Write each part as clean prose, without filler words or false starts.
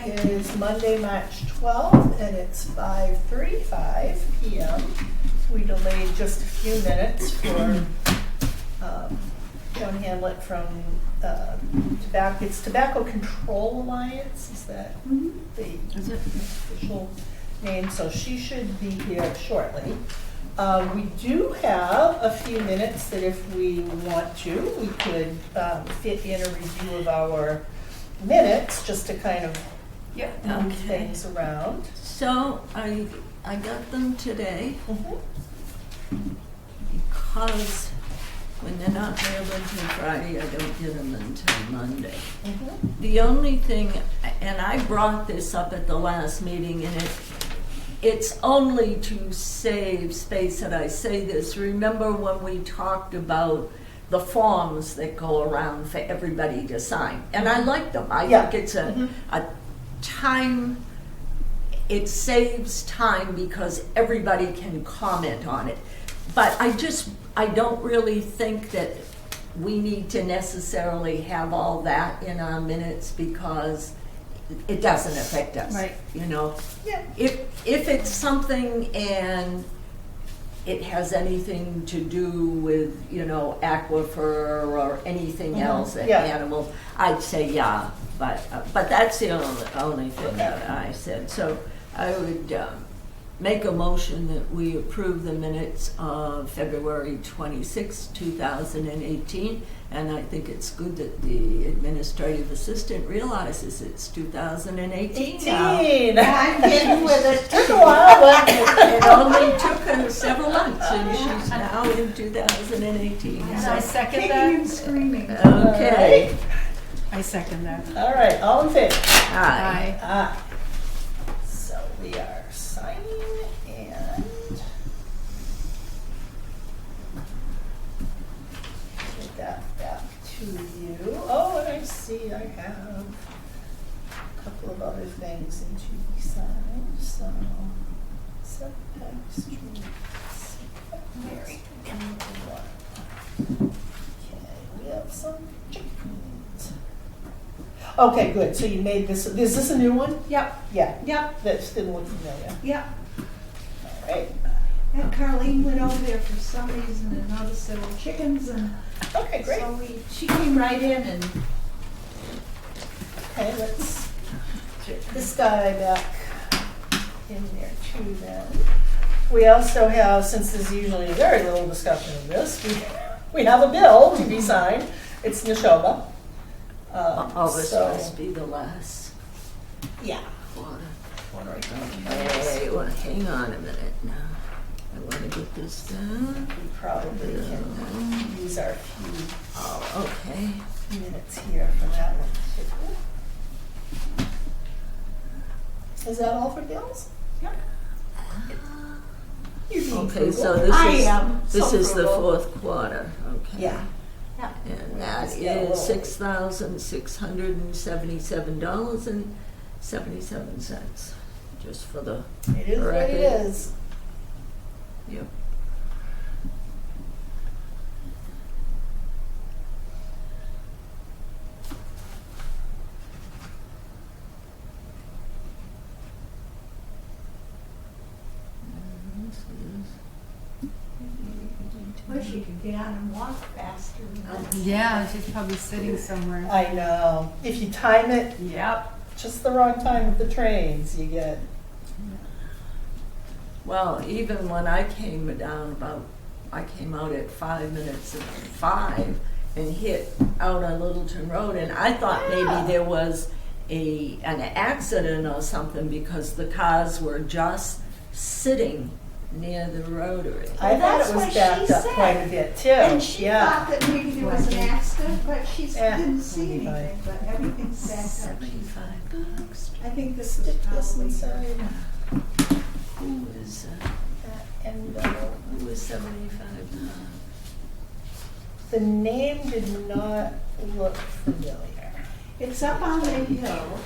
is Monday, March 12th, and it's 5:35 p.m. We delayed just a few minutes for Joan Hamlet from Tobacco Control Alliance. Is that the official name? So she should be here shortly. We do have a few minutes that if we want to, we could fit in a review of our minutes just to kind of move things around. So I got them today because when they're not mailed until Friday, I don't get them until Monday. The only thing, and I brought this up at the last meeting, and it's only to save space that I say this. Remember when we talked about the forms that go around for everybody to sign? And I like them. I think it's a time, it saves time because everybody can comment on it. But I don't really think that we need to necessarily have all that in our minutes because it doesn't affect us, right? You know, yeah. If it's something and it has anything to do with, you know, aquifer or anything else, animals, I'd say but that's the only thing that I said. So I would make a motion that we approve the minutes of February 26, 2018. And I think it's good that the administrative assistant realizes it's 2018 now. I'm getting with it. Took a while, but It only took her several months, and she's now in 2018. And So, I second Kicking that. and screaming. okay. I second that. all right, all in favor? Aye. Aye. So we are signing and take that back to you. Oh, and I see I have a couple of other things in to be signed. So setback streets. Very okay, we have some chickens. Okay, good. So you made this. Is this a new one? Yep, Yeah. yep, That didn't look familiar. yep. All right. And Carlene went over there for some reason and noticed there were chickens, and Okay, great. so she came right in and Okay, let's get this guy back in there too then. We also have, since there's usually very little discussion of this, we have a bill to be signed. It's Neshoba. This must be the last Yeah. quarter. One right Okay, well, hang on a minute now. I want to get this done. We probably can use our few Oh, okay. minutes here for that one too. Is that all for bills? Yep. You're being Okay, so frugal. this I is am this so is the frugal. fourth quarter. Okay. Yeah. And that Just get a is little- $6,677.77, just for the It is what it record. is. Yep. wish she could get out and walk faster. Yeah, she's probably sitting somewhere. I know. If you time it Yep. just the wrong time with the trains, you get. Well, even when I came I came out at 5 minutes of 5 and hit out on Littleton Road, and I thought maybe there was an accident or something because the cars were just sitting near the rotary. I thought that's it was what backed she up said. quite a bit too. And she yeah. thought that maybe there was an accident, but she Yeah. didn't see 25. anything, but everything's backed up. $75. I think this is Stick this probably. inside. Who is That envelope. who is $75? The name did not look familiar. It's up on the hill,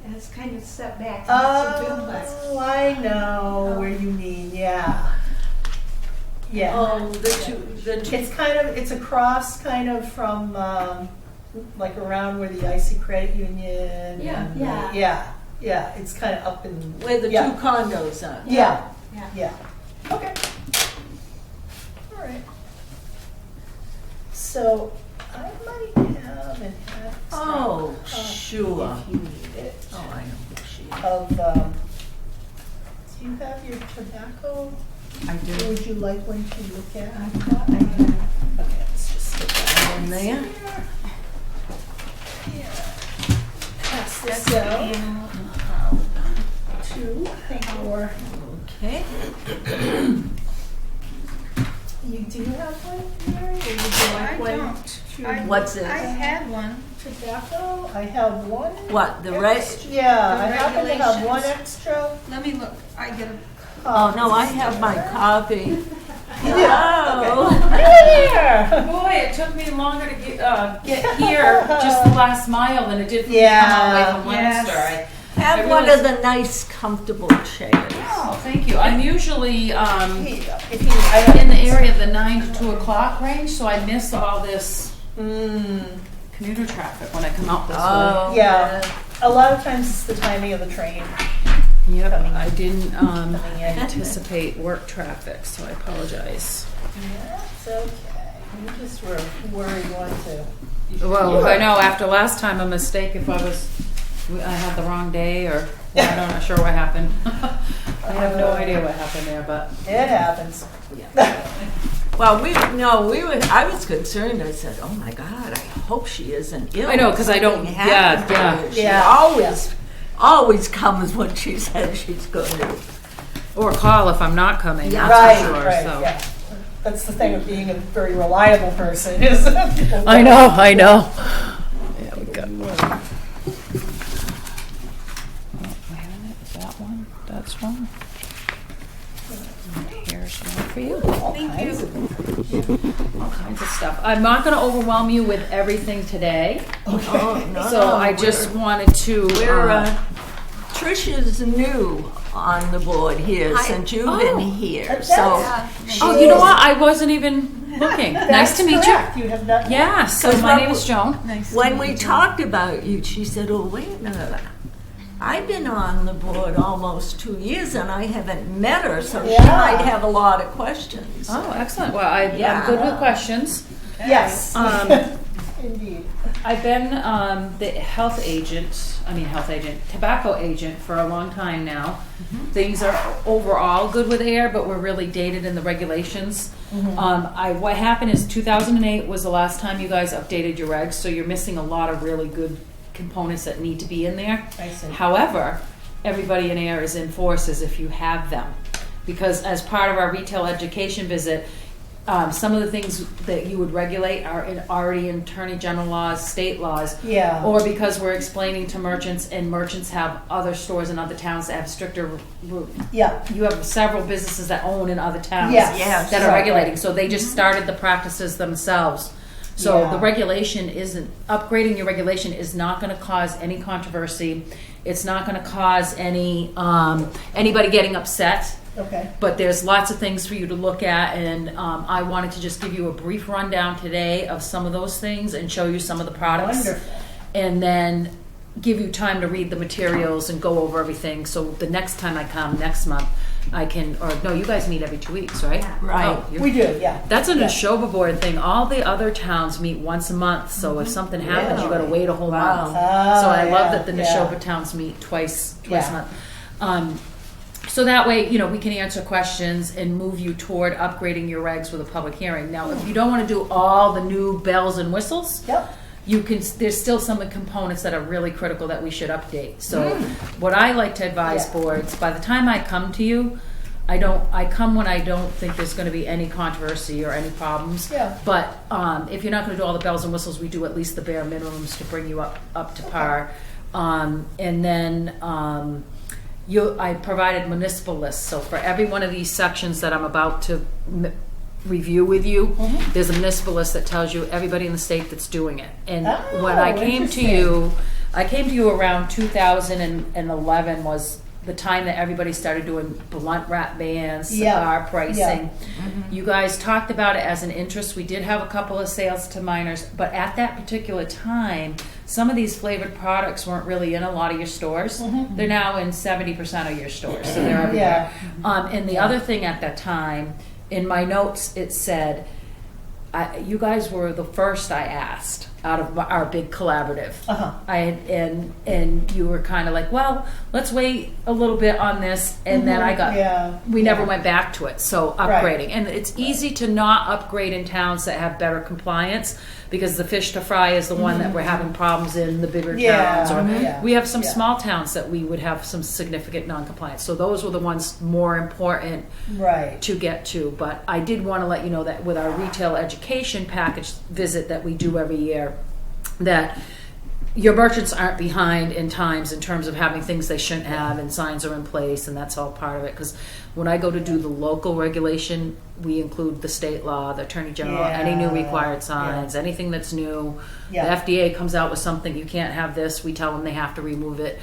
and it's kind of set back. and it's a duplex. Oh, I know where you mean. Yeah. Yeah. Oh, the two. It's kind of, it's across kind of from like around where the Icy Credit Union. Yeah. and- Yeah. Yeah, it's kind of up in. Where the yeah. two condos are. Yeah, Yeah. yeah, okay. All right. So I might have an extra. Oh, copy sure. If you need it. Oh, I know who she is. Of, do you have your tobacco? I Or do. would you like one to look at? I thought I had. Okay, let's just stick that In there? Here. Pass this out to our, Okay. you do have one, Mary? Or would you I like one don't. to What's it? I had one. tobacco? I have one. What, the red? Yeah, The I happen to have one regulations. extra. Let me look. I get a. Oh, no, I have my copy. You do? Oh. Okay. Here. Boy, it took me longer to get here, just the last mile, than it did for me to come all the way from Yes. Lancaster. Have I one realized- of the nice, comfortable chairs. Oh, thank you. I'm usually Here you go. If you, I have in the area of the 9 to 2 o'clock range, so I miss all this commuter traffic when I come out this Oh, Yeah. A lot of times it's the timing of the train. way. Yep, I didn't Coming in. anticipate work traffic, so I apologize. Yeah, it's okay. You just were worried what to. Well, I know after last time a mistake if I had the wrong day or I'm not sure what happened. I have no idea what happened there, but It happens. Well, I was concerned. I said, oh my God, I hope she isn't ill. I know, 'cause I don't- Something happened to yeah. her. She Yeah. always comes when she says she's going to. or call if I'm not coming. Yeah. That's Right, for sure. right, So. yeah. That's the thing of being a very reliable person is. people I know. There we go. That one, that's one. Here's one for you. all kinds of- All kinds of stuff. I'm not going to overwhelm you with everything today, Oh, no, so I just wanted to. Trisha's new on the board here since you've been here. That's- So Oh, you know what? I wasn't even looking. Nice That's to meet correct. You have not. you. Yeah. So Because my what- name is Joan. when we talked about you, she said, oh, wait a minute. I've been on the board almost 2 years and I haven't met her, so she Yeah. might have a lot of questions. Oh, excellent. Well, Yeah. I'm good with questions. Yes. Um, Indeed. I've been the tobacco agent for a long time now. Things are overall good with Ayer, but we're really dated in the regulations. What happened is 2008 was the last time you guys updated your regs, so you're missing a lot of really good components that need to be in there. I see. However, everybody in Ayer is in forces if you have them. Because as part of our retail education visit, some of the things that you would regulate are already in Attorney General laws, state laws. Yeah. Or because we're explaining to merchants, and merchants have other stores in other towns that have stricter, Yeah. you have several businesses that own in other towns Yes. that are Right, regulating. right. So they just started the practices themselves. So Yeah. the regulation upgrading your regulation is not gonna cause any controversy. It's not gonna cause anybody getting upset. Okay. But there's lots of things for you to look at, and I wanted to just give you a brief rundown today of some of those things and show you some of the products. Wonderful. And then give you time to read the materials and go over everything, so the next time I come, next month, I can, or no, you guys meet every 2 weeks, right? Yeah. Right. Oh, you're- We do, yeah. That's a Yeah. Neshoba board thing. All the other towns meet once a month, so if something happens, you gotta wait a whole Wow. month. Oh, So I love yeah, that the yeah. Neshoba towns meet twice a Yeah. month. So that way, we can answer questions and move you toward upgrading your regs with a public hearing. Now, if you don't wanna do all the new bells and whistles, Yep. there's still some components that are really critical that we should update. So what I like to advise Yeah. boards, by the time I come to you, I come when I don't think there's gonna be any controversy or any problems. Yeah. But, if you're not gonna do all the bells and whistles, we do at least the bare minimums to bring you up to par. And then, I provided municipal lists, so for every one of these sections that I'm about to review with you, there's a municipal list that tells you everybody in the state that's doing it. And when I Oh, came to interesting. you around 2011 was the time that everybody started doing blunt wrap bands, Yeah, cigar pricing. Mhm. You guys talked about it as an interest. We did have a couple of sales to minors, but at that particular time, some of these flavored products weren't really in a lot of your stores. They're now in 70% of your stores, so they're everywhere. And the other thing at that time, in my notes, it said, you guys were the first I asked out of our big collaborative. And you were kind of like, well, let's wait a little bit on this, and then I got we never went back to it. So upgrading, and it's easy to not upgrade in towns that have better compliance, because the fish to fry is the one that we're having problems in the bigger towns, or we have some small towns that we would have some significant non-compliance. So those were the ones more important to get to. But I did want to let you know that with our retail education package visit that we do every year, that your merchants aren't behind in times in terms of having things they shouldn't have, and signs are in place, and that's all part of it. Because when I go to do the local regulation, we include the state law, the attorney general, any new required signs, anything that's new. The FDA comes out with something, you can't have this, we tell them they have to remove it.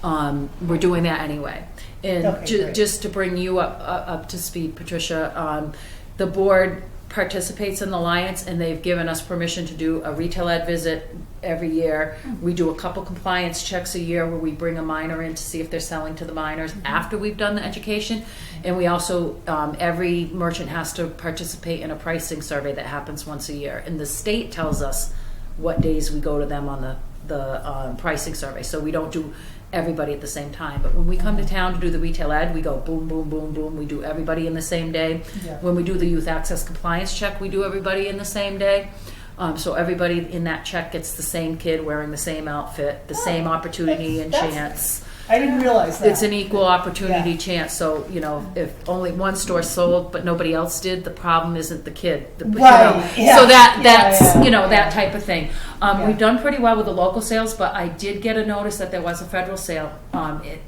We're doing that anyway. And just to bring you up to speed, Patricia, the board participates in the Alliance, and they've given us permission to do a retail ed visit every year. We do a couple compliance checks a year where we bring a minor in to see if they're selling to the minors after we've done the education. And we also, every merchant has to participate in a pricing survey that happens once a year. And the state tells us what days we go to them on the pricing survey. So we don't do everybody at the same time. But when we come to town to do the retail ed, we go boom, boom, boom, boom. We do everybody in the same day. When we do the youth access compliance check, we do everybody in the same day. So everybody in that check gets the same kid wearing the same outfit, the same opportunity and chance. I didn't realize that. It's an equal opportunity chance. So, you know, if only one store sold but nobody else did, the problem isn't the kid. So that's, you know, that type of thing. We've done pretty well with the local sales, but I did get a notice that there was a federal sale,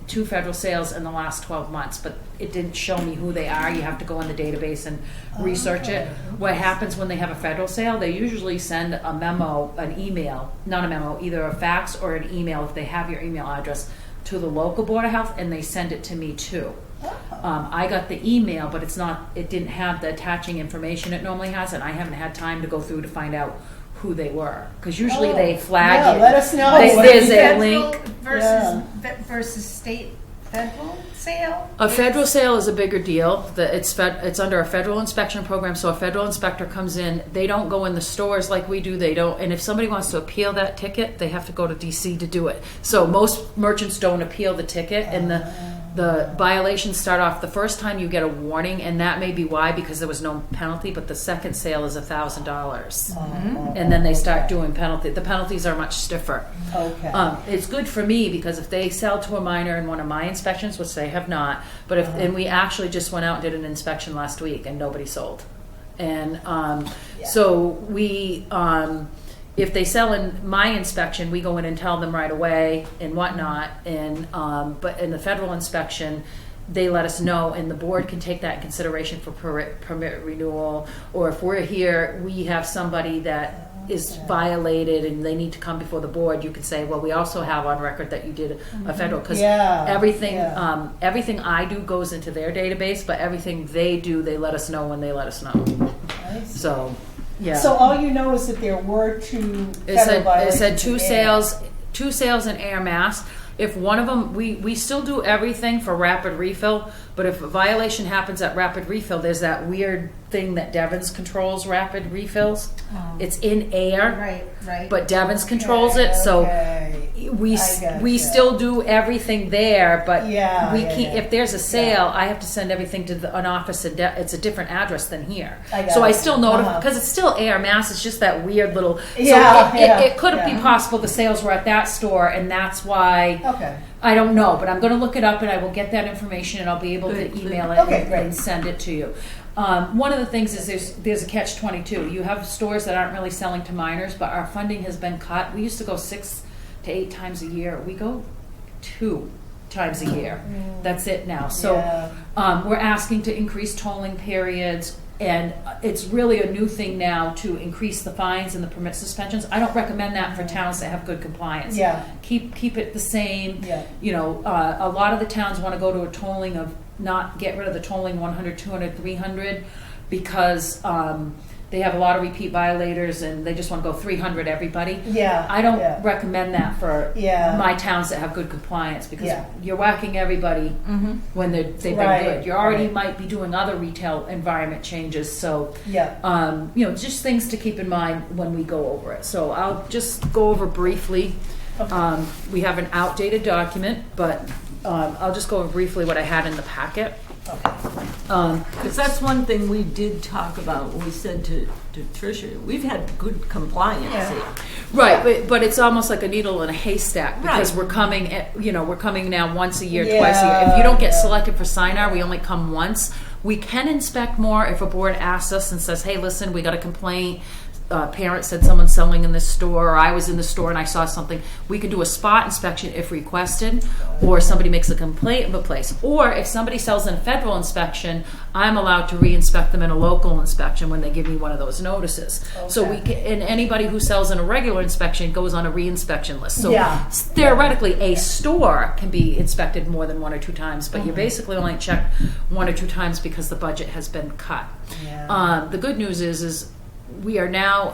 2 federal sales in the last 12 months, but it didn't show me who they are. You have to go in the database and research it. What happens when they have a federal sale, they usually send a memo, an email, not a memo, either a fax or an email if they have your email address, to the local Board of Health, and they send it to me too. I got the email, but it didn't have the attaching information it normally has, and I haven't had time to go through to find out who they were, because usually they flag it. Let us know. There's a link. Versus state federal sale? A federal sale is a bigger deal. It's under a federal inspection program, so a federal inspector comes in. They don't go in the stores like we do. They don't. And if somebody wants to appeal that ticket, they have to go to DC to do it. So most merchants don't appeal the ticket, and the violations start off the first time you get a warning, and that may be why, because there was no penalty, but the second sale is $1,000. And then they start doing penalty. The penalties are much stiffer. It's good for me, because if they sell to a minor in one of my inspections, which they have not, but and we actually just went out and did an inspection last week and nobody sold. And so we, if they sell in my inspection, we go in and tell them right away and whatnot. And but in the federal inspection, they let us know, and the board can take that in consideration for permit renewal. Or if we're here, we have somebody that is violated and they need to come before the board, you can say, well, we also have on record that you did a federal, because everything I do goes into their database, but everything they do, they let us know when they let us know. So so all you know is that there were 2 federal violations. It said 2 sales in Ayer, Mass. If one of them, we still do everything for rapid refill, but if a violation happens at rapid refill, there's that weird thing that Devon's controls rapid refills. It's in Ayer, but Devon's controls it, so we still do everything there, but we can't. If there's a sale, I have to send everything to an office, and it's a different address than here. So I still notify, because it's still Ayer, Mass. It's just that weird little. It could be possible the sales were at that store, and that's why. I don't know, but I'm going to look it up, and I will get that information, and I'll be able to email it and send it to you. One of the things is there's a catch-22. You have stores that aren't really selling to minors, but our funding has been cut. We used to go 6 to 8 times a year. We go 2 times a year. That's it now. So we're asking to increase tolling periods, and it's really a new thing now to increase the fines and the permit suspensions. I don't recommend that for towns that have good compliance. Yeah. Keep it the same. Yeah. You know, a lot of the towns want to go to a tolling of not get rid of the tolling 100, 200, 300 because they have a lot of repeat violators and they just want to go 300 everybody. Yeah. I don't yeah. recommend that for Yeah. my towns that have good compliance because Yeah. you're whacking everybody when they've been Right, good. You already right. might be doing other retail environment changes, so Yeah. you know, just things to keep in mind when we go over it. So I'll just go over briefly. Okay. We have an outdated document, but I'll just go over briefly what I had in the packet. Because that's one thing we did talk about. We said to Tricia, we've had good compliance Yeah. here. Right, but it's almost like a needle in a haystack because Right. we're coming, we're coming now once a year, Yeah, twice a year. If you don't get yeah. selected for SINAR, we only come once. We can inspect more if a board asks us and says, hey, listen, we got a complaint. Parent said someone's selling in this store, or I was in the store and I saw something. We can do a spot inspection if requested, or somebody makes a complaint of a place. Or if somebody sells in a federal inspection, I'm allowed to re-inspect them in a local inspection when they give me one of those notices. So we can, and anybody who sells in a regular inspection goes on a re-inspection list. So Yeah. theoretically, a store can be inspected more than 1 or 2 times, but you're basically only checked 1 or 2 times because the budget has been cut. Yeah. The good news is we are now,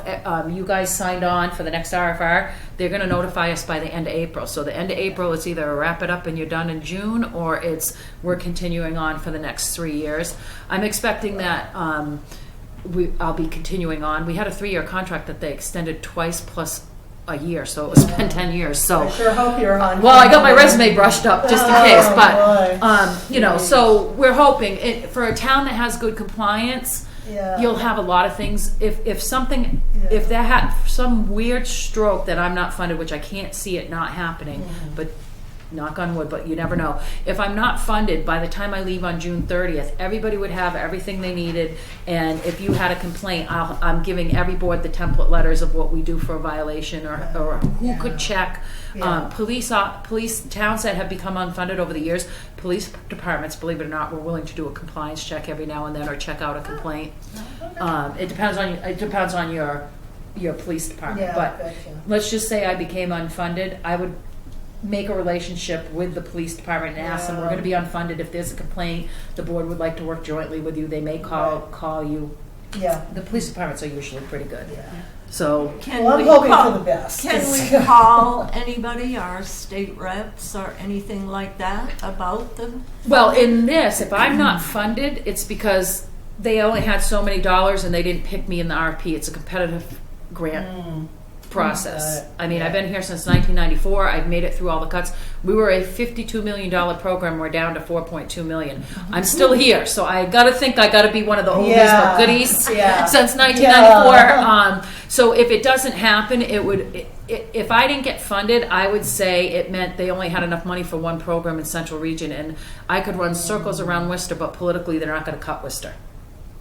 you guys signed on for the next RFR. They're going to notify us by the end of April. So the end of April, it's either wrap it up and you're done in June, or it's we're continuing on for the next 3 years. I'm expecting that I'll be continuing on. We had a 3-year contract that they extended twice plus a year, so it was been 10 years. So I sure hope you're on. well, I got my resume brushed up just in case, but boy. you know, so we're hoping for a town that has good compliance. Yeah. You'll have a lot of things. If something, Yeah. if there had some weird stroke that I'm not funded, which I can't see it not happening, but knock on wood, but you never know. If I'm not funded, by the time I leave on June 30th, everybody would have everything they needed. And if you had a complaint, I'm giving every board the template letters of what we do for a violation or who could check. Yeah. Police towns that have become unfunded over the years, police departments, believe it or not, were willing to do a compliance check every now and then or check out a complaint. It depends on your police department. Yeah, but gotcha. let's just say I became unfunded, I would make a relationship with the police department and ask them, we're going to be unfunded. If there's a complaint, the board would like to work jointly with you. They may call you. Yeah. The police departments are usually pretty good. Yeah. So Can Well, I'm we hoping call, for the best. Can we call anybody, our state reps or anything like that about them? well, in this, if I'm not funded, it's because they only had so many dollars and they didn't pick me in the RFP. It's a competitive grant process. I mean, I've been here since 1994. I've made it through all the cuts. We were a $52 million program. We're down to $4.2 million. I'm still here, so I got to think I got to be one of the oldies Yeah. but goodies Yeah. since 1994. Yeah. So if it doesn't happen, it would. If I didn't get funded, I would say it meant they only had enough money for one program in Central Region, and I could run circles around Worcester, but politically they're not going to cut Worcester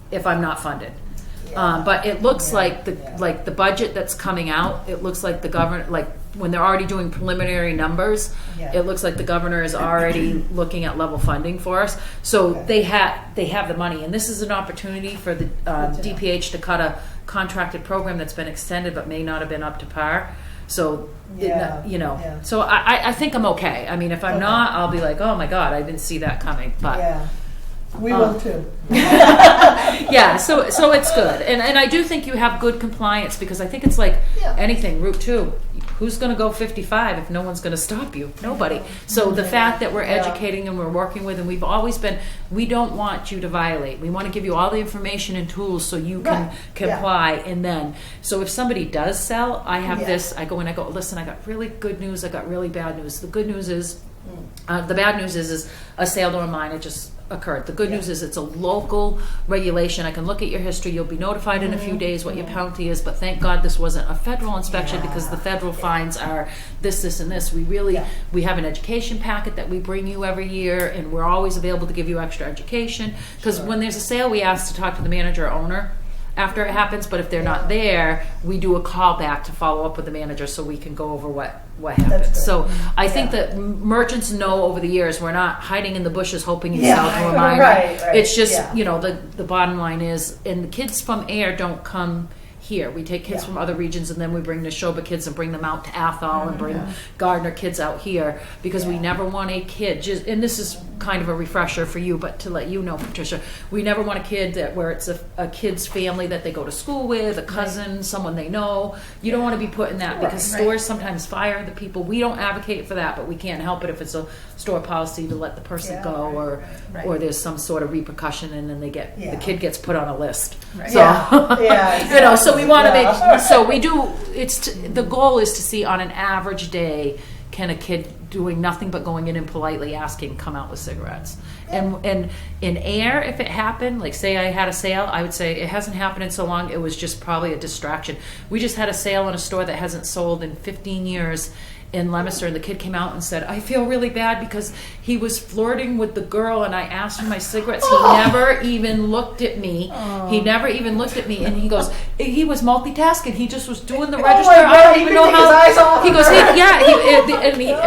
if I'm not funded. But it looks like the budget that's coming out. It looks like the governor, like when they're already doing preliminary numbers, it looks like the governor is already looking at level funding for us. So they have the money, and this is an opportunity for the DPH to cut a contracted program that's been extended but may not have been up to par. So so I think I'm okay. I mean, if I'm not, I'll be like, oh my God, I didn't see that coming. But Yeah. We will too. yeah, so it's good, and I do think you have good compliance because I think it's like anything. Route 2, who's going to go 55 if no one's going to stop you? Nobody. So the fact that we're educating and we're working with, and we've always been, we don't want you to violate. We want to give you all the information and tools so you can comply. And then, so if somebody does sell, I have this. I go and I go, listen, I got really good news. I got really bad news. The good news is, the bad news is a sale to a mine. It just occurred. The good news is it's a local regulation. I can look at your history. You'll be notified in a few days what your penalty is, but thank God this wasn't a federal inspection because the federal fines are this, and this. We have an education packet that we bring you every year, and we're always available to give you extra education because when there's a sale, we ask to talk to the manager or owner after it happens, but if they're not there, we do a call back to follow up with the manager so we can go over what what That's happens. good. So I think Yeah. that merchants know over the years, we're not hiding in the bushes hoping you Yeah. sell to a minor. Right, It's just, yeah. you know, the bottom line is, and the kids from Ayer don't come here. We take kids Yeah. from other regions and then we bring Neshoba kids and bring them out to Athol and bring Gardner kids out here because we never want a kid, just, and this is kind of a refresher for you, but to let you know, Patricia, we never want a kid that where it's a kid's family that they go to school with, a cousin, someone they know. You don't want to be put in that because Right. stores sometimes fire the people. We don't advocate for that, but we can't help it if it's a store policy to let the person Yeah, go right. or there's some sort of repercussion and then they get Yeah. the kid gets put on a list. Right. So Yeah, you know, so we want to Yeah. make, so we do, the goal is to see on an average day, can a kid doing nothing but going in and politely asking, come out with cigarettes? And in Ayer, if it happened, like say I had a sale, I would say it hasn't happened in so long, it was just probably a distraction. We just had a sale in a store that hasn't sold in 15 years in Leominster, and the kid came out and said, I feel really bad because he was flirting with the girl and I asked for my cigarettes. He never even looked at me. He never even looked at me, and he goes, he was multitasking. He just was doing the register. my I God, don't he even could know take how. his eyes off He of goes, her.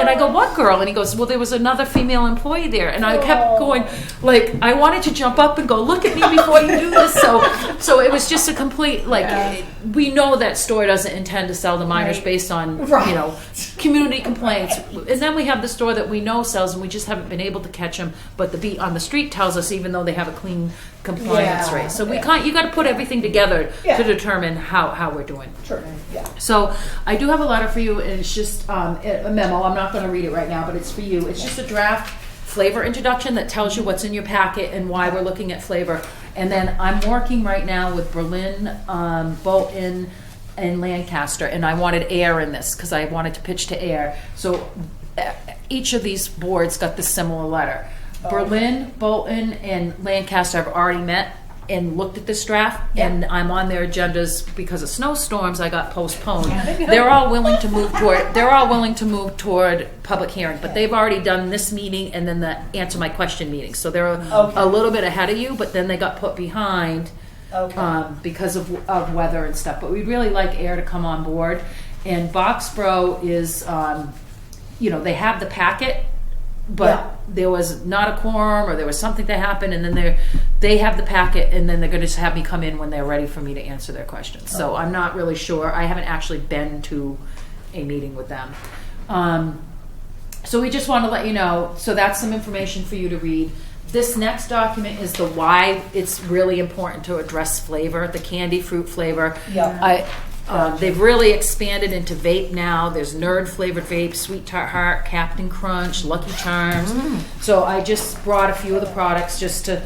and I go, what girl? And he goes, well, there was another female employee there, and I kept going, like I wanted to jump up and go, look at me before you do this. So it was just a complete we know that store doesn't intend to sell to minors based on you know community complaints, and then we have the store that we know sells, and we just haven't been able to catch them. But the beat on the street tells us, even though they have a clean compliance Yeah, rate, so we yeah. can't. You got to put everything together Yeah. to determine how we're doing. Sure, yeah. So I do have a letter for you, and it's just a memo. I'm not going to read it right now, but it's for you. It's just a draft flavor introduction that tells you what's in your packet and why we're looking at flavor. And then I'm working right now with Berlin, Bolton, and Lancaster, and I wanted Ayer in this because I wanted to pitch to Ayer. So each of these boards got this similar letter. Berlin, Bolton, and Lancaster have already met and looked at this draft, and I'm on their agendas because of snowstorms. I got postponed. They're all willing to move toward. They're all willing to move toward public hearing, but they've already done this meeting and then the answer my question meeting. So they're a little bit ahead of you, but then they got put behind because of weather and stuff. But we'd really like Ayer to come on board, and Boxborough is, they have the packet. But there was not a quorum, or there was something that happened, and then they have the packet, and then they're going to just have me come in when they're ready for me to answer their questions. So I'm not really sure. I haven't actually been to a meeting with them. So we just want to let you know. So that's some information for you to read. This next document is the why it's really important to address flavor, the candy fruit flavor. They've really expanded into vape now. There's nerd flavored vape, Sweet Tart Heart, Captain Crunch, Lucky Charms. So I just brought a few of the products just to,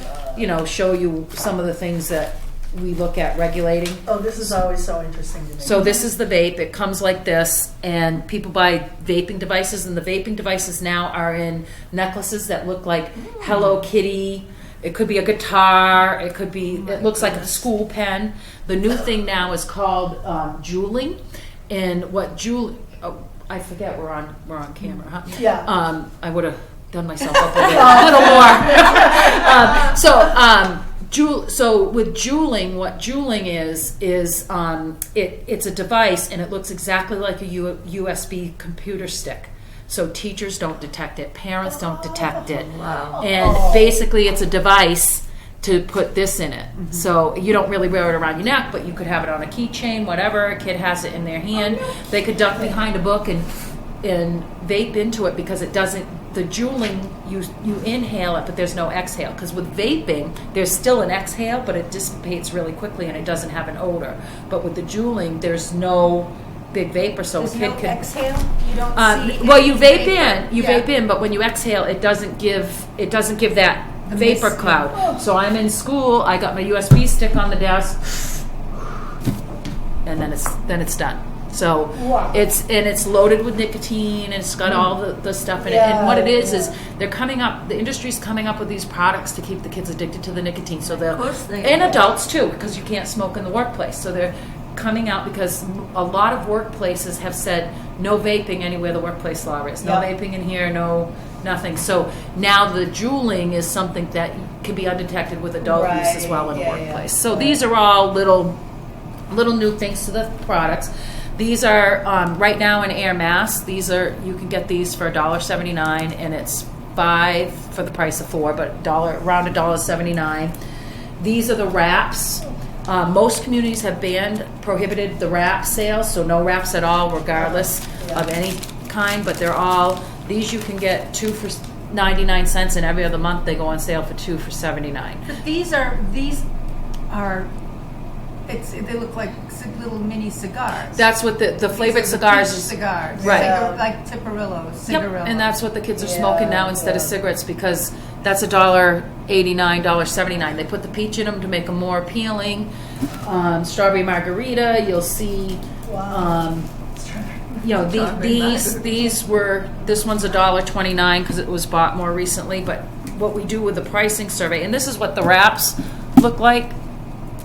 show you some of the things that we look at regulating. Oh, this is always so interesting to me. So this is the vape. It comes like this, and people buy vaping devices, and the vaping devices now are in necklaces that look like Hello Kitty. It could be a guitar. It could be. It looks like a school pen. The new thing now is called juuling, and what juuling? Oh, I forget. We're on camera, huh? Yeah. I would have done myself up a little more. So with juuling, what juuling is it's a device, and it looks exactly like a USB computer stick. So teachers don't detect it, parents don't detect it. Wow. And basically it's a device to put this in it. So you don't really wear it around your neck, but you could have it on a keychain, whatever. A kid has it in their hand. They could duck behind a book and vape into it, because it doesn't, the juuling, you inhale it, but there's no exhale. Because with vaping, there's still an exhale, but it dissipates really quickly and it doesn't have an odor. But with the juuling, there's no big vapor, so There's a kid no can exhale? You don't see well, you vape vapor. vape in, but when you exhale, it doesn't give that The vapor mist, cloud. So I'm in school, I got my USB stick on the desk, and then it's done. So it's loaded with nicotine, and it's got all the stuff in it. And what it is the industry's coming up with these products to keep the kids addicted to the nicotine. So and adults too, because you can't smoke in the workplace. So they're coming out because a lot of workplaces have said no vaping anywhere the workplace law is. No vaping in here, no nothing. So now the juuling is something that can be undetected with adult use as well in the workplace. So these are all little new things to the products. These are right now in Ayer, Mass. These are, you can get these for $1.79, and it's 5 for the price of 4, but around $1.79. These are the wraps. Most communities have prohibited the wrap sale, so no wraps at all, regardless of any kind. But they're all, these you can get 2 for 99 cents, and every other month they go on sale for 2 for 79. But these are, they look like little mini cigars. That's what the flavored These are cigars peach is. cigars, Right. like Tiparillos, Yep, cigarillos. and that's what the kids are smoking now instead of cigarettes, because that's $1.89, $1.79. They put the peach in them to make them more appealing. Strawberry margarita, you'll see. You know, this one's $1.29 because it was bought more recently. But what we do with the pricing survey, and this is what the wraps look like.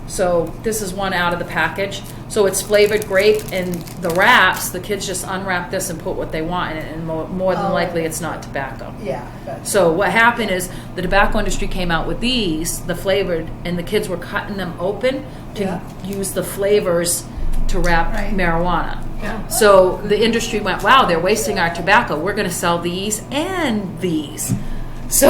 So this is one out of the package. So it's flavored grape, and the wraps, the kids just unwrap this and put what they want in it, and more than likely it's not tobacco. Yeah. Gotcha. So what happened is the tobacco industry came out with these, the flavored, and the kids were cutting them open to use the flavors to wrap marijuana. Yeah. So the industry went, wow, they're wasting our tobacco. We're going to sell these and these. So,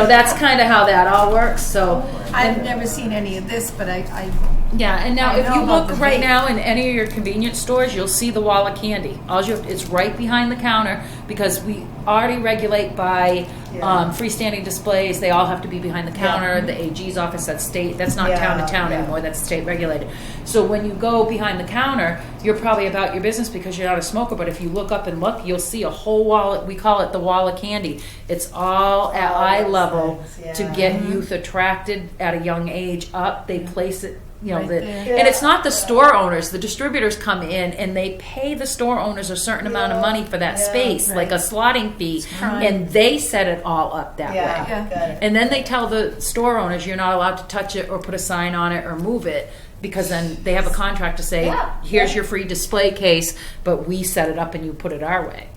that's kind of how that all works. So I've never seen any of this, but I yeah, and now I if know you about look the right vape. now in any of your convenience stores, you'll see the wall of candy. It's right behind the counter because we already regulate by freestanding displays. They all have to be behind the counter. The AG's office, that's state. That's not town to town anymore. That's state regulated. So when you go behind the counter, you're probably about your business because you're not a smoker. But if you look up and look, you'll see a whole wall. We call it the wall of candy. It's all at eye level to get youth attracted at a young age up. They place it. Right there. And it's not the store owners. The distributors come in and they pay the store owners a certain amount of money for that space, like a slotting fee, and they set it all up that way. Yeah. And then they tell the store owners you're not allowed to touch it or put a sign on it or move it, because then they have a contract to say, here's your free display case, but we set it up and you put it our way.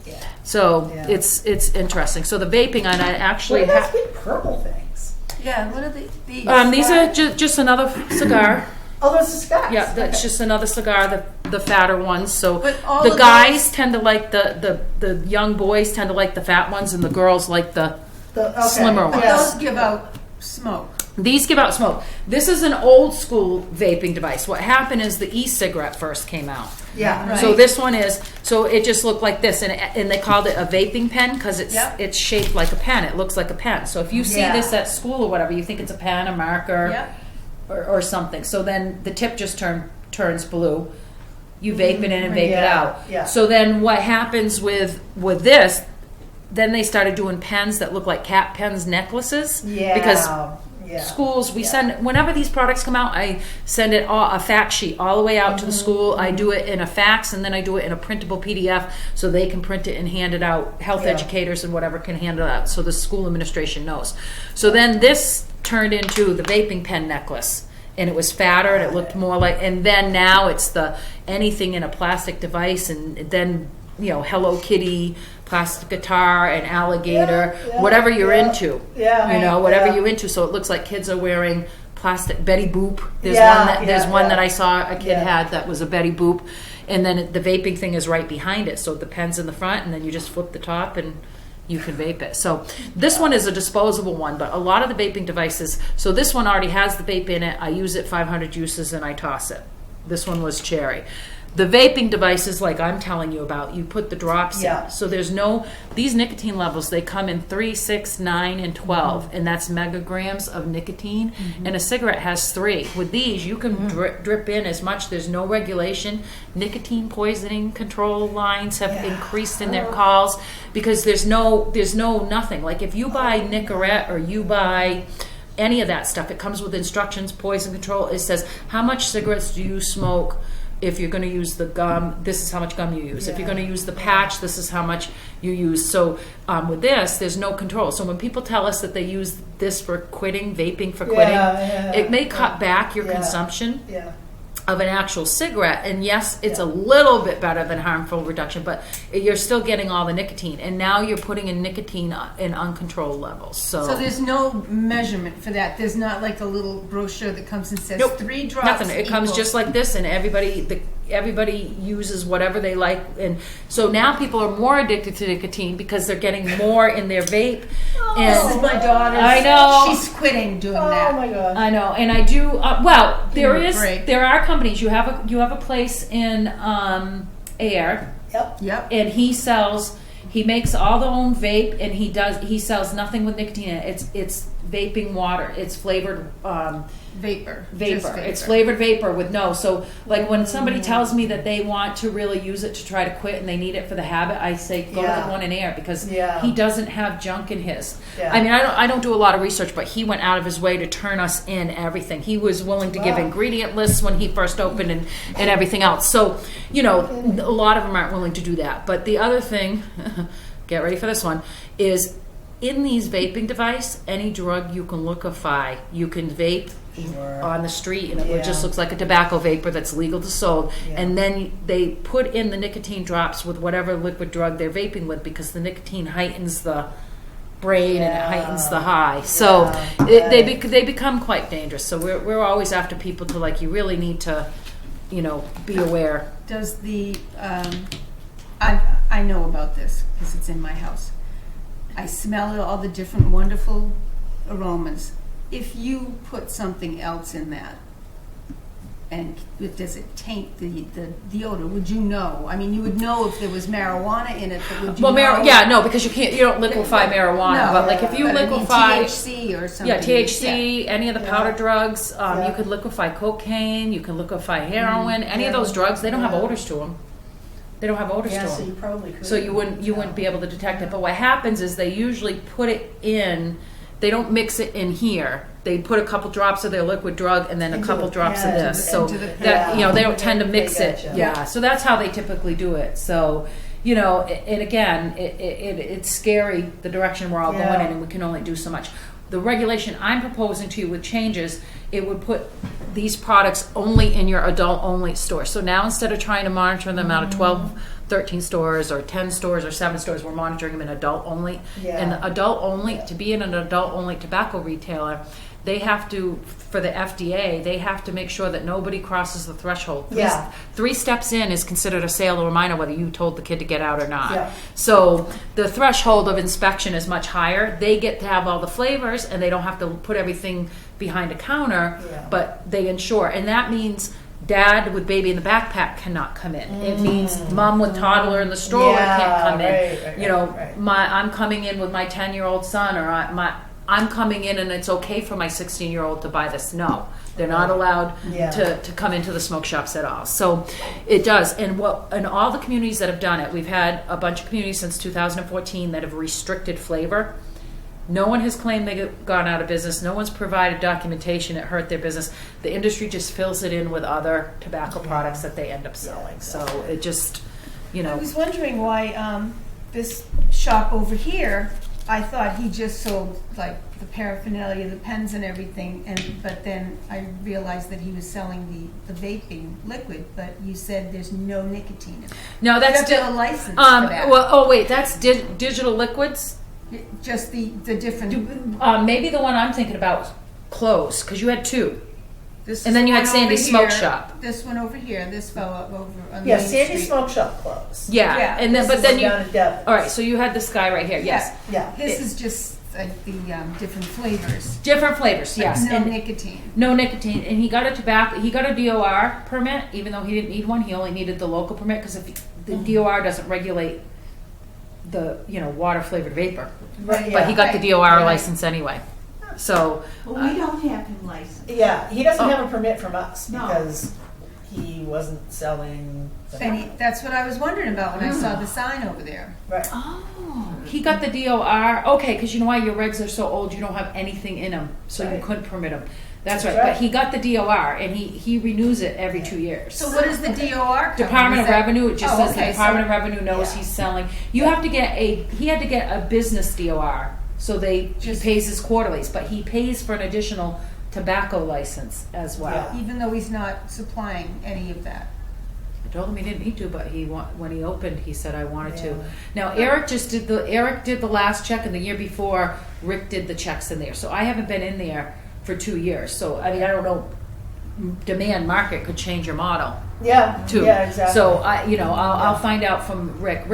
So it's interesting. So the vaping, and I actually What are those big purple things? Yeah, what are these? these are just another cigar. Oh, those are cigars. Yeah, that's just another cigar, the fatter ones. So But all the of guys tend to like the young boys tend to like the fat ones, and the girls like the slimmer ones. Those give out smoke. These give out smoke. This is an old school vaping device. What happened is the e-cigarette first came out. Yeah. Right. So this one is, so it just looked like this, and they called it a vaping pen because it's shaped like a pen. It looks like a pen. So if you see this at school or whatever, you think it's a pen, a marker, or something. So then the tip just turns blue. You vape it in and vape it out. Yeah. So then what happens with this? Then they started doing pens that look like cat pens, necklaces. Yeah. Because schools, we send, whenever these products come out, I send it a fact sheet all the way out to the school. I do it in a fax, and then I do it in a printable PDF so they can print it and hand it out. Health educators and whatever can hand it out so the school administration knows. So then this turned into the vaping pen necklace, and it was fatter and it looked more like, and then now it's the anything in a plastic device, and then Hello Kitty, plastic guitar, and alligator, whatever you're into. Whatever you're into. So it looks like kids are wearing plastic Betty Boop. There's one that I saw a kid had that was a Betty Boop, and then the vaping thing is right behind it. So the pen's in the front, and then you just flip the top and you can vape it. So this one is a disposable one, but a lot of the vaping devices, so this one already has the vape in it. I use it 500 uses and I toss it. This one was cherry. The vaping devices, like I'm telling you about, you put the drops in. So there's these nicotine levels, they come in 3, 6, 9, and 12, and that's megagrams of nicotine, and a cigarette has 3. With these, you can drip in as much. There's no regulation. Nicotine poisoning control lines have increased in their calls because there's no nothing. Like if you buy Nicorette or you buy any of that stuff, it comes with instructions, poison control. It says, how much cigarettes do you smoke? If you're going to use the gum, this is how much gum you use. If you're going to use the patch, this is how much you use. So with this, there's no control. So when people tell us that they use this for quitting, vaping for quitting, it may cut back your consumption. of an actual cigarette, and yes, it's a little bit better than harmful reduction, but you're still getting all the nicotine, and now you're putting in nicotine in uncontrolled levels. So there's no measurement for that. There's not like a little brochure that comes and says Nope. 3 drops. Nothing. It comes equals- just like this, and everybody uses whatever they like, and so now people are more addicted to nicotine because they're getting more in their vape. This is my daughter. I know. She's quitting doing Oh that. my God. I know, and I do. Well, Give her a there break. are companies. You have a place in Ayer, Yep. Yep. and he makes all the own vape, and he sells nothing with nicotine in it. It's vaping water. It's flavored Vapor. vapor. Just It's flavored vapor with no. So like when somebody tells me that they want to really use it to try to quit and they need it for the habit, I say go to Yeah. the one in Ayer because Yeah. he doesn't have junk in his. Yeah. I mean, I don't do a lot of research, but he went out of his way to turn us in everything. He was willing to give Wow. ingredient lists when he first opened and everything else. So, a lot of them aren't willing to do that. But the other thing, get ready for this one, is in these vaping device, any drug you can liquefy, you can vape Sure. on the street, and it Yeah. just looks like a tobacco vapor that's legal to sold. Yeah. And then they put in the nicotine drops with whatever liquid drug they're vaping with because the nicotine heightens the brain and it Yeah. heightens the high. So Yeah. they become quite dangerous. So we're always after people to you really need to, be aware. Does the I know about this because it's in my house. I smell all the different wonderful aromas. If you put something else in that, and does it taint the odor? Would you know? I mean, you would know if there was marijuana in it, but would you know? Because you don't liquefy marijuana. No. But if you But I mean, liquefy THC or something. Yeah, THC, any of the powder Yeah. drugs. Yeah. You could liquefy cocaine. You can liquefy heroin. Any of those drugs, they don't have Yeah. odors to them. They don't have odors Yeah, to so them. you probably could. So you wouldn't be able to detect it. But what happens is they usually put it in. They don't mix it in here. They put a couple drops of their liquid drug and then a Into couple the- drops yeah, of into this. the- So into the- that Yeah. they don't tend to They mix it. gotcha. Yeah. So that's how they typically do it. So. And again, it's scary the direction we're all Yeah. going in, and we can only do so much. The regulation I'm proposing to you with changes, it would put these products only in your adult-only store. So now instead of trying to monitor them out of 12, 13 stores or 10 stores or 7 stores, we're monitoring them in adult-only. Yeah. And adult-only, to be in an adult-only tobacco retailer, they have to, for the FDA, they have to make sure that nobody crosses the threshold. Yeah. 3 steps in is considered a sale or a minor, whether you told the kid to get out or not. Yeah. So the threshold of inspection is much higher. They get to have all the flavors, and they don't have to put everything behind a counter, Yeah. but they ensure. And that means dad with baby in the backpack cannot come in. It means mom with toddler in the stroller Yeah, can't come in. right. I'm coming in with my 10-year-old son, or I'm coming in and it's okay for my 16-year-old to buy this. No, they're not allowed Yeah. to come into the smoke shops at all. So it does. And all the communities that have done it, we've had a bunch of communities since 2014 that have restricted flavor. No one has claimed they've gone out of business. No one's provided documentation it hurt their business. The industry just fills it in with other tobacco products that they end up selling. So it just, I was wondering why this shop over here, I thought he just sold like the paraphernalia, the pens and everything, but then I realized that he was selling the vaping liquid, but you said there's no nicotine in it. No, that's You have to have a license for that. That's digital liquids. Just the different. Maybe the one I'm thinking about closed because you had 2. This And is then you the had one Sandy's over Smoke here, Shop. This one over here. This fell up over on Yeah, Main Sandy's Street. Smoke Shop closed. Yeah, Yeah, and then This but is then you. down at Devon's. All right, so you had this guy right here. Yes, Yeah. This is just like the different flavors. different flavors. Yes, No and nicotine. no nicotine. And he got a DOR permit, even though he didn't need one. He only needed the local permit because if the DOR doesn't regulate the water flavored vapor. Right, But he got the DOR Right. license anyway. So Well, we don't have him licensed. Yeah, he doesn't Oh. have a permit from us No. because he wasn't selling. And that's what I was wondering about when I saw the sign over there. Right. oh, he got the DOR. Okay, because you know why your regs are so old, you don't have anything in them, so Right. you couldn't permit them. That's That's right. right. But he got the DOR, and he renews it every 2 years. So what is the DOR? cover? Department Is of that- Revenue, it just Oh, says okay, the Department so- of Revenue knows Yeah. he's selling. He had to get a business DOR, so he Just- pays his quarterlies, but he pays for an additional tobacco license as well. Yeah. Even though he's not supplying any of that. I told him he didn't need to, but when he opened, he said I wanted Yeah. to. Now Eric did the last check, and the year before Rick did the checks in there. So I haven't been in there for 2 years. So I mean, I don't know. Demand market could change your model Yeah, too. yeah, exactly. So I'll find out from Rick.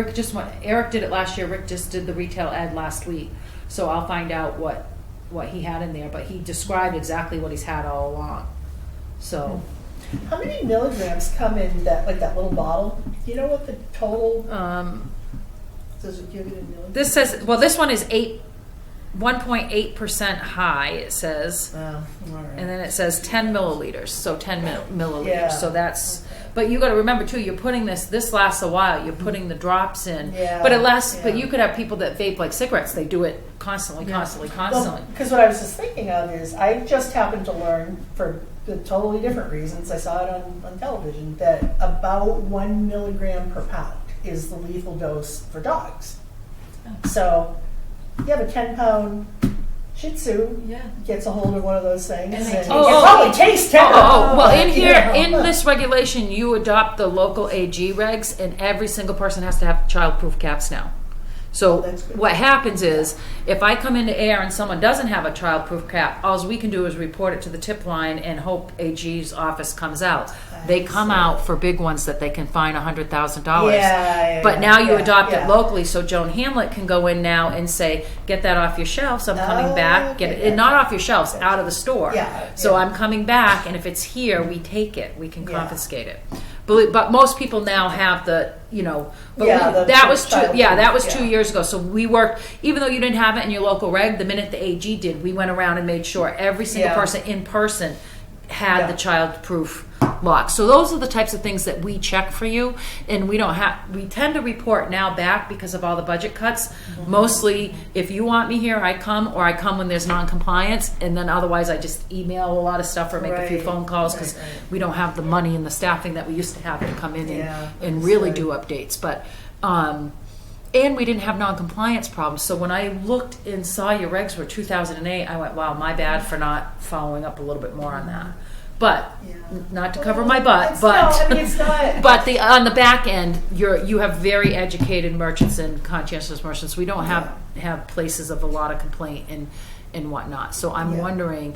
Eric did it last year. Rick just did the retail ed last week. So I'll find out what he had in there. But he described exactly what he's had all along. So. How many milligrams come in that little bottle? Do you know what the total, does it give it in milligrams? This says, well, this one is 1.8% high, it says. Oh, all right. And then it says 10 milliliters, so 10 milliliters. Yeah. So that's, but you got to remember too, you're putting this lasts a while. You're putting the drops in. Yeah, But it lasts, but yeah. you could have people that vape like cigarettes. They do it constantly. Because what I was just thinking of is, I just happened to learn, for the totally different reasons, I saw it on television, that about 1 milligram per pound is the lethal dose for dogs. So you have a 10-pound Shih Tzu Yeah. gets a hold of one of those things, and they it taste- probably tastes terrible. Well, in but, you here, know. in this regulation, you adopt the local AG regs, and every single person has to have child-proof caps now. So That's good. what happens is, if I come into Ayer and someone doesn't have a child-proof cap, all we can do is report it to the tip line and hope AG's office comes out. They come out for big ones that they can fine $100,000. Yeah, But now you yeah, adopt yeah. it locally, so Joan Hamlet can go in now and say, get that off your shelves, I'm coming Oh, back. Get it, okay. and not off your shelves, out of the store. Yeah, So yeah. I'm coming back, and if it's here, we take it, we can Yeah. confiscate it. But most people now have the, but Yeah, the that was child that was proof, 2 yeah. years ago. So we worked, even though you didn't have it in your local reg, the minute the AG did, we went around and made sure every single Yeah. person in person had Yeah. the child-proof lock. So those are the types of things that we check for you, and we tend to report now back because of all the budget cuts. Mm-hmm. Mostly, if you want me here, I come, or I come when there's non-compliance, and then otherwise I just email a lot of stuff or make a few Right. phone calls because Right. we don't have the money and the staffing that we used to have to come in Yeah, and really understood. do updates. But and we didn't have non-compliance problems. So when I looked and saw your regs were 2008, I went, wow, my bad for not following up a little bit more on that. But Yeah. not to cover my butt, It's but not- I mean, it's not. but on the back end, you have very educated merchants and conscientious merchants. We don't have places of a lot of complaint and whatnot. So I'm Yeah. wondering,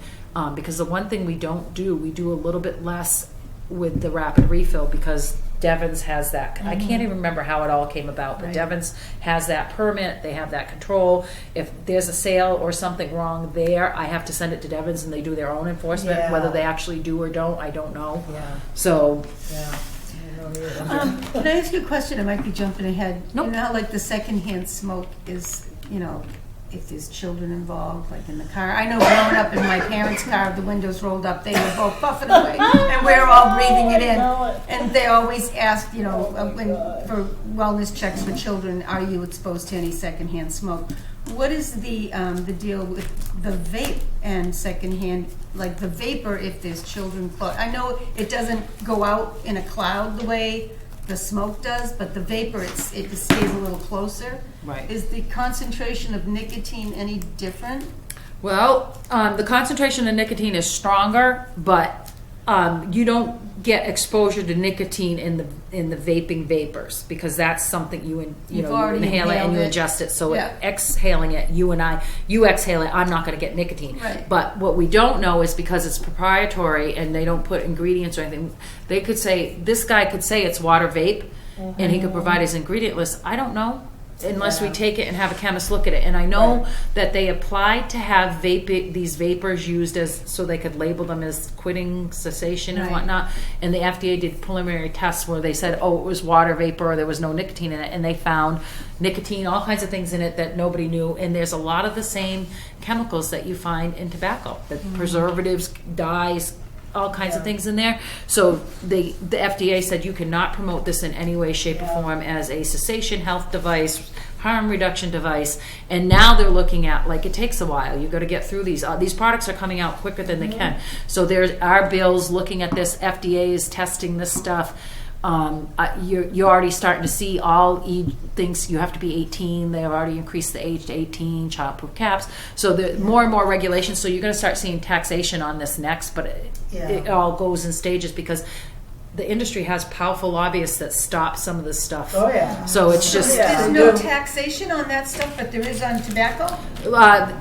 because the one thing we don't do, we do a little bit less with the rapid refill because Devon's has that. I can't even remember how it all came about, but Right. Devon's has that permit. They have that control. If there's a sale or something wrong there, I have to send it to Devon's and they do their own enforcement. Yeah. Whether they actually do or don't, I don't know. Yeah, So yeah. I don't either. Can I ask you a question? I might be jumping ahead. Nope. You know how like the secondhand smoke is, if there's children involved, like in the car. I know growing up in my parents' car, the windows rolled up, they were both puffing away, and we're all breathing it in. I know it. And they always ask, when, God. for wellness checks for children, are you exposed to any secondhand smoke? What is the deal with the vape and secondhand, like the vapor if there's children close? I know it doesn't go out in a cloud the way the smoke does, but the vapor, it stays a little closer. Right. Is the concentration of nicotine any different? well, the concentration of nicotine is stronger, but you don't get exposure to nicotine in the vaping vapors because that's something you You've already inhale it and you inhaled it. ingest it. So Yeah. exhaling it, you exhale it. I'm not going to get nicotine. Right. But what we don't know is because it's proprietary and they don't put ingredients or anything. They could say this guy could say it's water vape, and he could provide his ingredient list. I don't know. Unless we Yeah. take it and have a chemist look at it. And I know Right. that they applied to have these vapors used as so they could label them as quitting cessation and Right. whatnot. And the FDA did preliminary tests where they said, oh, it was water vapor or there was no nicotine in it. And they found nicotine, all kinds of things in it that nobody knew. And there's a lot of the same chemicals that you find in tobacco, the preservatives, dyes, all kinds of Yeah. things in there. So the FDA said you cannot promote this in any way, shape, or Yeah. form as a cessation health device, harm reduction device. And now they're looking at, like, it takes a while. You've got to get through these. These products are coming out quicker than they can. So there's our bills looking at this. FDA is testing this stuff. you're already starting to see all things. You have to be 18. They've already increased the age to 18, childproof caps. So there more and more regulations. So you're going to start seeing taxation on this next, but it all goes in stages because the industry has powerful lobbyists that stop some of this stuff. Oh, yeah. So it's just There's no taxation on that stuff, but there is on tobacco?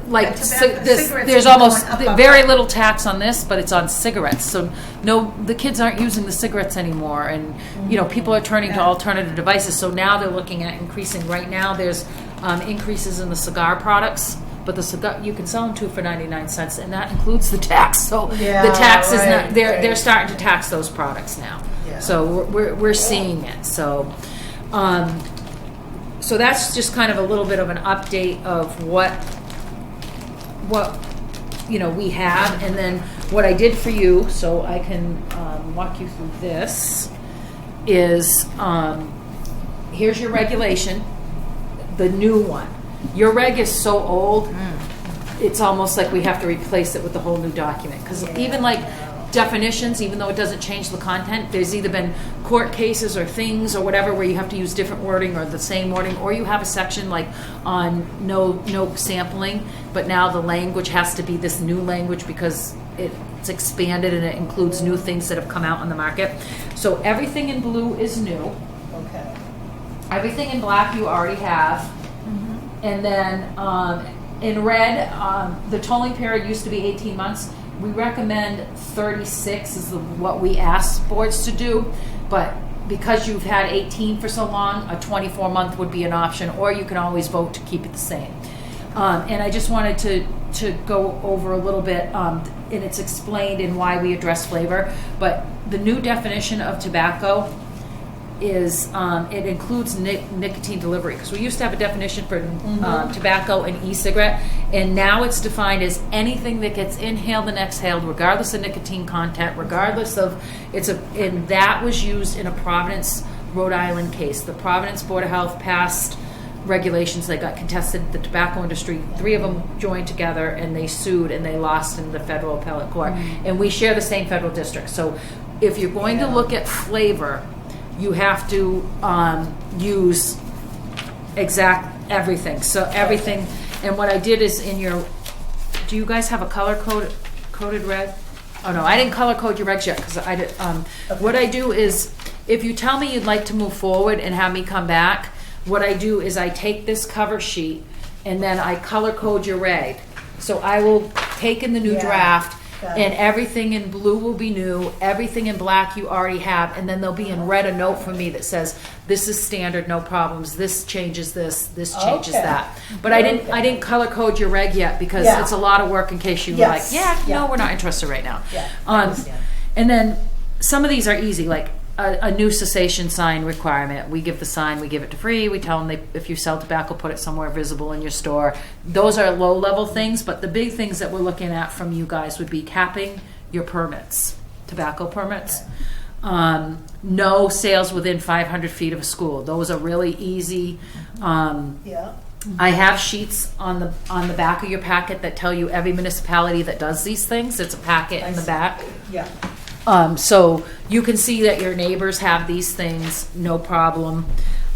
like cigarettes there's are almost going up. very little tax on this, but it's on cigarettes. So no, the kids aren't using the cigarettes anymore, and people are turning to alternative devices. So now they're looking at increasing. Right now, there's increases in the cigar products. But the cigar, you can sell them 2 for 99 cents, and that includes the tax. So the tax is not. They're starting to tax those products now. Yeah. So we're seeing it. So so that's just kind of a little bit of an update of what we have, and then what I did for you, so I can walk you through this. Is here's your regulation, the new one. Your reg is so old, it's almost like we have to replace it with a whole new document. Because even like definitions, even though it doesn't change the content, there's either been court cases or things or whatever where you have to use different wording or the same wording, or you have a section like on no sampling, but now the language has to be this new language because it's expanded and it includes new things that have come out on the market. So everything in blue is new. Okay. Everything in black you already have. And then in red, the tolling period used to be 18 months. We recommend 36 is what we ask boards to do. But because you've had 18 for so long, a 24-month would be an option, or you can always vote to keep it the same. And I just wanted to go over a little bit, and it's explained in why we address flavor. But the new definition of tobacco is it includes nicotine delivery, because we used to have a definition for tobacco and e-cigarette, and now it's defined as anything that gets inhaled and exhaled regardless of nicotine content, regardless of and that was used in a Providence, Rhode Island case. The Providence Board of Health passed regulations that got contested. The tobacco industry, 3 of them joined together and they sued and they lost in the federal appellate court, and we share the same federal district. So if you're going to look at flavor, you have to use exact everything. So everything, and what I did is do you guys have a color coded red? Oh no, I didn't color code your regs yet because I did. What I do is, if you tell me you'd like to move forward and have me come back, what I do is I take this cover sheet and then I color code your reg. So I will take in the new draft, and everything in blue will be new, everything in black you already have, and then there'll be in red a note from me that says, this is standard, no problems, this changes this changes that. But I didn't color code your reg yet because it's a lot of work in case you were like, no, we're not interested right now. And then some of these are easy, like a new cessation sign requirement. We give the sign, we give it to free. We tell them if you sell tobacco, put it somewhere visible in your store. Those are low-level things, but the big things that we're looking at from you guys would be capping your permits, tobacco permits. No sales within 500 feet of a school. Those are really easy. I have sheets on the back of your packet that tell you every municipality that does these things. It's a packet in the back. So you can see that your neighbors have these things, no problem.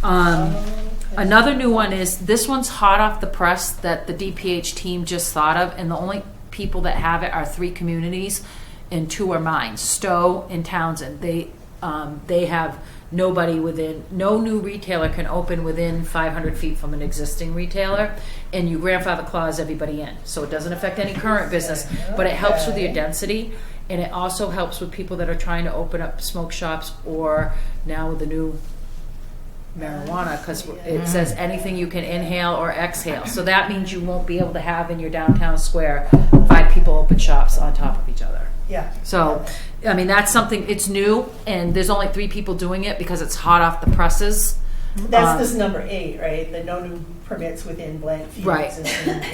Another new one is, this one's hot off the press that the DPH team just thought of, and the only people that have it are 3 communities, and 2 are mine, Stowe and Townsend. They have nobody within, no new retailer can open within 500 feet from an existing retailer, and you grandfather clause everybody in. So it doesn't affect any current business, but it helps with your density. And it also helps with people that are trying to open up smoke shops, or now with the new marijuana, because it says anything you can inhale or exhale. So that means you won't be able to have in your downtown square 5 people open shops on top of each other. So, I mean, that's something, it's new, and there's only 3 people doing it because it's hot off the presses. That's this number 8, right? The no new permits within blank fields. Right.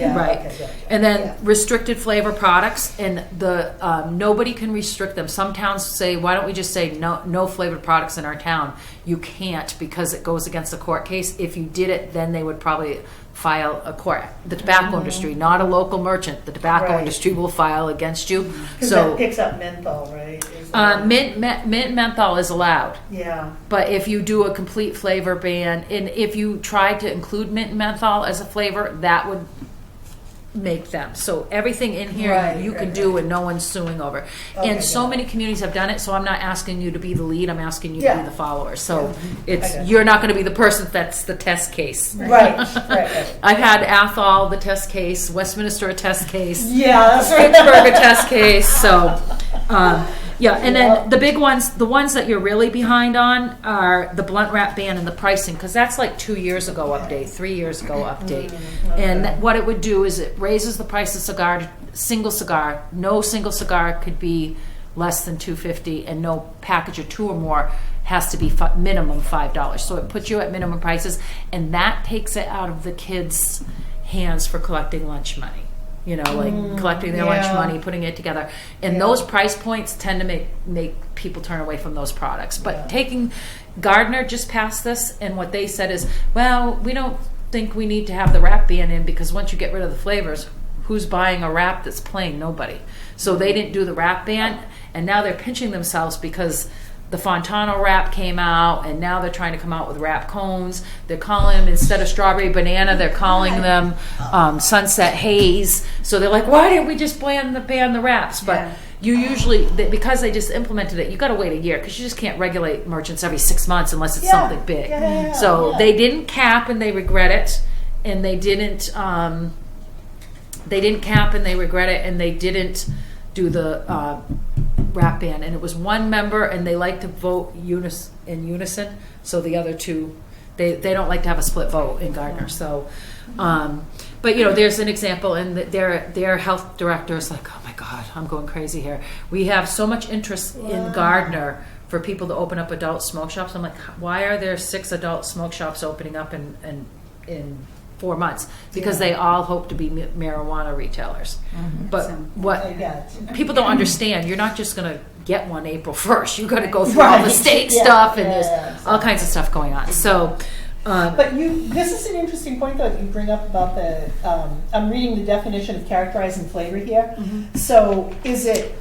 Yeah, Right. okay, gotcha. And then Yeah. restricted flavor products, and the nobody can restrict them. Some towns say, why don't we just say no flavored products in our town? You can't, because it goes against a court case. If you did it, then they would probably file a court. The tobacco industry, not a local merchant. The tobacco Right. industry will file against you. Because So that picks up menthol, right? Is that- mint and menthol is allowed. Yeah. But if you do a complete flavor ban, and if you tried to include mint and menthol as a flavor, that would make them. So everything in here Right, you can right, do and no one's suing over. Okay, And so got it. many communities have done it, so I'm not asking you to be the lead, I'm asking you to Yeah. be the follower. So Yeah. it's, I got it. you're not gonna be the person that's the test case. Right, right. I've had Athol the test case, Westminster a test case, Yeah, that's right. Pittsburgh a test case, so, yeah, and Yeah. then the big ones, the ones that you're really behind on are the blunt wrap ban and the pricing, because that's like 2 years ago update, 3 years ago update. And what it would do is it raises the price of cigar, single cigar, no single cigar could be less than $2.50, and no package of 2 or more has to be minimum $5. So it puts you at minimum prices, and that takes it out of the kids' hands for collecting lunch money. You know, like collecting their lunch yeah. money, putting it together. And Yeah. those price points tend to make people turn away from those products. But Yeah. taking, Gardner just passed this, and what they said is, well, we don't think we need to have the wrap ban in, because once you get rid of the flavors, who's buying a wrap that's plain? Nobody. So they didn't do the wrap ban, and now they're pinching themselves because the Fontano wrap came out, and now they're trying to come out with wrap cones. They're calling them, instead of strawberry banana, they're calling them sunset haze. So they're like, why didn't we just ban the wraps? But Yeah. you usually, because they just implemented it, you got to wait a year, because you just can't regulate merchants every 6 months unless it's Yeah. something big. Yeah, So yeah. they didn't cap, and they regret it, and they didn't cap, and they regret it, and they didn't do the wrap ban. And it was one member, and they like to vote in unison. So the other two, they don't like to have a split vote in Gardner. So, but you know, there's an example, and their health director is like, oh my God, I'm going crazy here. We have so much interest in Gardner for people to open up adult smoke shops. I'm like, why are there 6 adult smoke shops opening up in 4 months? Because they all hope to be marijuana retailers. But what I got you. people don't understand, you're not just going to get one April 1st. You got to go through all the Right. state Yeah, stuff, and yeah, there's yeah, all kinds of stuff going on. So, But this is an interesting point though that you bring up about the, I'm reading the definition of characterizing flavor here. So is it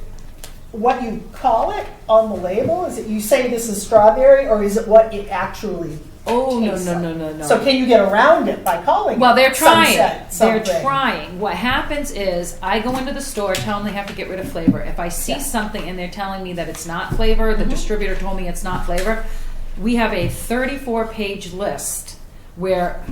what you call it on the label? Is it, you say this is strawberry, or is it what it actually oh no tastes no like? no no no. So can you get around it by calling Well, it they're trying. sunset They're something? trying. What happens is I go into the store, tell them they have to get rid of flavor. If I see something and they're telling me that it's not flavor, the distributor told me it's not flavor, we have a 34-page list where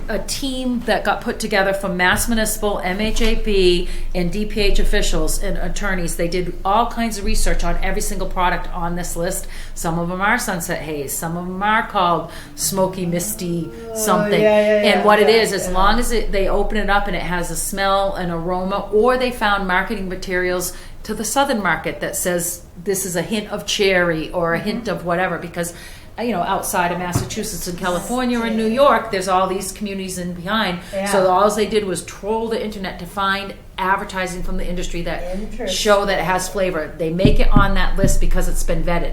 a team that got put together from Mass Municipal, MHAB, and DPH officials and attorneys, they did all kinds of research on every single product on this list. Some of them are Sunset Haze. Some of them are called Smoky Misty something. And what it is, as long as they open it up and it has a smell and aroma, or they found marketing materials to the southern market that says this is a hint of cherry or a hint of whatever, because you know, outside of Massachusetts and California and New York, there's all these communities in behind. Yeah. So all they did was troll the internet to find advertising from the industry that Interesting. show that it has flavor. They make it on that list because it's been vetted.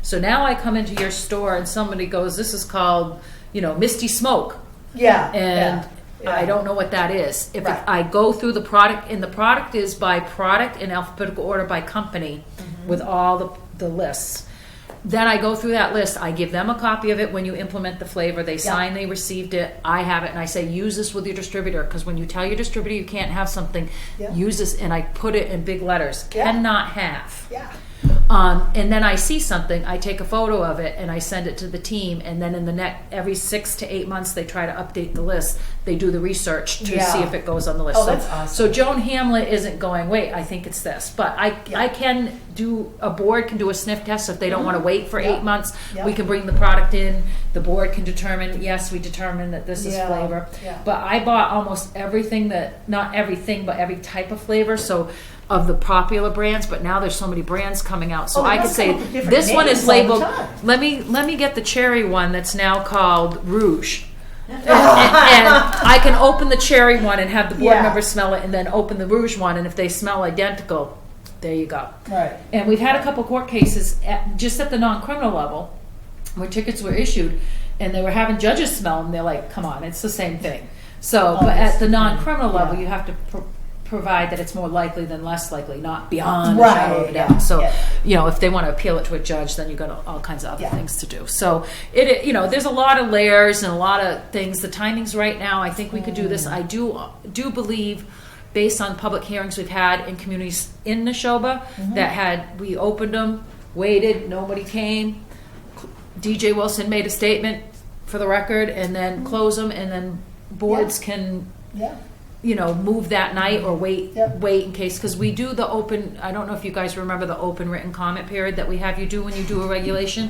So now I come into your store and somebody goes, this is called, you know, Misty Smoke. Yeah. And yeah. I don't know what that is. If Right. I go through the product, and the product is by product in alphabetical order by company with all the lists. Then I go through that list. I give them a copy of it when you implement the flavor. They sign, they received it. I have it, and I say, use this with your distributor, because when you tell your distributor you can't have something, use this, and I put it in big letters. Yeah. Cannot have. Yeah. And then I see something, I take a photo of it, and I send it to the team, and then in the every 6 to 8 months they try to update the list. They do the research to see if it goes on the list. Oh, that's awesome. So Joan Hamlet isn't going, wait, I think it's this. But I can do, a board can do a sniff test if they don't want to wait for 8 months. Yeah. We can bring the product in, the board can determine, yes, we determine that this is flavor. Yeah. But I bought almost everything that, not everything, but every type of flavor. So of the popular brands, but now there's so many brands coming out. So Oh, they I could must say, come up with different this one names is all the labeled, time. let me get the cherry one that's now called Rouge. And I can open the cherry one and have the board Yeah. members smell it, and then open the rouge one, and if they smell identical, there you go. Right. And we've had a couple court cases just at the non-criminal level where tickets were issued, and they were having judges smell them. They're like, "Come on, it's the same thing." So, but at the non-criminal level, Yeah. you have to provide that it's more likely than less likely, not beyond Right, a shadow of a yeah, doubt. So, yeah. if they want to appeal it to a judge, then you've got all kinds of other Yeah. things to do. So, there's a lot of layers and a lot of things. The timing's right now. I think we could do this. I do believe, based on public hearings we've had in communities in Neshoba, that we opened them, waited, nobody came. DJ Wilson made a statement for the record, and then close them, and then boards can Yeah. move that night or wait Yep. in case, because we do the open, I don't know if you guys remember the open written comment period that we have you do when you do a regulation.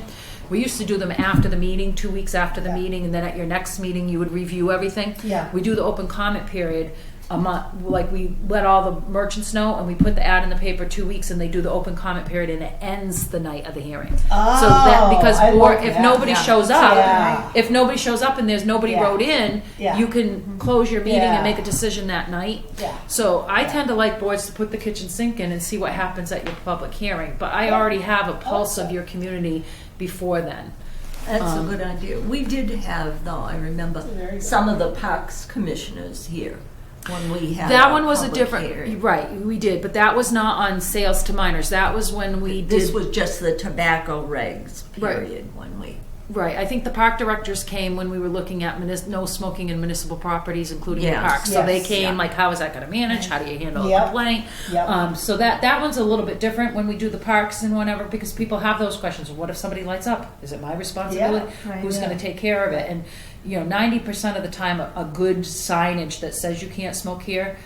We used to do them after the meeting, 2 weeks after the Yeah. meeting, and then at your next meeting, you would review everything. Yeah. We do the open comment period a month, like we let all the merchants know, and we put the ad in the paper 2 weeks, and they do the open comment period, and it ends the night of the hearing. So that, because I like if that. nobody Yeah. shows up, Yeah. if nobody shows up and there's nobody Yeah. wrote in, Yeah. you can close your meeting Yeah. and make a decision that night. Yeah. So I tend to like boards to put the kitchen sink in and see what happens at your public hearing. But I already have a pulse of your community before then. That's a good idea. We did have, though, I remember, Very good. some of the parks commissioners here when we had That our one was a public different, hearing. right, we did, but that was not on sales to minors. That was when we This did, was just the tobacco regs Right. period when we. right. I think the park directors came when we were looking at no smoking in municipal properties, including the Yes. parks. So they Yes. came, Yeah. like, how is that gonna manage? How do you handle a Yep. complaint? Yep. So that one's a little bit different when we do the parks and whatever, because people have those questions. What if somebody lights up? Is it my responsibility? Yeah, right. Who's Yeah. gonna take care of it? And 90% of the time, a good signage that says you can't smoke here.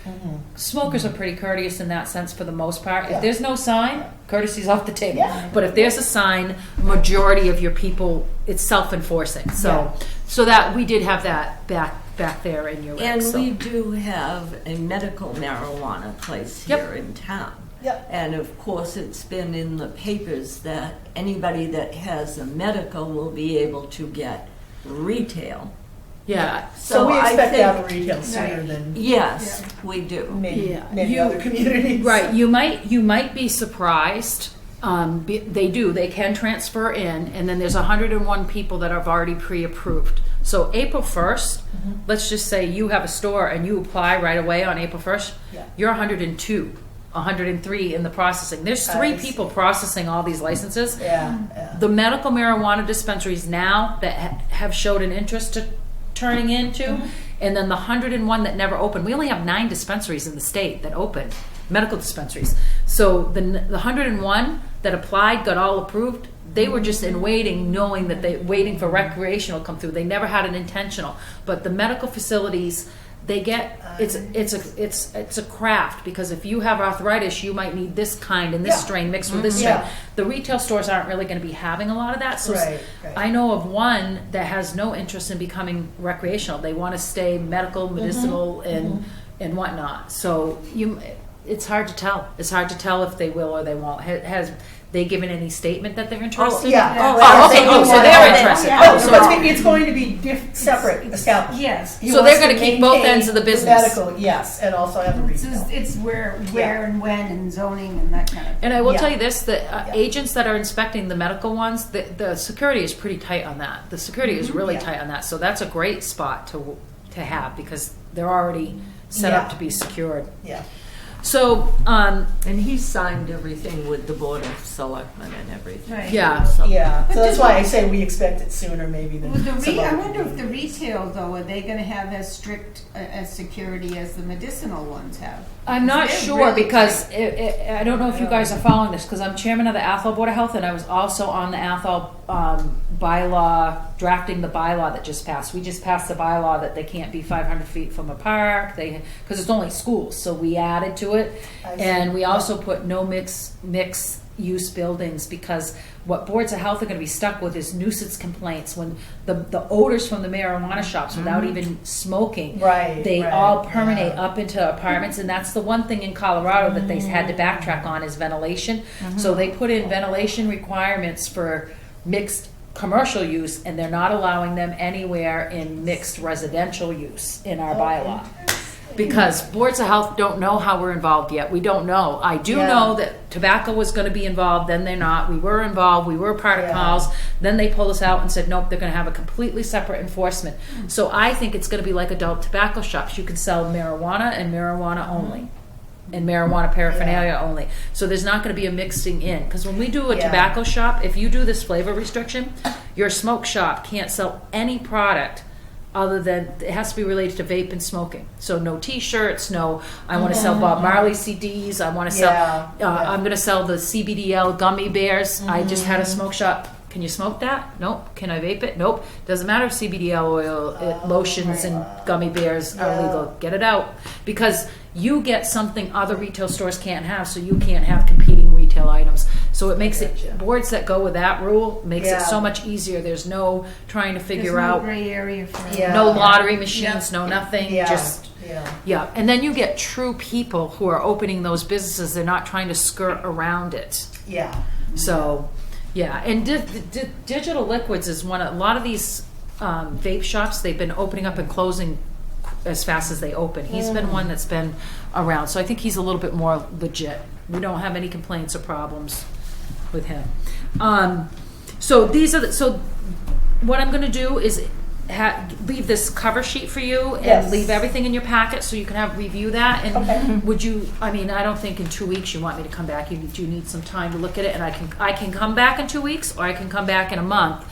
Smokers are pretty courteous in that sense for the most part. Yeah. If there's no sign, courtesy's off the table. Yeah. But if there's a sign, majority of your people, it's self-enforcing. So that we did have that back there in your And regs, so. we do have a medical marijuana place Yep. here in town. Yep. And of course, it's been in the papers that anybody that has a medical will be able to get retail. Yeah. So we I expect to think- have a retail sooner Right. than Yes, we do. many, Yeah. many You- other communities. Right, you might be surprised. They can transfer in, and then there's 101 people that have already pre-approved. So April 1st, let's just say you have a store and you apply right away on April 1st, Yeah. you're 102, 103 in the processing. There's 3 I see. people processing all these licenses. Yeah. The medical marijuana dispensaries now that have showed an interest to turning into, and then the 101 that never opened. We only have 9 dispensaries in the state that open, medical dispensaries. So the 101 that applied, got all approved, they were just in waiting, knowing that they waiting for recreational to come through. They never had an intentional. But the medical facilities, they get it's a craft, because if you have arthritis, you might need this kind and this Yeah. strain mixed with this strain. Yeah. The retail stores aren't really going to be having a lot of that. So Right, right. I know of one that has no interest in becoming recreational. They want to stay medical, medicinal, and whatnot. So it's hard to tell. It's hard to tell if they will or they won't. Has they given any statement that they're interested? Yeah. Oh, okay. Oh, so they're interested. Oh, Oh, so so it's going to be separate establishments. Yes. He So wants they're gonna to keep both maintain ends of the the business. medical, yes, and also have the It's, retail. it's where Yeah. and when and zoning and that kind of. And I will Yeah. tell you this: the Yeah. agents that are inspecting the medical ones, the security is pretty tight on that. The security is really Yeah. tight on that. So that's a great spot to have, because they're already set Yeah. up to be secured. Yeah. So And he signed everything with the Board of Selectmen and everything. Right. yeah. So- Yeah, But so that's the- why I say we expect it sooner maybe than With some I other wonder if the communities. retail though, are they gonna have as strict as security as the medicinal ones have? I'm not They're sure, really because I don't know if you guys are following this, because I'm chairman of the Athol Board of Health, and I was also on the Athol bylaw, drafting the bylaw that just passed. We just passed the bylaw that they can't be 500 feet from a park, because it's only schools, so we added to it. I see. And we also put no mix use buildings, because what boards of health are going to be stuck with is nuisance complaints when the odors from the marijuana shops, without even smoking, Right, they right, all permeate yeah. up into apartments. And that's the one thing in Colorado that they had to backtrack on, is ventilation. So they put in ventilation requirements for mixed commercial use, and they're not allowing them anywhere in mixed residential use in our bylaw. Because boards of health don't know how we're involved yet. We don't know. I do know that tobacco was going to be involved, then they're not. We were involved. We were part of calls. Then they pulled us out and said, nope, they're going to have a completely separate enforcement. So I think it's going to be like adult tobacco shops. You can sell marijuana and marijuana only. And marijuana paraphernalia only. So there's not going to be a mixing in. Because when we do a tobacco shop, if you do this flavor restriction, your smoke shop can't sell any product other than, it has to be related to vape and smoking. So no t-shirts, no, I want to sell Bob Marley CDs, I want to sell, I'm going to sell the CBDL gummy bears. I just had a smoke shop. Can you smoke that? Nope. Can I vape it? Nope. Doesn't matter if CBDL oil, lotions and gummy bears are legal. Get it out. Because you get something other retail stores can't have, so you can't have competing retail items. So it makes it, boards that go with that rule makes it so much easier. There's no trying to figure There's no out, gray area for no lottery machines, no nothing, Yeah. just, and then you get true people who are opening those businesses. They're not trying to skirt around it. So, and digital liquids is one. A lot of these vape shops, they've been opening up and closing as fast as they open. He's been one that's been around, so I think he's a little bit more legit. We don't have any complaints or problems with him. So these are so what I'm going to do is leave this cover sheet for you and leave everything in your packet so you can review that. And would you? I mean, I don't think in 2 weeks you want me to come back. You need some time to look at it, and I can come back in 2 weeks, or I can come back in a month.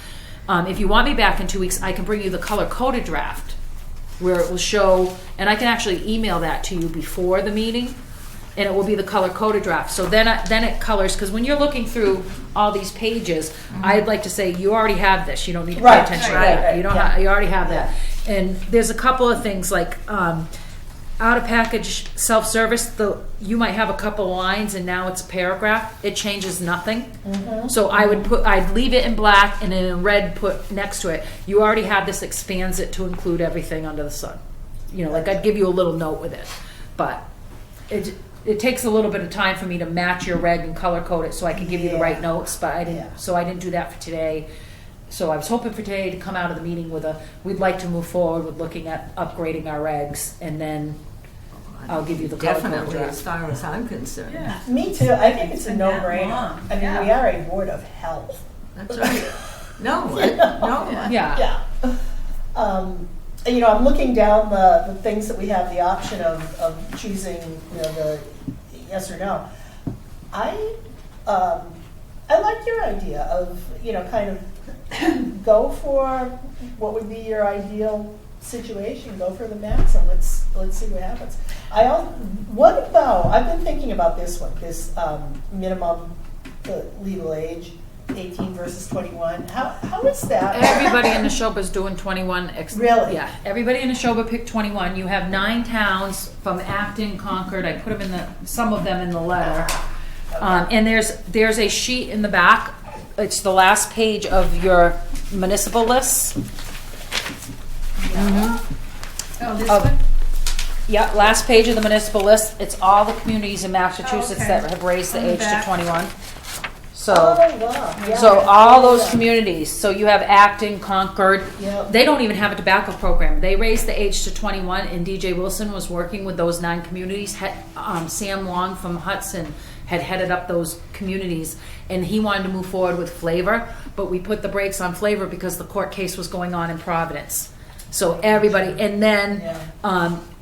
If you want me back in 2 weeks, I can bring you the color-coded draft, where it will show, and I can actually email that to you before the meeting, and it will be the color-coded draft. So then it colors, because when you're looking through all these pages, I'd like to say, you already have this. You don't need to pay attention to that. You don't. You already have that. And there's a couple of things like out-of-package self-service. You might have a couple lines, and now it's a paragraph. It changes nothing. So I'd leave it in black, and then in red put next to it, you already have this, expands it to include everything under the sun. Like I'd give you a little note with it, but it takes a little bit of time for me to match your reg and color code it so I can give you the right notes, but I didn't. So I didn't do that for today. So I was hoping for today to come out of the meeting with we'd like to move forward with looking at upgrading our regs, and then I'll give you the color code Definitely, draft. as far as I'm concerned. Me too. I think it's a no-brainer. long. I mean, we are a board of health. That's right. No. Yeah. I'm looking down the things that we have the option of choosing, the yes or no. I like your idea of, kind of go for what would be your ideal situation. Go for the max, and let's see what happens. What about? I've been thinking about this one. This minimum legal age. 18 versus 21. How is that? Everybody in Neshoba is doing 21. Really? Yeah. Everybody in Neshoba picked 21. You have 9 towns from Acton, Concord. I put them some of them in the letter. And there's a sheet in the back. It's the last page of your municipal list. Oh, this one? Yeah, last page of the municipal list. It's all the communities in Massachusetts that have raised the On the age to back. 21. So, wow. so all those communities. So you have Acton, Concord. Yep. They don't even have a tobacco program. They raised the age to 21, and DJ Wilson was working with those 9 communities. Sam Long from Hudson had headed up those communities, and he wanted to move forward with flavor, but we put the brakes on flavor because the court case was going on in Providence. So everybody, and then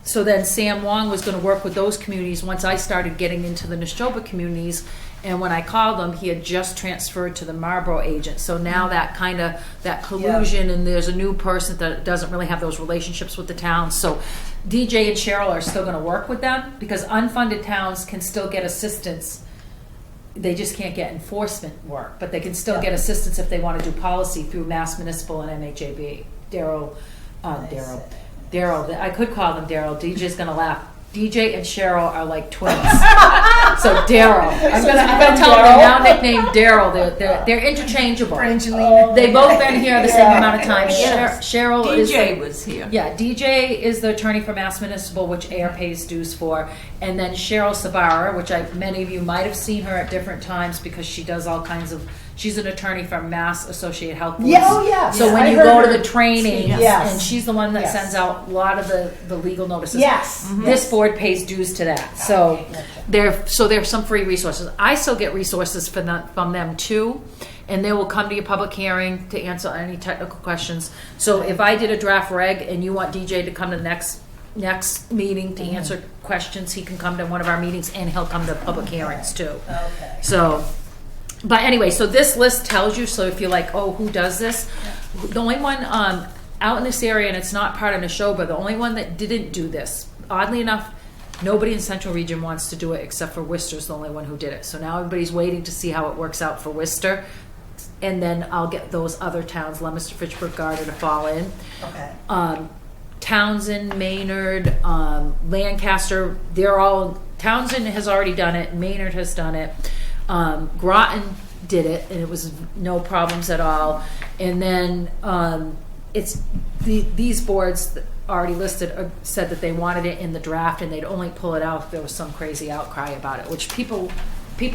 so then Sam Wong was going to work with those communities once I started getting into the Neshoba communities. And when I called him, he had just transferred to the Marlboro agent. So now that collusion, and there's a new person that doesn't really have those relationships with the towns. So DJ and Cheryl are still going to work with them because unfunded towns can still get assistance. They just can't get enforcement work, but they can still get assistance if they want to do policy through Mass Municipal and MHAB. Daryl, I could call them Daryl. DJ's going to laugh. DJ and Cheryl are like twins. So Daryl, I'm gonna tell them they're now nicknamed Daryl. They're interchangeable. They've both been here the same amount of time. Yes. Cheryl DJ was here. Yeah, DJ is the attorney for Mass Municipal, which Ayer pays dues for, and then Cheryl Sabara, which many of you might have seen her at different times because she does all kinds of She's an attorney from Mass Associated Health. Yeah, oh, yeah. So Yeah, when I you heard go to her the training, Yes. and she's the one that Yes. sends out a lot of the legal notices. Yes. This board pays dues to that. So there's some free resources. I still get resources from them too. And they will come to your public hearing to answer any technical questions. So if I did a draft reg and you want DJ to come to the next meeting to answer questions, he can come to one of our meetings and he'll come to public hearings too. Okay. So, but anyway, so this list tells you, so if you're like, oh, who does this? The only one out in this area, and it's not part of the show, but the only one that didn't do this, oddly enough, nobody in Central Region wants to do it except for Worcester's the only one who did it. So now everybody's waiting to see how it works out for Worcester. And then I'll get those other towns, Leominster, Fitchburg, Gardner, to fall in. Okay. Townsend, Maynard, Lancaster, Townsend has already done it, Maynard has done it. Groton did it, and it was no problems at all. And then it's these boards that already listed said that they wanted it in the draft, and they'd only pull it out if there was some crazy outcry about it, which people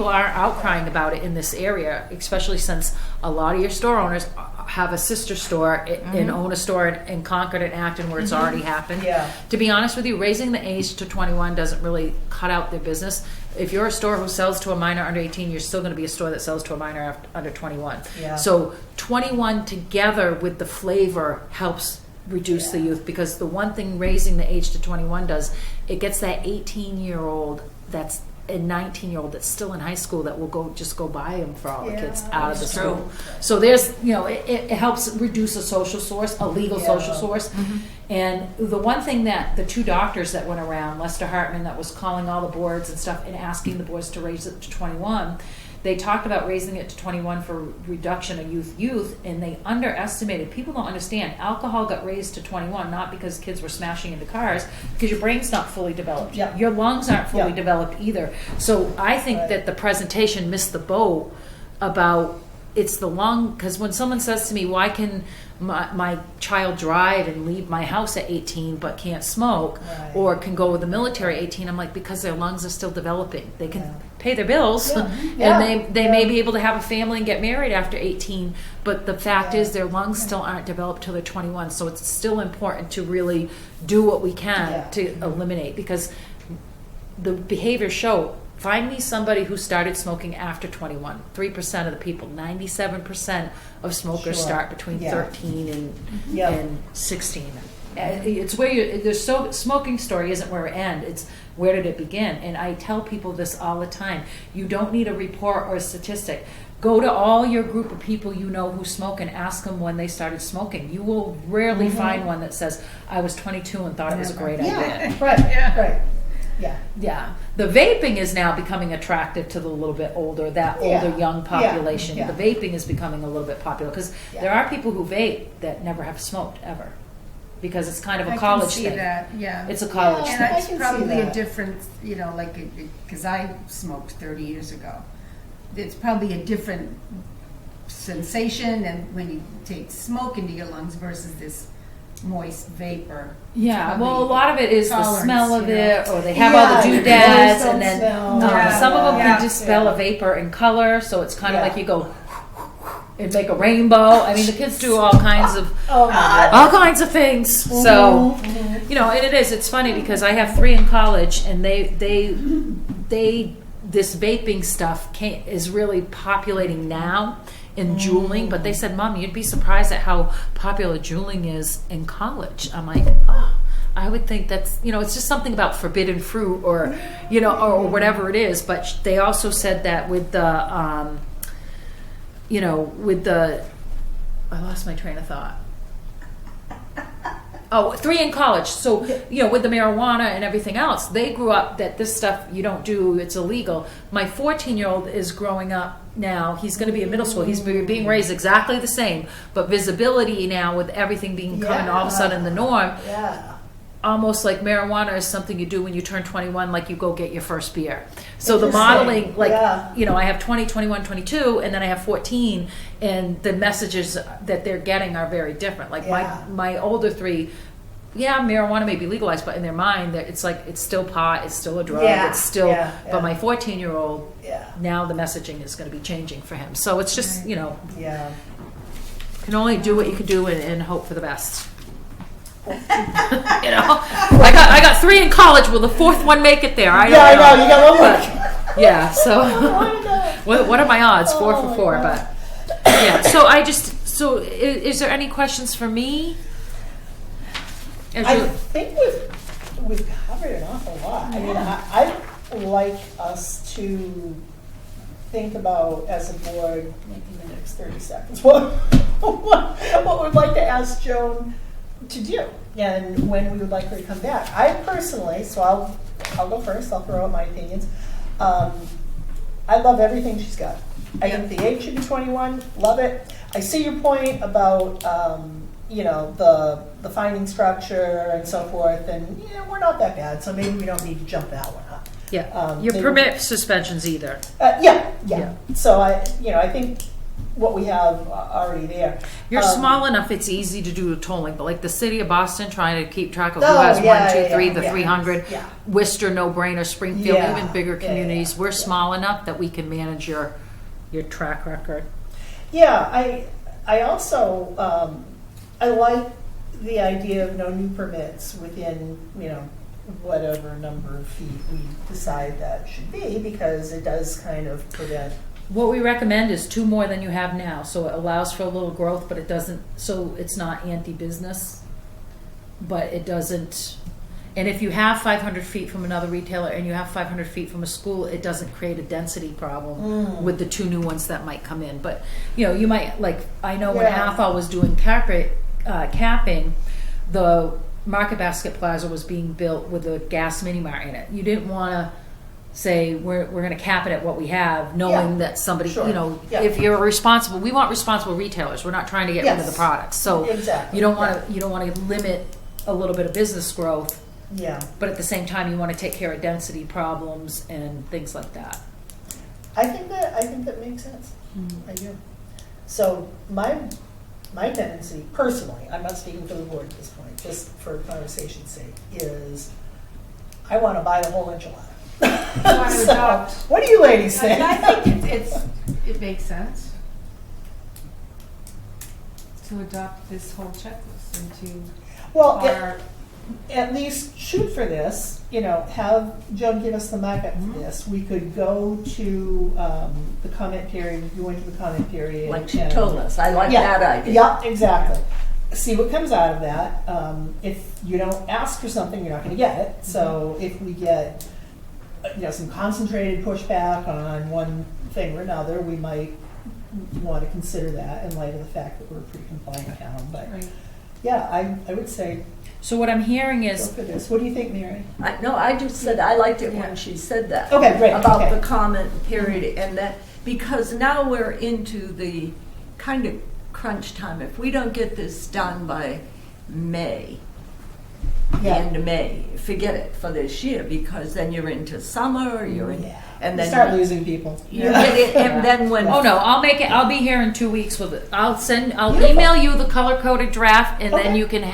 are outcrying about it in this area, especially since a lot of your store owners have a sister store and own a store in Concord and Acton where it's already happened. Yeah. To be honest with you, raising the age to 21 doesn't really cut out their business. If you're a store who sells to a minor under 18, you're still going to be a store that sells to a minor under 21. Yeah. So 21 together with the flavor helps reduce the youth, because the one thing raising the age to 21 does, it gets that 18-year-old that's a 19-year-old that's still in high school that will go buy them for all the kids out of the school. So there's, it helps reduce a social source, a legal social source. And the one thing that the two doctors that went around, Lester Hartman, that was calling all the boards and stuff and asking the boards to raise it to 21, they talked about raising it to 21 for reduction of youth, and they underestimated. People don't understand. Alcohol got raised to 21 not because kids were smashing into cars, because your brain's not fully developed. Yeah. Your lungs aren't fully Yeah. developed either. So I think that the presentation missed the boat about it's the lung, because when someone says to me, why can my child drive and leave my house at 18 but can't smoke, Right. or can go with the military at 18, I'm like, because their lungs are still developing. They can pay their bills, Yeah. and they may be able to have a family and get married after 18, but the fact is their lungs still aren't developed till they're 21, so it's still important to really do what we can to eliminate, because the behaviors show. Find me somebody who started smoking after 21. 3% of the people. 97% of smokers Sure. start between 13 and 16. It's where smoking story isn't where it ends. It's where did it begin? And I tell people this all the time. You don't need a report or a statistic. Go to all your group of people you know who smoke and ask them when they started smoking. You will rarely find one that says, I was 22 and thought it was a great idea. Right. Yeah. Yeah, the vaping is now becoming attractive to the little bit older, older young population. Yeah. The vaping is becoming a little bit popular because there are people who vape that never have smoked ever, because it's kind of a college I can see thing. that, yeah. It's a college And thing. I it's can see probably a that. different, because I smoked 30 years ago. It's probably a different sensation, and when you take smoke into your lungs versus this moist vapor. Yeah, well, a lot of it is the tolerance, smell of you know. it, or they have all the Yeah, doodads, don't and then smell. some of them Yeah. can dispel a vapor in color, so it's kind of Yeah. like you go and make a rainbow. I mean, the kids do all kinds of Oh my God. all kinds of things. So, and it's funny because I have 3 in college, and they this vaping stuff is really populating now in juuling, but they said, Mom, you'd be surprised at how popular juuling is in college. I'm like, oh, I would think that's, it's just something about forbidden fruit or, or whatever it is. But they also said that with the, I lost my train of thought. Oh, 3 in college. So, with the marijuana and everything else, they grew up that this stuff you don't do, it's illegal. My 14-year-old is growing up now. He's going to be in middle school. He's being raised exactly the same, but visibility now with everything coming all of a sudden the norm. Yeah. Almost like marijuana is something you do when you turn 21, like you go get your first beer. So the Interesting. modeling, Yeah. I have 20, 21, 22, and then I have 14, and the messages that they're getting are very different. Like Yeah. my older 3 yeah, marijuana may be legalized, but in their mind, that it's like, it's still pot, it's still a drug, Yeah, it's still, yeah. but my 14-year-old, Yeah, now the messaging is gonna be changing for him. So it's just, you know, yeah. can only do what you can do and hope for the best. You know, I got 3 in college. Will the 4th one make it there? I don't Yeah, know. I know, you got one more. Yeah. So, I know. what are my odds? 4 Oh for my 4. God. But yeah. So is there any questions for me? As I you- think we've covered an awful lot. I mean, I'd like us to think about, as a board, maybe in the next 30 seconds, what we'd like to ask Joan to do and when we would like her to come back. I personally, so I'll go first, I'll throw out my opinions. I love everything she's got. I think the age should be 21, love it. I see your point about, you know, the finding structure and so forth, and, you know, we're not that bad, so maybe we don't need to jump that one up. yeah. Your maybe- permit suspensions either. Yeah. Yeah. So I think what we have already there. You're Um, small enough; it's easy to do tolling. But like the city of Boston, trying to keep track of who Oh, has yeah, 1, 2, yeah, 3, the yeah. 300. Yeah. Worcester, no brainer. Springfield, Yeah, even bigger yeah, communities. yeah, We're yeah. small enough that we can manage your track record. Yeah, I also I like the idea of no new permits within, you know, whatever number of feet we decide that should be, because it does kind of prevent. What we recommend is 2 more than you have now, so it allows for a little growth, but it doesn't. So it's not anti-business, but it doesn't. And if you have 500 feet from another retailer and you have 500 feet from a school, it doesn't create a density problem with the 2 new ones that might come in. But, you know, you might, like, I know when Yeah. Athol was doing capping, the Market Basket Plaza was being built with a gas mini mart in it. You didn't want to say we're going to cap it at what we have, knowing Yeah. that somebody, Sure. you know, Yeah. if you're responsible, we want responsible retailers. We're not trying to get rid of the Yes. products. So Exactly. you don't want to limit a little bit of business growth, Yeah. but at the same time you want to take care of density problems and things like that. I think that makes sense. I do. So my tendency, personally, I'm not speaking for the board at this point, just for conversation's sake, is I want to buy the whole enchilada. want to So, adopt. what do you ladies think? I think it makes sense to adopt this whole checklist and to Well, our, at least shoot for this, you know, have Joan give us the markup for this. We could go to the comment period, go into the comment period. Like she and- told us. I like Yeah, that idea. Yeah, exactly. See what comes out of that. If you don't ask for something, you're not going to get it. So if we get, you know, some concentrated pushback on one thing or another, we might want to consider that in light of the fact that we're a pretty compliant town. But right. yeah, I would say So what I'm hearing go is, for this. What do you think, Mary? I just said I liked it Yeah. when she said that. Okay, great. About Okay. the comment period and that, because now we're into the kind of crunch time. If we don't get this done by May, the Yeah. end of May, forget it for this year, because then you're into summer, you're in, Yeah. and We then start losing people. you get it, and then when oh no, I'll make it. I'll be here in 2 weeks with it. I'll Beautiful. email you the color coded draft, and then Okay. you can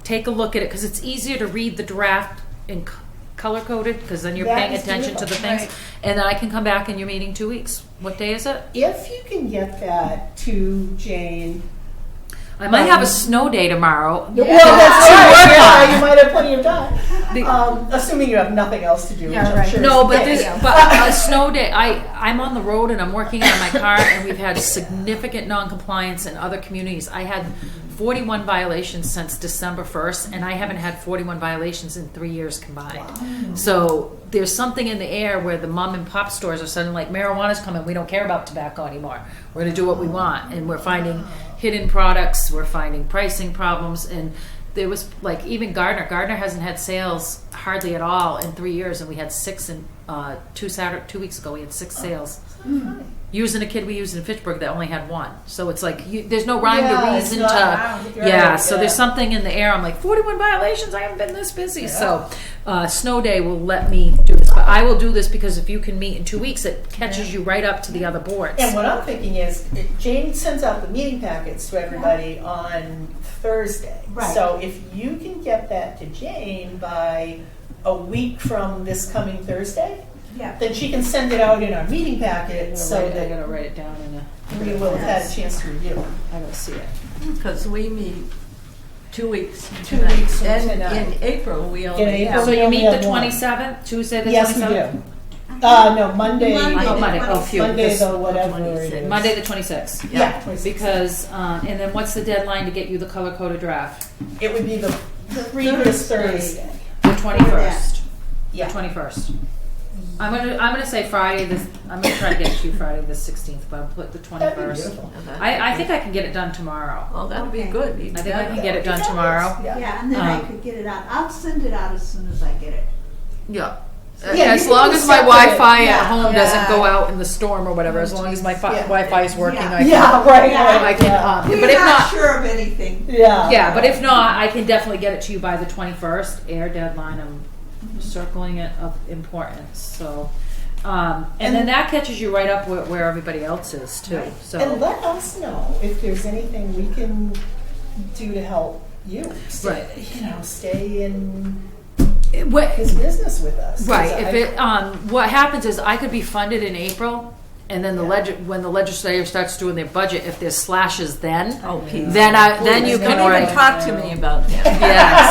take a look at it, because it's easier to read the draft in color coded, because then you're That paying is attention to the beautiful. things. Right. And then I can come back in your meeting 2 weeks. What day is it? If you can get that to Jane. I might have a snow day tomorrow. Well, that's Yeah. right. You might have plenty of time. The- Assuming you have nothing else to do, Yeah, which I'm right. sure No, is but the this, case. but a snow day. I'm on the road and I'm working on my car, and we've had significant non-compliance in other communities. I had 41 violations since December 1st, and I haven't had 41 violations in 3 years combined. So there's something in the air where the mom and pop stores are suddenly like, marijuana's coming. We don't care about tobacco anymore. We're going to do what we want, and we're finding hidden products. We're finding pricing problems, and there was like even Gardner hasn't had sales hardly at all in 3 years, and we had 6 in 2 weeks ago. We had 6 sales. Using a kid we used in Fitchburg that only had 1. So it's like there's no rhyme Yeah, or it's reason not- to wow, you're yeah. right, So yeah. there's something in the air. I'm like 41 violations. I haven't been this busy. So snow day will let me do this, but I will do this because if you can meet in 2 weeks, it catches you right up to the other boards. And what I'm thinking is, Jane sends out the meeting packets to everybody on Thursday. Right. So if you can get that to Jane by a week from this coming Thursday, Yeah. then she can send it out in our meeting I packet so gotta that write it down in a. we will have had a chance to review it. I gotta see it. Because we meet 2 weeks from 2 tonight. weeks from And tonight. in April, we only April, have. So we you only meet the have one. 27th, Tuesday the 27th? Yes, we do. No, Monday. Monday. Oh, Monday, oh, phew. Monday, this- the whatever it is. Monday the 26th. Yeah. Because, and then what's the deadline to get you the color-coded draft? It would be the previous Thursday. The 21st. The Yeah. 21st. I'm gonna say Friday, I'm gonna try to get it to you Friday the 16th, but I'll put the That'd be 21st. beautiful. I think I can get it done tomorrow. Well, that'd be Okay. good. I think I can get it done tomorrow. Yeah, and then I could get it out. I'll send it out as soon as I get it. Yeah. Yeah, As you can long as my separate- Wi-Fi yeah, at home yeah. doesn't go out in the storm or whatever, as long as my Yeah. Wi-Fi is working, Yeah. I can. Yeah, right. Yeah. I can. Yeah. We're But if not, sure of anything. Yeah. yeah. But if not, I can definitely get it to you by the 21st. Air deadline. I'm circling it of importance. So, and then that catches you right up where everybody else is too. So. And let us know if there's anything we can do to help you. Right. Stay in What, his business with us. 'Cause right. I- If it, what happens is I could be funded in April, and then when the legislature starts doing their budget, if there's slashes, then Oh, Pete. then you Don't can even write. talk to me about that. Yeah.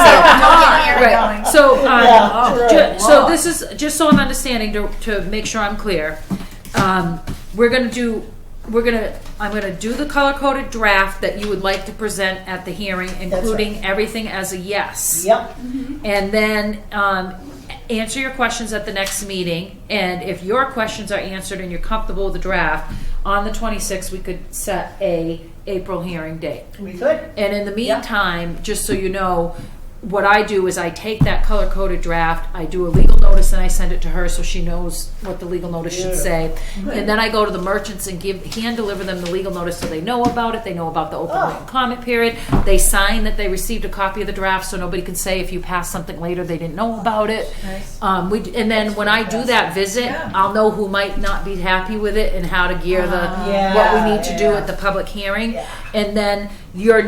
So, right. So, Yeah, true. so this is just so I'm understanding to make sure I'm clear. I'm gonna do the color-coded draft that you would like to present at the hearing, including everything as a yes. Yep. And then answer your questions at the next meeting. And if your questions are answered and you're comfortable with the draft, on the 26th, we could set a April hearing date. We could. And in the meantime, just so you know, what I do is I take that color-coded draft, I do a legal notice, and I send it to her so she knows what the legal notice should say. And then I go to the merchants and hand deliver them the legal notice so they know about it, they know about the open written comment period. They sign that they received a copy of the draft so nobody can say if you pass something later they didn't know about it. And then when I do that visit, I'll know who might not be happy with it and how to gear what we need to do at the public hearing. Yeah. And then your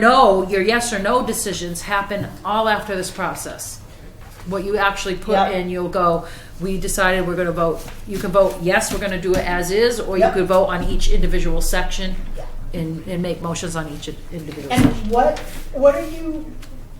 yes or no decisions happen all after this process. What you actually put in, you'll go, we decided we're going to vote. You can vote yes, we're going to do it as is, or you could vote on each individual section and make motions on each individual And section. what are you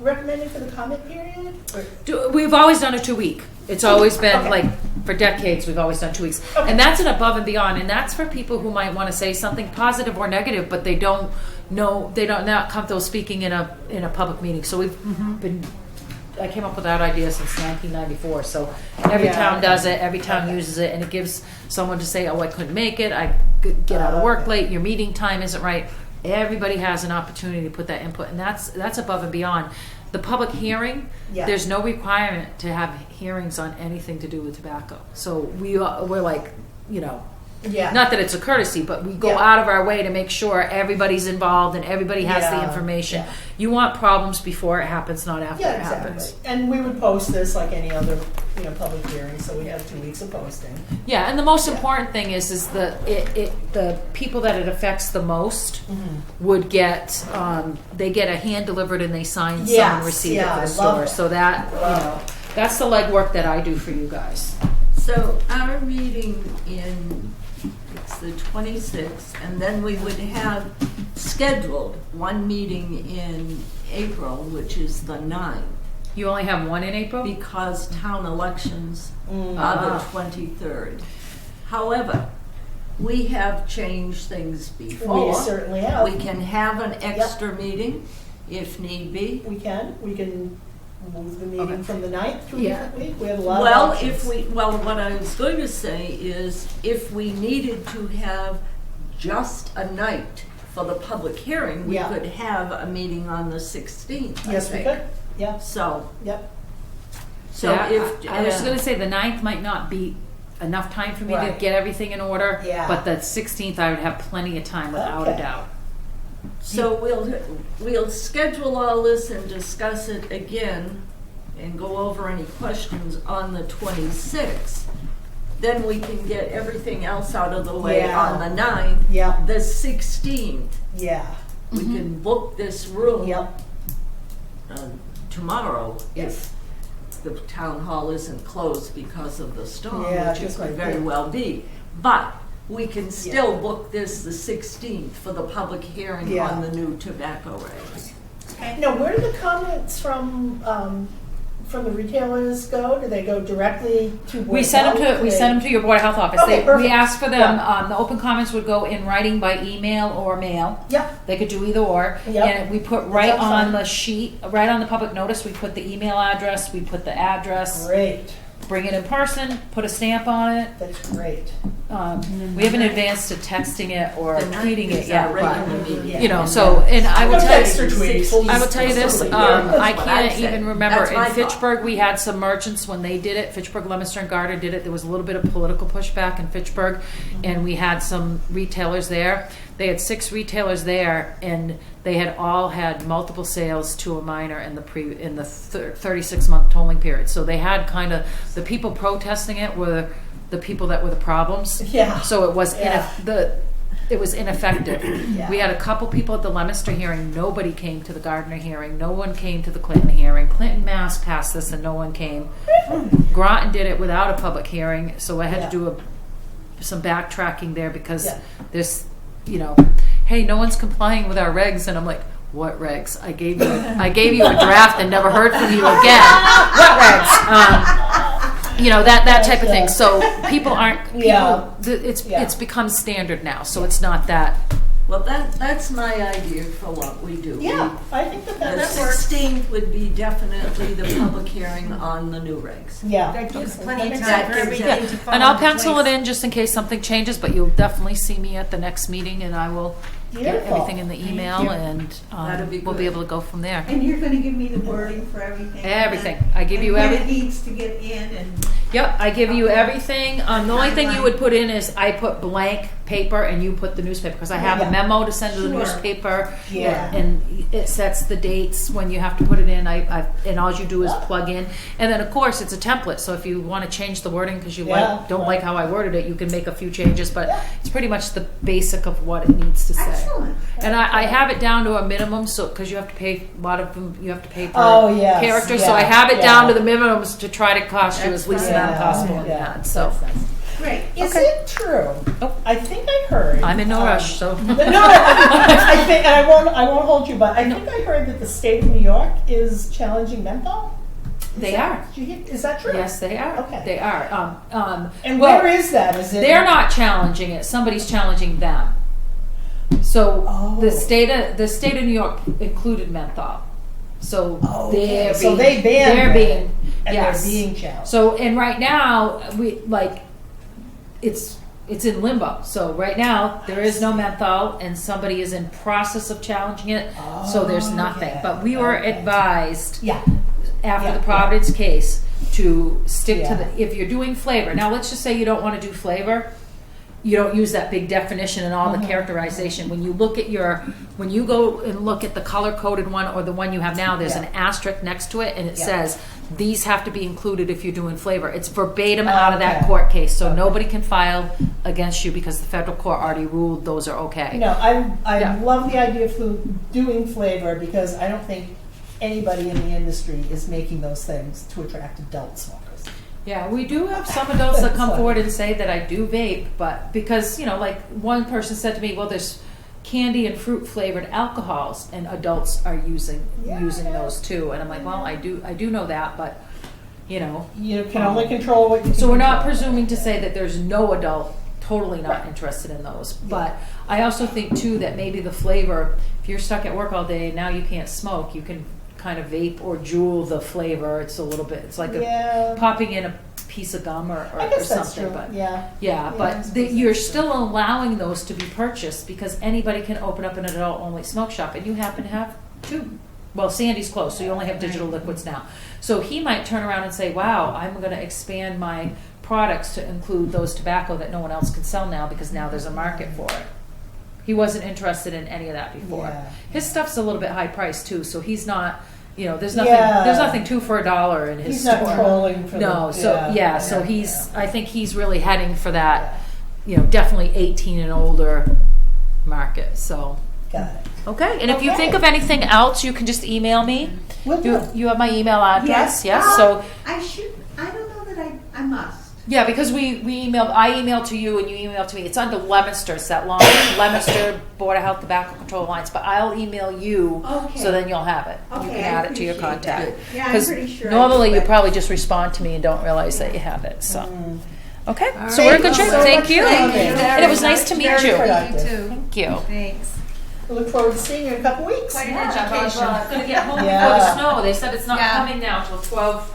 recommending for the comment period? We've always done a 2-week. It's always been Okay. like, for decades, we've always done 2 weeks. Okay. And that's an above and beyond, and that's for people who might want to say something positive or negative, but they don't know, not comfortable speaking in a public meeting. So we've been, I came up with that idea since 1994, so every town does it, every town uses it, and it gives someone to say, oh, I couldn't make it, I could get out of work late, your meeting time isn't right. Everybody has an opportunity to put that input, and that's above and beyond. The public hearing, there's no requirement to have hearings on anything to do with tobacco. So we're like, not that it's a courtesy, but we go out of our way to make sure everybody's involved and everybody has the information. Yeah. You want problems before it happens, not after Yeah, it exactly. happens. And we would post this like any other, public hearing, so we have 2 weeks of posting. Yeah, and the most important thing is the people that it affects the most would get they get a hand delivered and they sign some receipt for I the love store. that. So that that's the legwork that I do for you guys. So our meeting it's the 26th, and then we would have scheduled one meeting in April, which is the 9th, You only have one in April? because town elections are the 23rd. However, we have changed things before. We certainly have. We can have an extra meeting if need be. We can move the meeting from the 9th to a Yeah. different week. We have a lot Well, of options. what I was going to say is, if we needed to have just a night for the public hearing, we could have a meeting on the 16th, I Yes, we think. could. Yeah, So, yep. I was going to say the 9th might not be enough time for me to Right. get everything in order, Yeah. but the 16th I would have plenty of time without a Okay. doubt. so we'll schedule all this and discuss it again and go over any questions on the 26th. Then we can get everything else out of the way on the 9th. Yeah. The 16th, Yeah. we can book this room. Yep. tomorrow Yes. if the town hall isn't closed because of the storm, Yeah, which it just could right very there. well be. But we can still book this the 16th for the public hearing Yeah. on the new tobacco regs. Now, where do the comments from the retailers go? Do they go directly to Board We of sent them Health? to, we sent them to your Board of Health office. Okay, We perfect. asked for them, Yeah. the open comments would go in writing by email or mail. Yep. They could do either or. Yep. And we put right That's on fine. the sheet, right on the public notice, we put the email address, we put the address. Great. Bring it in person, put a stamp on it. That's great. We haven't advanced to texting it or The tweeting 9th it is yet, our but, regular meeting. you know, so, and I will No tell text or you, tweets. I will tell you this, Yeah, I that's what I can't said. even remember, That's in my thought. Fitchburg, we had some merchants, when they did it, Fitchburg, Leominster, and Garter did it, there was a little bit of political pushback in Fitchburg, and we had some retailers there. They had 6 retailers there, and they had all had multiple sales to a minor in the 36-month tolling period. So they had kind of, the people protesting it were the people that were the problems. Yeah. So it was Yeah. it was ineffective. Yeah. We had a couple people at the Leominster hearing. Nobody came to the Gardner hearing. No one came to the Clinton hearing. Clinton, Mass passed this and no one came. Groton did it without a public hearing, so I had Yeah. to do some backtracking there because Yeah. there's, you know, hey, no one's complying with our regs, and I'm like, what regs? I gave you a draft and never heard from you again. What regs? You know, that type of thing. So people aren't, Yeah. it's become standard now, so it's not that. Well, that's my idea for what we do. Yeah, I think The that works. 16th would be definitely the public hearing on the new regs. Yeah. That gives Okay. plenty of That time makes for sense. everything to fall And I'll into pencil it place. in just in case something changes, but you'll definitely see me at the next meeting, and I will get Beautiful. everything in the email, you. and That'd be we'll be good. able to go from there. And you're gonna give me the wording for everything? Everything. I give you When everything. it needs to get in and, Yep, I give you everything. The only thing you would put in is I put blank paper and you put the newspaper, because I have Yeah. a memo to send to the Sure. newspaper. Yeah. And it sets the dates when you have to put it in. And all you do is plug in. And then, of course, it's a template, so if you want to change the wording because you Yeah. don't like how I worded it, you can make a few changes, but Yeah. it's pretty much the basic of what it needs to say. excellent. And I have it down to a minimum, so because you have to pay a lot of them, you have to pay per Oh, yes, character. yeah, so I have it yeah. down to the minimums to try to cost you as least amount Yeah, possible in yeah. that. So Great. Is Okay. it true? Oh. I think I heard. I'm in no rush. So No, I think, and I won't hold you, but I think I heard that the state of New York is challenging menthol. they are. Is that true? Yes, they are. Okay. They are. And well, where is that? Is it? they're not challenging it. Somebody's challenging them. So Oh. the state of New York included menthol. So Oh, okay. they're So being, they banned they're it, being and yes. they're being challenged. So and right now it's in limbo. So right now there is no menthol, and somebody is in process of challenging it. So there's nothing. Okay. But we were Okay. advised Yeah. after Yeah, the Providence case to stick to Yeah. if you're doing flavor. Now let's just say you don't want to do flavor. You don't use that big definition and all the characterization. When you go and look at the color coded one or the one you have now, there's Yeah. an asterisk next to it, and it Yeah. says these have to be included if you're doing flavor. It's verbatim out of that Okay. court case, so Okay. nobody can file against you because the federal court already ruled those are okay. No, I Yeah. love the idea of doing flavor because I don't think anybody in the industry is making those things to attract adult smokers. Yeah, we do have some adults that come That's forward and say that I do vape, but because, like one person said to me, well, there's candy and fruit flavored alcohols and adults are using Yeah. those too. And I'm like, well, I do know that, but You can only control what you can So we're not control. presuming to say that there's no adult totally not interested in those. But I also think too that maybe the flavor, if you're stuck at work all day, now you can't smoke, you can kind of vape or jewel the flavor. It's a little bit, it's like Yeah. popping in a piece of gum or I guess that's something. true. But Yeah. yeah, I but suppose you're that's still allowing those to be purchased because anybody can open up an adult-only smoke shop, and you happen to have two. Well, Sandy's closed, so you only have digital liquids now. So he might turn around and say, wow, I'm going to expand my products to include those tobacco that no one else can sell now because now there's a market for it. He wasn't interested in any of that before. Yeah. His stuff's a little bit high priced too, so he's not, there's Yeah. nothing 2 for $1 in his He's store. not trolling for No, the, so yeah, so yeah, he's. yeah. I think he's really heading for that. Definitely 18 and older market. So Got it. Okay, and if you Okay. think of anything else, you can just email me. Will do. You have my email address, yes? Yes. So, I should, I don't know that I must. yeah, because I emailed to you and you emailed to me. It's under Leominster, it's that long Leominster Board of Health Tobacco Control Alliance, but I'll email you, Okay. so then you'll have it. You Okay, can I add it to your appreciate contact. that. Yeah, I'm 'Cause pretty sure I normally do, you but- probably just respond to me and don't realize that you have it, so. Mm. Okay, All so right. we're in good shape. So Thank much you. for Thank coming. you And very it was nice much. to meet Very you. productive. You too. Thank you. Thanks. We look forward to seeing you in a couple weeks. Quite an Yeah, education. gonna get home Yeah. before the snow. They said it's not Yeah. coming now till 12.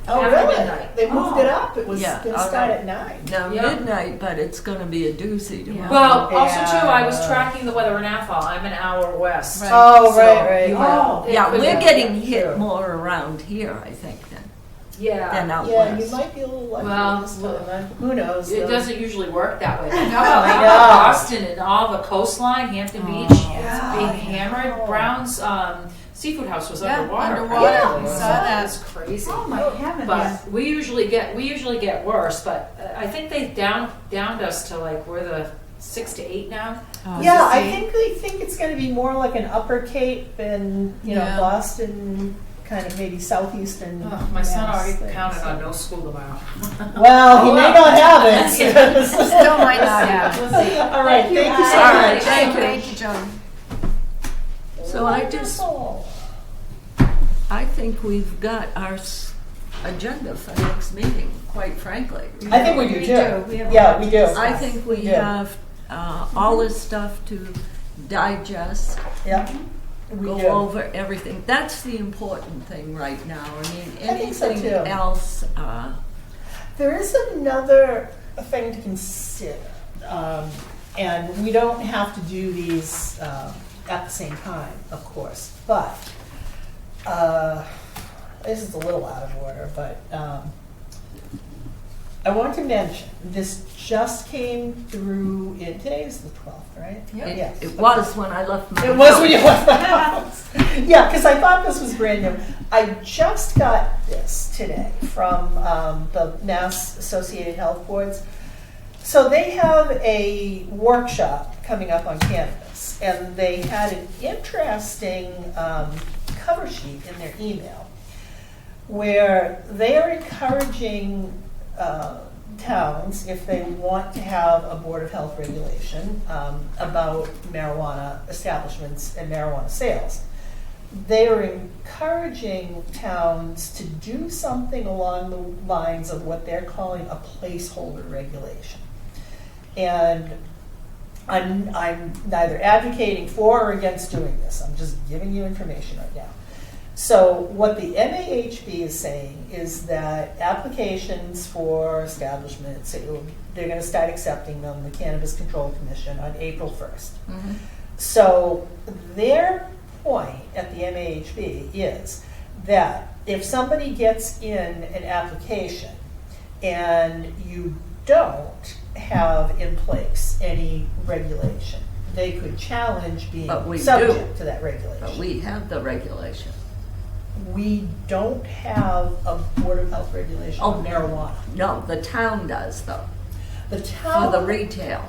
Oh, After really? midnight. They moved Oh. it up. It was Yeah, going to all start right. at 9. Now Yeah. midnight, but it's gonna be a doozy tomorrow. Well, also too, I was Yeah. tracking the weather in Athol. I'm an hour west. Right. Oh, So right. you Oh. have- it Yeah, could we're be- getting True. hit more around here, I think, than Yeah. out Yeah, west. you might be a little lucky Well, this time. Who knows? It though? doesn't usually work that way. I know. Boston and all the coastline, Hampton Beach, Yeah. being hammered. Brown's seafood house was Yeah, underwater. underwater. Yeah. Saw that. It's crazy. Oh, my heavens. But we usually get worse. But I think they downed us to like we're the 6 to 8 now. Yeah, I think they think it's going to be more like an Upper Cape and, Yeah. Boston, kind of maybe southeastern. Oh, my son Mass already thing, counted so. on no school tomorrow. Well, he may not have it. Still might not have. All right, thank you so All right, much. thank you. Thank you, John. So Wonderful. I think we've got our agenda for next meeting, quite frankly. I think we do We too. do. We have a Yeah, lot we to do. discuss. I think we Yeah. have all this stuff to digest, Yep. We go do. over everything. That's the important thing right now. I mean, I think so, anything too. else, There is another thing to consider, and we don't have to do these at the same time, of course, but this is a little out of order, but I want to mention, this just came through, today is the 12th, right? Yes. it was when I left my It was house. when you left the house. Yeah, because I thought this was brand new. I just got this today from the Mass Associated Health Boards. So they have a workshop coming up on cannabis, and they had an interesting cover sheet in their email where they are encouraging towns, if they want to have a Board of Health regulation about marijuana establishments and marijuana sales, they are encouraging towns to do something along the lines of what they're calling a placeholder regulation. And I'm neither advocating for or against doing this. I'm just giving you information right now. So what the MAHB is saying is that applications for establishments, they're going to start accepting them, the Cannabis Control Commission, on April 1st. Mhm. So their point at the MAHB is that if somebody gets in an application and you don't have in place any regulation, they could challenge being But we subject do. to that regulation. But we have the regulation. We don't have a Board of Health regulation on marijuana. No, the town does though, The for town, the retail.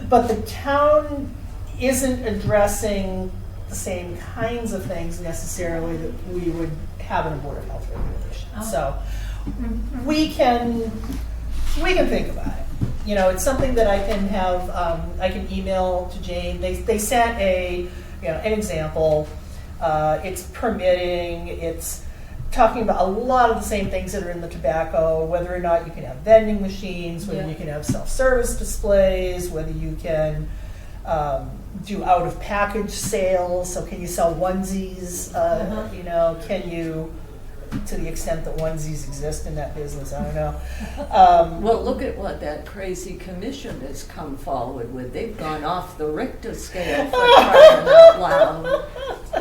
but the town isn't addressing the same kinds of things necessarily that we would have in a Board of Health regulation. So we can think about it. You know, it's something that I can have, I can email to Jane. They sent an example. It's permitting, it's talking about a lot of the same things that are in the tobacco, whether or not you can have vending machines, whether you can have self-service displays, whether you can do out-of-package sales. So can you sell onesies? Can you, to the extent that onesies exist in that business, I don't know. Well, look at what that crazy commission has come forward with. They've gone off the Richter scale for crying out loud.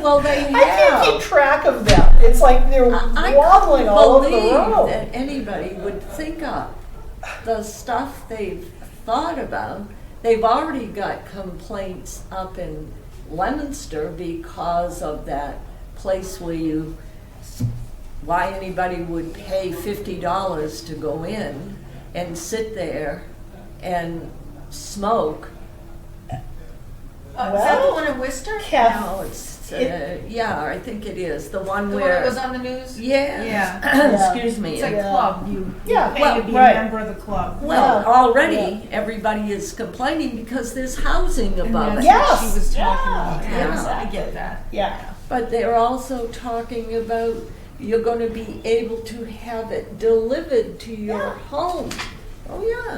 Well, they have. I can't keep track of them. It's like they're I wobbling all over the believe road. that anybody would think of the stuff they've thought about. They've already got complaints up in Leominster because of that place why anybody would pay $50 to go in and sit there and smoke Is that the Well, one in Worcester? No, it's, yeah, I think it is, the one The one where. that was on the news? Yeah. Yeah. Excuse me. It's a Yeah. club. You Yeah, pay well, to be right. a member of the club. Well, Yeah. already, everybody is complaining because there's housing And above that's it. Yes. what she was talking Yeah. about. Yeah. Yes, I get that. Yeah. But they're also talking about you're gonna be able to have it delivered to your Yeah. home. Oh, yeah.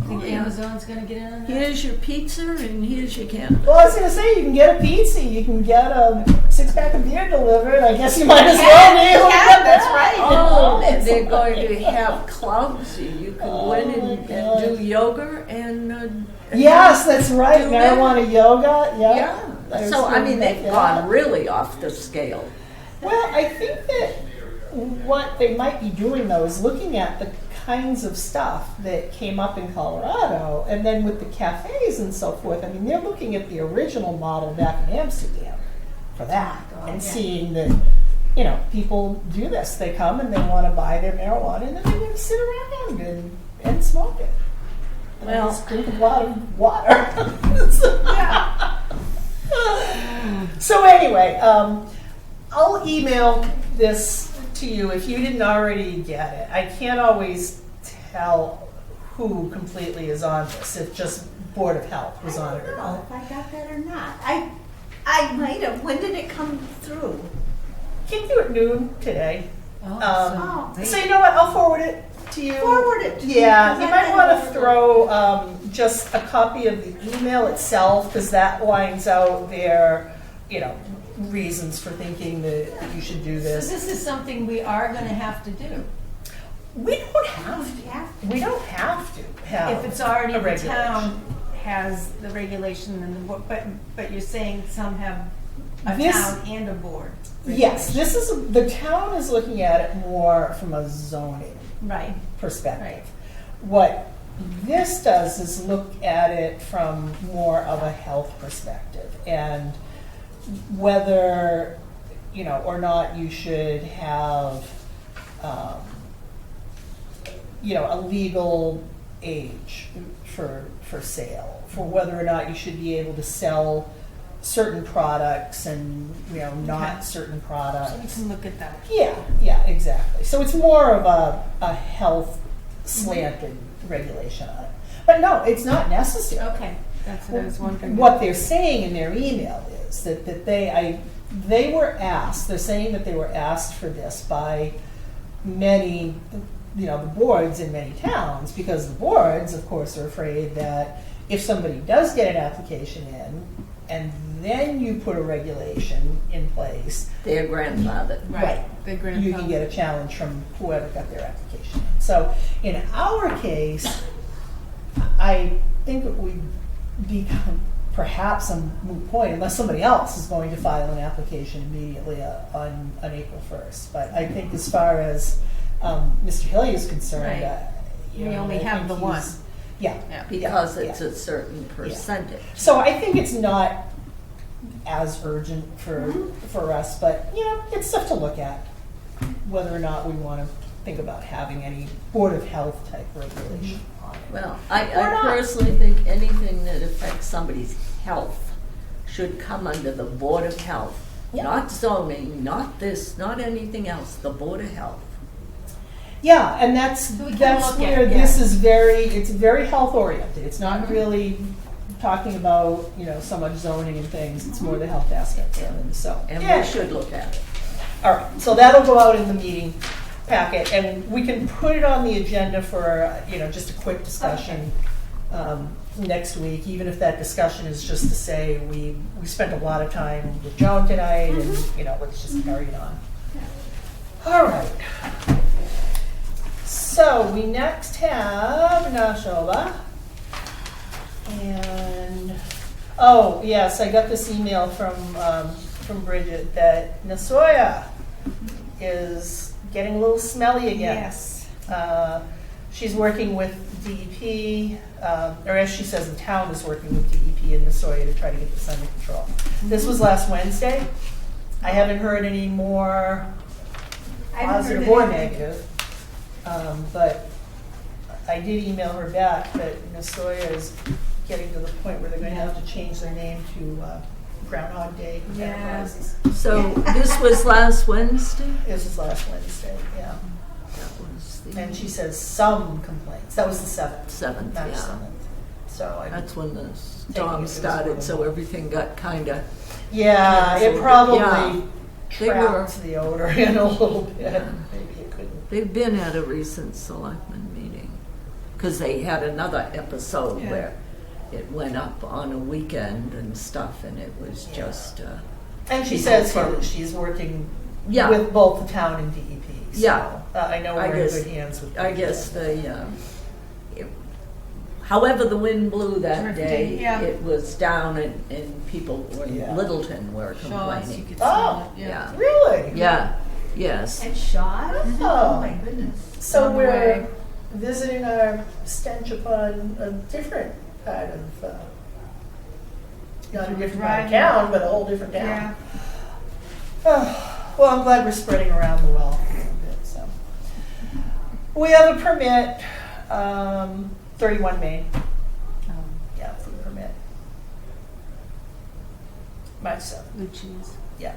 Think Amazon's gonna get in on that? Here's your pizza and here's your candle. Well, I was gonna say, you can get a pizza, you can get a 6-pack of beer delivered, I guess you might as well be able to get that's that. right. Oh, It's they're like- going to have clubs. You can Oh go in my and God. do yoga and. Yes, that's right, Do that. marijuana yoga, yeah. Yeah. There's So, I mean, they've yeah. gone really off the scale. Well, I think that what they might be doing though is looking at the kinds of stuff that came up in Colorado, and then with the cafes and so forth. I mean, they're looking at the original model back in Amsterdam for that, and seeing that, you know, people do this. They come and they want to buy their marijuana, and then they're going to sit around and smoke it. And Well- just drink a lot of water. So anyway, I'll email this to you if you didn't already get it. I can't always tell who completely is on this, if just Board of Health was on it or I don't not. know if I got that or not. I might have. When did it come through? Came through at noon today. Oh, So you know what, I'll forward it to you. Forward it to me, Yeah, 'cause you I might didn't want know to it. throw just a copy of the email itself, because that lines out their, you know, reasons for thinking that you should do So this. this is something we are gonna have to do. We don't have to. We don't have to have If it's already a the regulation. town has the regulation and the, but you're saying some have a This- town and a board. Yes, this is, the town is looking at it more from a zoning Right, perspective. right. What this does is look at it from more of a health perspective, and whether, you know, or not you should have, you know, a legal age for sale, for whether or not you should be able to sell certain products and, you know, not Okay. certain So products. we can look at that. Yeah, exactly. So it's more of a health slanted regulation on it. But no, it's not necessary. Okay, that's what I was wondering. What they're saying in their email is that they were asked, they're saying that they were asked for this by many, you know, the boards in many towns, because the boards, of course, are afraid that if somebody does get an application in, and then you put a regulation in place, Their grandfather. Right, the you grandfather. can get a challenge from whoever got their application in. So in our case, I think it would become perhaps a moot point unless somebody else is going to file an application immediately on April 1st. But I think as far as Mr. Hilly is concerned, Right. you We know, only I have think the one. he's- Yeah. Yeah. Because Yeah, it's a certain percentage. So I think it's not as urgent for us, but, you know, it's stuff to look at, whether or not we want to think about having any Board of Health type regulation on it. Well, Or I not. personally think anything that affects somebody's health should come under the Board of Health. Yeah. Not zoning, not this, not anything else, the Board of Health. Yeah, and that's So we can that's look at where it, this yeah. is it's very health oriented. It's not Mhm. really talking about, you know, so much zoning and things. It's more the health aspect of it. So And yeah. we should look at it. All right, so that'll go out in the meeting packet, and we can put it on the agenda for, you know, just a quick discussion next week, even if that discussion is just to say we spent a lot of time with Joan tonight, and, you know, let's just carry it on. All right. So we next have Nashoba, and, oh, yes, I got this email from Bridget that Nasoya is getting a little smelly again. Yes. She's working with DEP, or as she says, the town is working with DEP and Nasoya to try to get this under control. This was last Wednesday. I haven't heard any more I haven't heard positive or anything. negative. But I did email her back that Nasoya is getting to the point where they're going to have to change their name to Groundhog Day Yeah. Enterprises. So this was last Wednesday? This was last Wednesday, yeah. That was the And she says some complaints. That was the 7th. 7th, March yeah. 7th. So I, That's when the Taking it storm was started, really so long. everything got kind of, yeah, it canceled. probably Yeah. They were- trapped the odor in a little bit. Maybe it couldn't. they've been at a recent selectmen meeting. Because they had another episode Yeah. where it went up on a weekend and stuff, and it was Yeah. just, And she People says here from- that she's working Yeah. with both the town and DEP. So, Yeah. I know I we're in guess- good hands with I DEP. guess however the wind blew that Drifting, day, yeah. it was down and people in Yeah. Littleton were Shaw's, you complaining. could Oh. smell it, Yeah. Really? Yeah, yes. And Shaw? Oh. Oh my goodness. So On the we're way. visiting our stench upon a different part of, not a different part of Driving. town, but a whole different town. Yeah. Oh, well, I'm glad we're spreading around the well a little bit, so. We have a permit, 31 Main, yeah, food permit. March 7th, Luci's. yeah.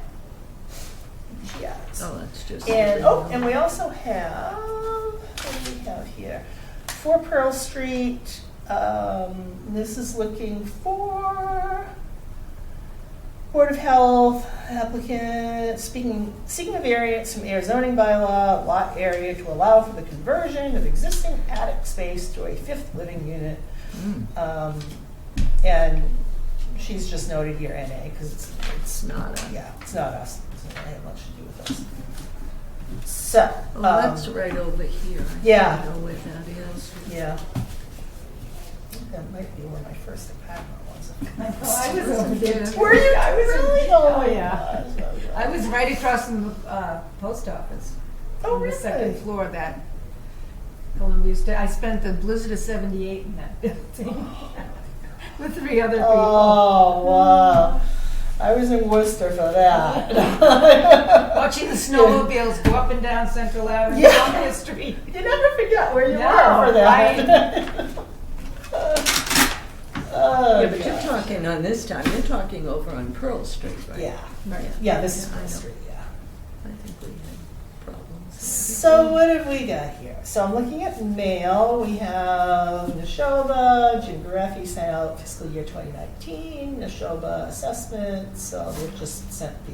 Yeah. Oh, that's just. And, and we also have, what do we have here? 4 Pearl Street, this is looking for Board of Health applicant, seeking a variance from Ayer zoning bylaw, lot area to allow for the conversion of existing attic space to a 5th living unit. And she's just noted here NA, because it's Not a- yeah, it's not us. It doesn't have much to do with us. So, Oh, that's right over here. yeah. I know where that is. yeah. That might be where my first apartment was. I was over there too. Were you? I was Really? Oh, yeah. gosh. I was right across from the post office. Oh, On the really? second floor of that Columbia State. I spent the blizzard of '78 in that building with 3 other people. Oh, wow. I was in Worcester for that. Watching the snowmobiles go up and down Central Avenue, Yeah. Columbia Street. You never forget where you No, were for that. Oh, Yeah, but you're gosh. talking on this time, you're talking over on Pearl Street, right? Yeah, Right. yeah, this is Yeah, I Pearl know. Street, yeah. I think we had problems. So what have we got here? So I'm looking at mail. We have Neshoba, Jim Gareffi sent out fiscal year 2019, Neshoba assessments. So they've just sent the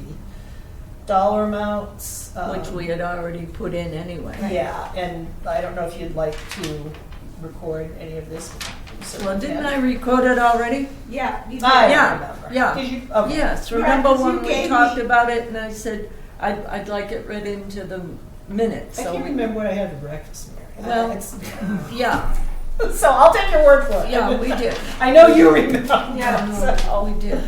dollar amounts. Which we had already put in anyway. Yeah, and I don't know if you'd like to record any of this. Well, didn't I record it already? Yeah, you did. I Yeah, remember. yeah. Did you? Okay. Yes, Yeah, remember 'cause you when we gave talked me- about it and I said, I'd like it read into the minutes, I so. can't we- remember what I had for breakfast, Mary. Well- It's- Yeah, so I'll take your word for it. yeah, we did. I know you remember. Yeah. so. We did.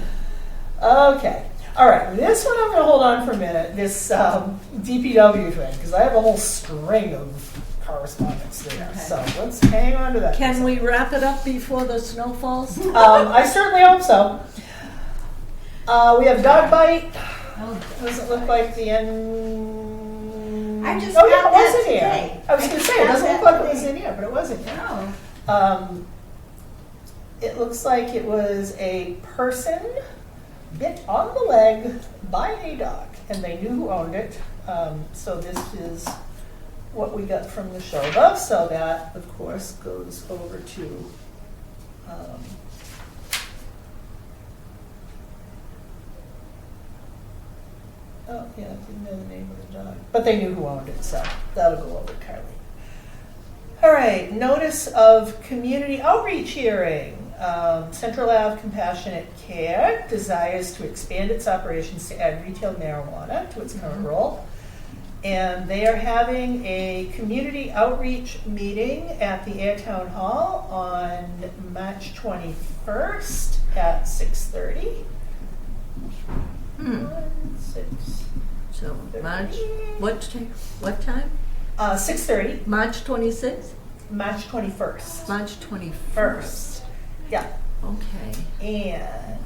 Okay. All right. This one I'm going to hold on for a minute. This DPW thing, because I have a whole string of correspondence there. Okay. So let's hang on to that. Can we wrap it up before the snow falls? I certainly hope so. We have dog bite. Oh, Doesn't look like the end. I just oh, yeah, got it was that in here. today. I was going to say, it got doesn't look that like it was today. in here, but it was in here. no. It looks like it was a person bit on the leg by a dog, and they knew who owned it. So this is what we got from the Shoba. So that, of course, goes over to oh yeah, I didn't know the name of the dog, but they knew who owned it, so that'll go over to Carly. All right, notice of community outreach hearing. Central Ave Compassionate Care desires to expand its operations to add retail marijuana to its current role. And they are having a community outreach meeting at the Ayer Town Hall on March 21st at 6:30. Hmm. 6. So, March, what time? 6:30, March 26th? March 21st. March 21st. First. Yeah. Okay. And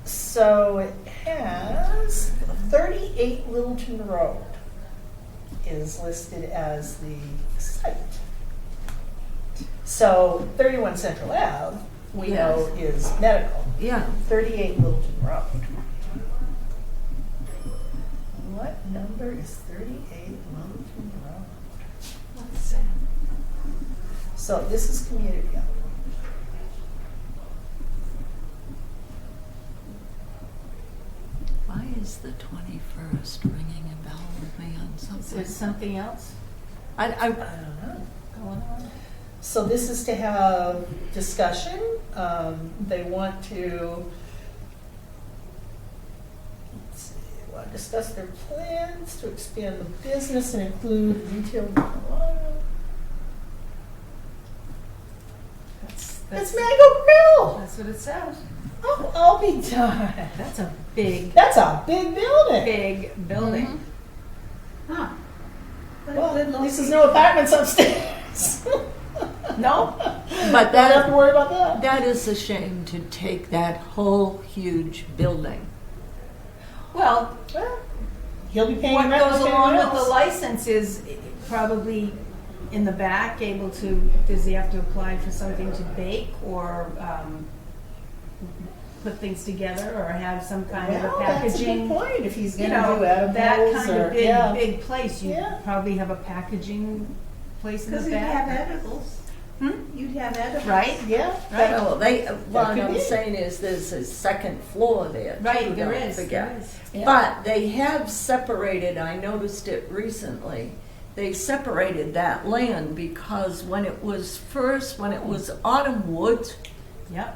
so it has 38 Littleton Road is listed as the site. So 31 Central Ave, we know is medical. Yeah. 38 Littleton Road. What number is 38 Littleton Road? What's that? So this is community. Why is the 21st ringing a bell with me on Is there something? something else I I don't know. going on? So this is to have discussion. They want to, let's see, want to discuss their plans to expand the business and include retail marijuana. It's Mango Grill. That's what it says. Oh, I'll be darned. That's a big, That's a big building. big building. Huh. What a Well, good at least there's location. no apartments upstairs. No? But Don't have to worry about that. that is a shame to take that whole huge building. Well, Well, he'll be paying what rent goes like along everyone with the else. license is probably in the back, able to, does he have to apply for something to bake or put things together or have some kind of a Well, that's a good packaging? point. If he's You going to know, do edibles that kind or of big, yeah. big place, you Yeah. probably have a packaging place in Because the you'd have back. edibles. Hmm? You'd have edibles. Right? Yeah. Right. Well, what could I'm be. saying is there's a second floor there too, Right, there don't is, forget. there is. Yeah. But they have separated, I noticed it recently, they separated that land because when it was Autumn Woods, Yep.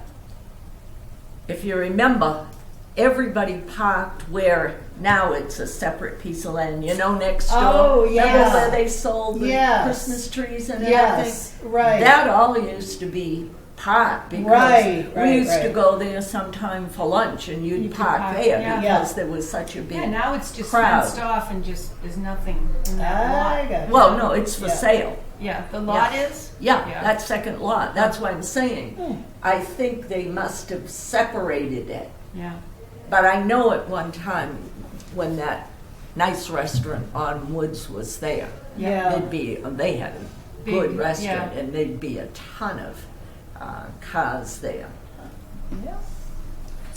if you remember, everybody parked where now it's a separate piece of land, next door. Oh, Remember yeah. where they sold the Yes. Christmas trees and Yes, everything? right. That all used to be parked because Right, we right, used to right. go there sometime for lunch and You you'd could park park, there yeah. because Yeah. there was such a big Yeah, now it's just crowd. fenced off and just, there's nothing in that I lot. got Well, no, it's for Yeah. sale. Yeah, the lot is? Yeah, Yeah. that second lot. That's what I'm saying. Hmm. I think they must have separated it. Yeah. But I know at one time when that nice restaurant on Woods was there, Yeah. they had a Big, good restaurant yeah. and there'd be a ton of cars there. Yeah.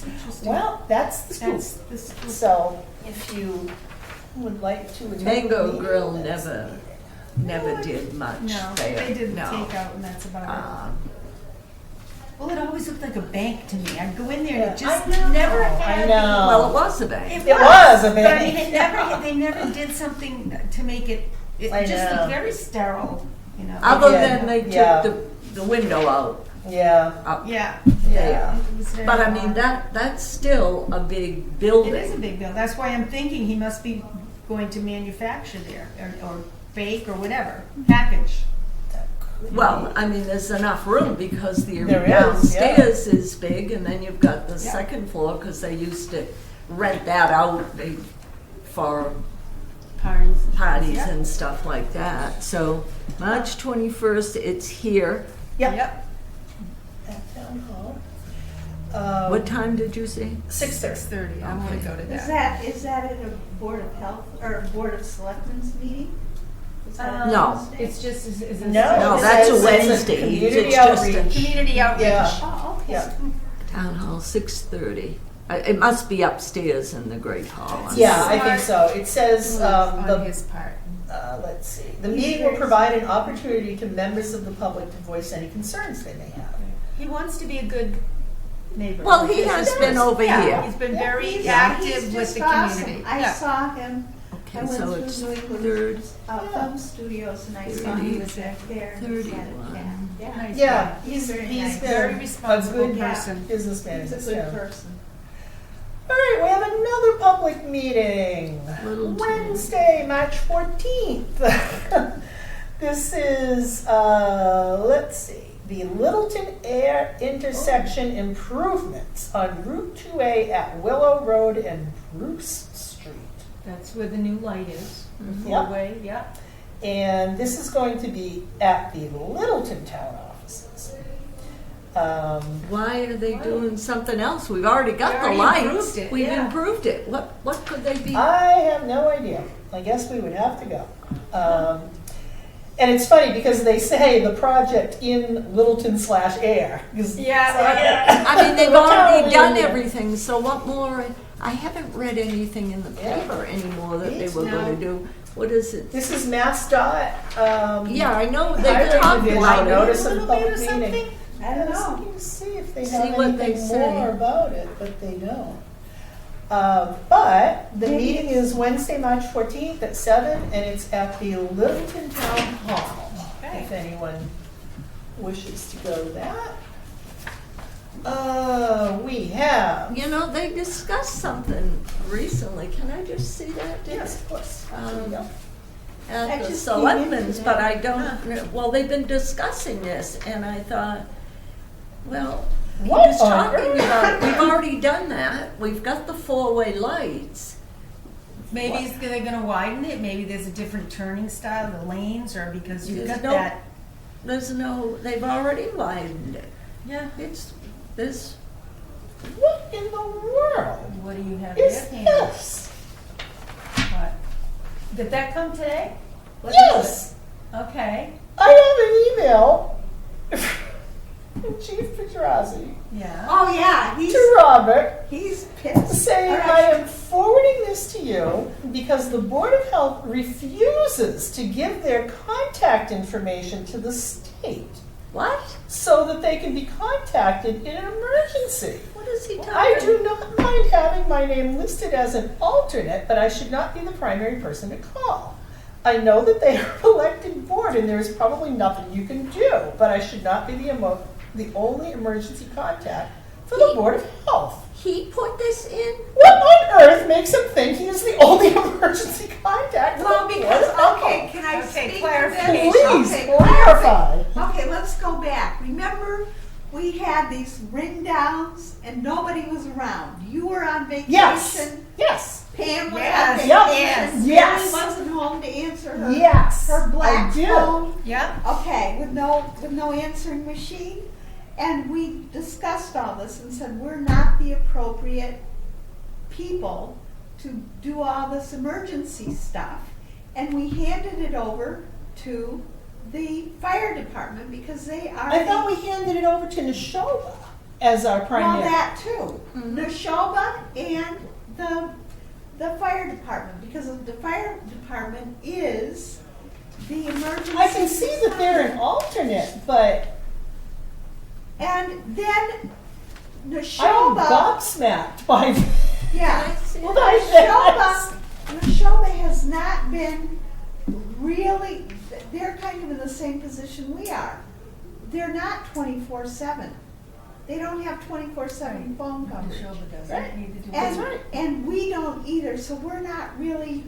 Interesting. Well, that's the scoop. That's the scoop. So if you would like to attend Mango the meeting, Grill that's never Really? did much No, there. they did No. takeout and that's about it. Um, Well, it always looked like a bank to me. I'd go in there and Yeah, it just I know, never I had. know. well, it was a bank. It was a But I mean, bank. they never did something to make it, it I just know. looked very sterile, you know. Other did, than they took yeah. the window out. Yeah. Up Yeah. Yeah. It was very But I mean, odd. that's still a big It building. is a big bill. That's why I'm thinking he must be going to manufacture there or bake or whatever, package. That could Well, be. I mean, there's enough room because the There is, downstairs is big, and then you've got the Yeah. second floor because they used to rent that out for parties Yeah. and stuff like that. So March 21st, it's here. Yep. Yep. At Town Hall. What time did you say? 6:30. 6:30. I want to go to Is that at a Board of Health or Board of Selectmen's meeting? Is that on No. Wednesday? It's just, is No, No, it that's a says it's Wednesday. Community It's just a- outreach. community outreach. Yeah. Oh, okay. Yeah. Town Hall, 6:30. It must be upstairs in the Great Hall. Yeah, I think so. It says, On the his part. let's see, the meeting will provide an opportunity to members of the public to voice any concerns they may have. He wants to be a good neighbor. Well, he has been over Yeah, here. he's been Yeah, very He's active with just the awesome. community. I Yeah. saw him. I Okay, went so through it's New England third, Film Studios and I saw he was back there. and he had a 31. cat. Yeah. Nice Yeah, guy. he's Very been nice. Very a responsible good person. businessman in He's a this good town. person. All right, we have another public meeting. Littleton. Wednesday, March 14th. This is, let's see, the Littleton Ayer intersection improvements on Route 2A at Willow Road and Bruce Street. That's where the new light is. The Yep. four-way, yeah. And this is going to be at the Littleton Town offices. Why are they doing something else? We've already got We the already lights. improved it, We've yeah. improved it. What could they be? I have no idea. I guess we would have to go. And it's funny because they say the project in Littleton/Ayer. Yeah. I mean, they've We're already totally done in there. everything, so what more? I haven't read anything in the paper anymore that they were No. going to do. What is it? This is MassDOT. Yeah, I know they highway talked division, about notice it. of little bit public or meeting. something? I don't was know. looking to see if they See have what they anything say. more about it, but they don't. But the meeting is Wednesday, March 14th at 7, and it's at the Littleton Town Hall. Okay. If anyone wishes to go to that. We have. You know, they discussed something recently. Can I just see that? Yes, of course. Yep. I At the just selectmen's, came in but I don't, well, they've been discussing this, and I thought, well, he What was on talking earth? about, we've already done that, we've got the four-way lights. Maybe they're gonna widen it, maybe there's a different turning style, the lanes, or because you've There's got no- that. There's no, they've already widened it. Yeah. There's, What in the world What do you have is there, Pam? this? What? Did that come today? What is Yes, it? Okay, I have an email from Chief Pedrazi yeah. Oh, yeah, to Robert he's pissed. saying, All I right. am forwarding this to you because the Board of Health refuses to give their contact information to the state what? so that they can be contacted in an emergency. What is he talking? I do not mind having my name listed as an alternate, but I should not be the primary person to call. I know that they are an elected board and there is probably nothing you can do, but I should not be the only emergency contact for the Board of Health. He put this in? What on earth makes him think he is the only emergency contact? for Well, the Board because, of Health? okay, can I Okay, speak to clarification. this? Please Okay, clarify. Okay, let's go back. Remember, we had these ring downs and nobody was around. You were on vacation. Yes, yes, Pam was Yes, on yep, vacation. yes. Mary wasn't home to answer her. yes. Her black I do. phone. Yeah. Okay, with no answering machine. And we discussed all this and said, we're not the appropriate people to do all this emergency stuff. And we handed it over to the fire department because they are. I thought we handed it over to Neshoba as our Well, primary. that too. Neshoba and the fire department, because the fire department is the emergency. I can see that they're an alternate, but And then I'm Neshoba, gobsmacked by yeah. Well, Neshoba has not been really, they're kind of in the same position we are. They're not 24/7. They don't have 24/7 phone coverage. Neshoba doesn't, Right. neither do we. And, and we don't either, so we're not really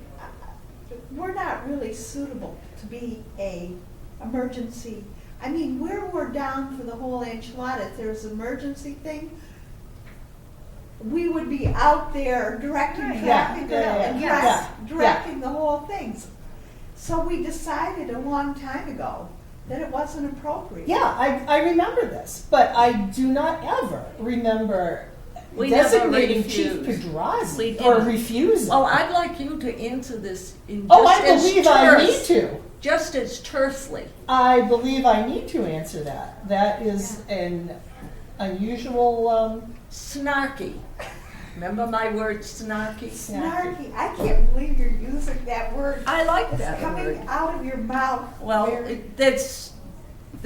suitable to be a emergency. I mean, we're down for the whole enchilada. If there's an emergency thing, we would be out there directing Right. traffic and yeah. directing the whole things. So we decided a long time ago that it wasn't appropriate. Yeah, I remember this, but I do not ever remember We never designating Chief refused. We Pedrazi or didn't. refusing. Well, I'd like you to answer this in just Oh, I as believe I need terse, to. just as tersely. I believe I need to answer that. That is an unusual Snarky. Remember my word, snarky? Snarky. I can't believe you're using that word. I like It's that coming word. out of your mouth. Well, very- this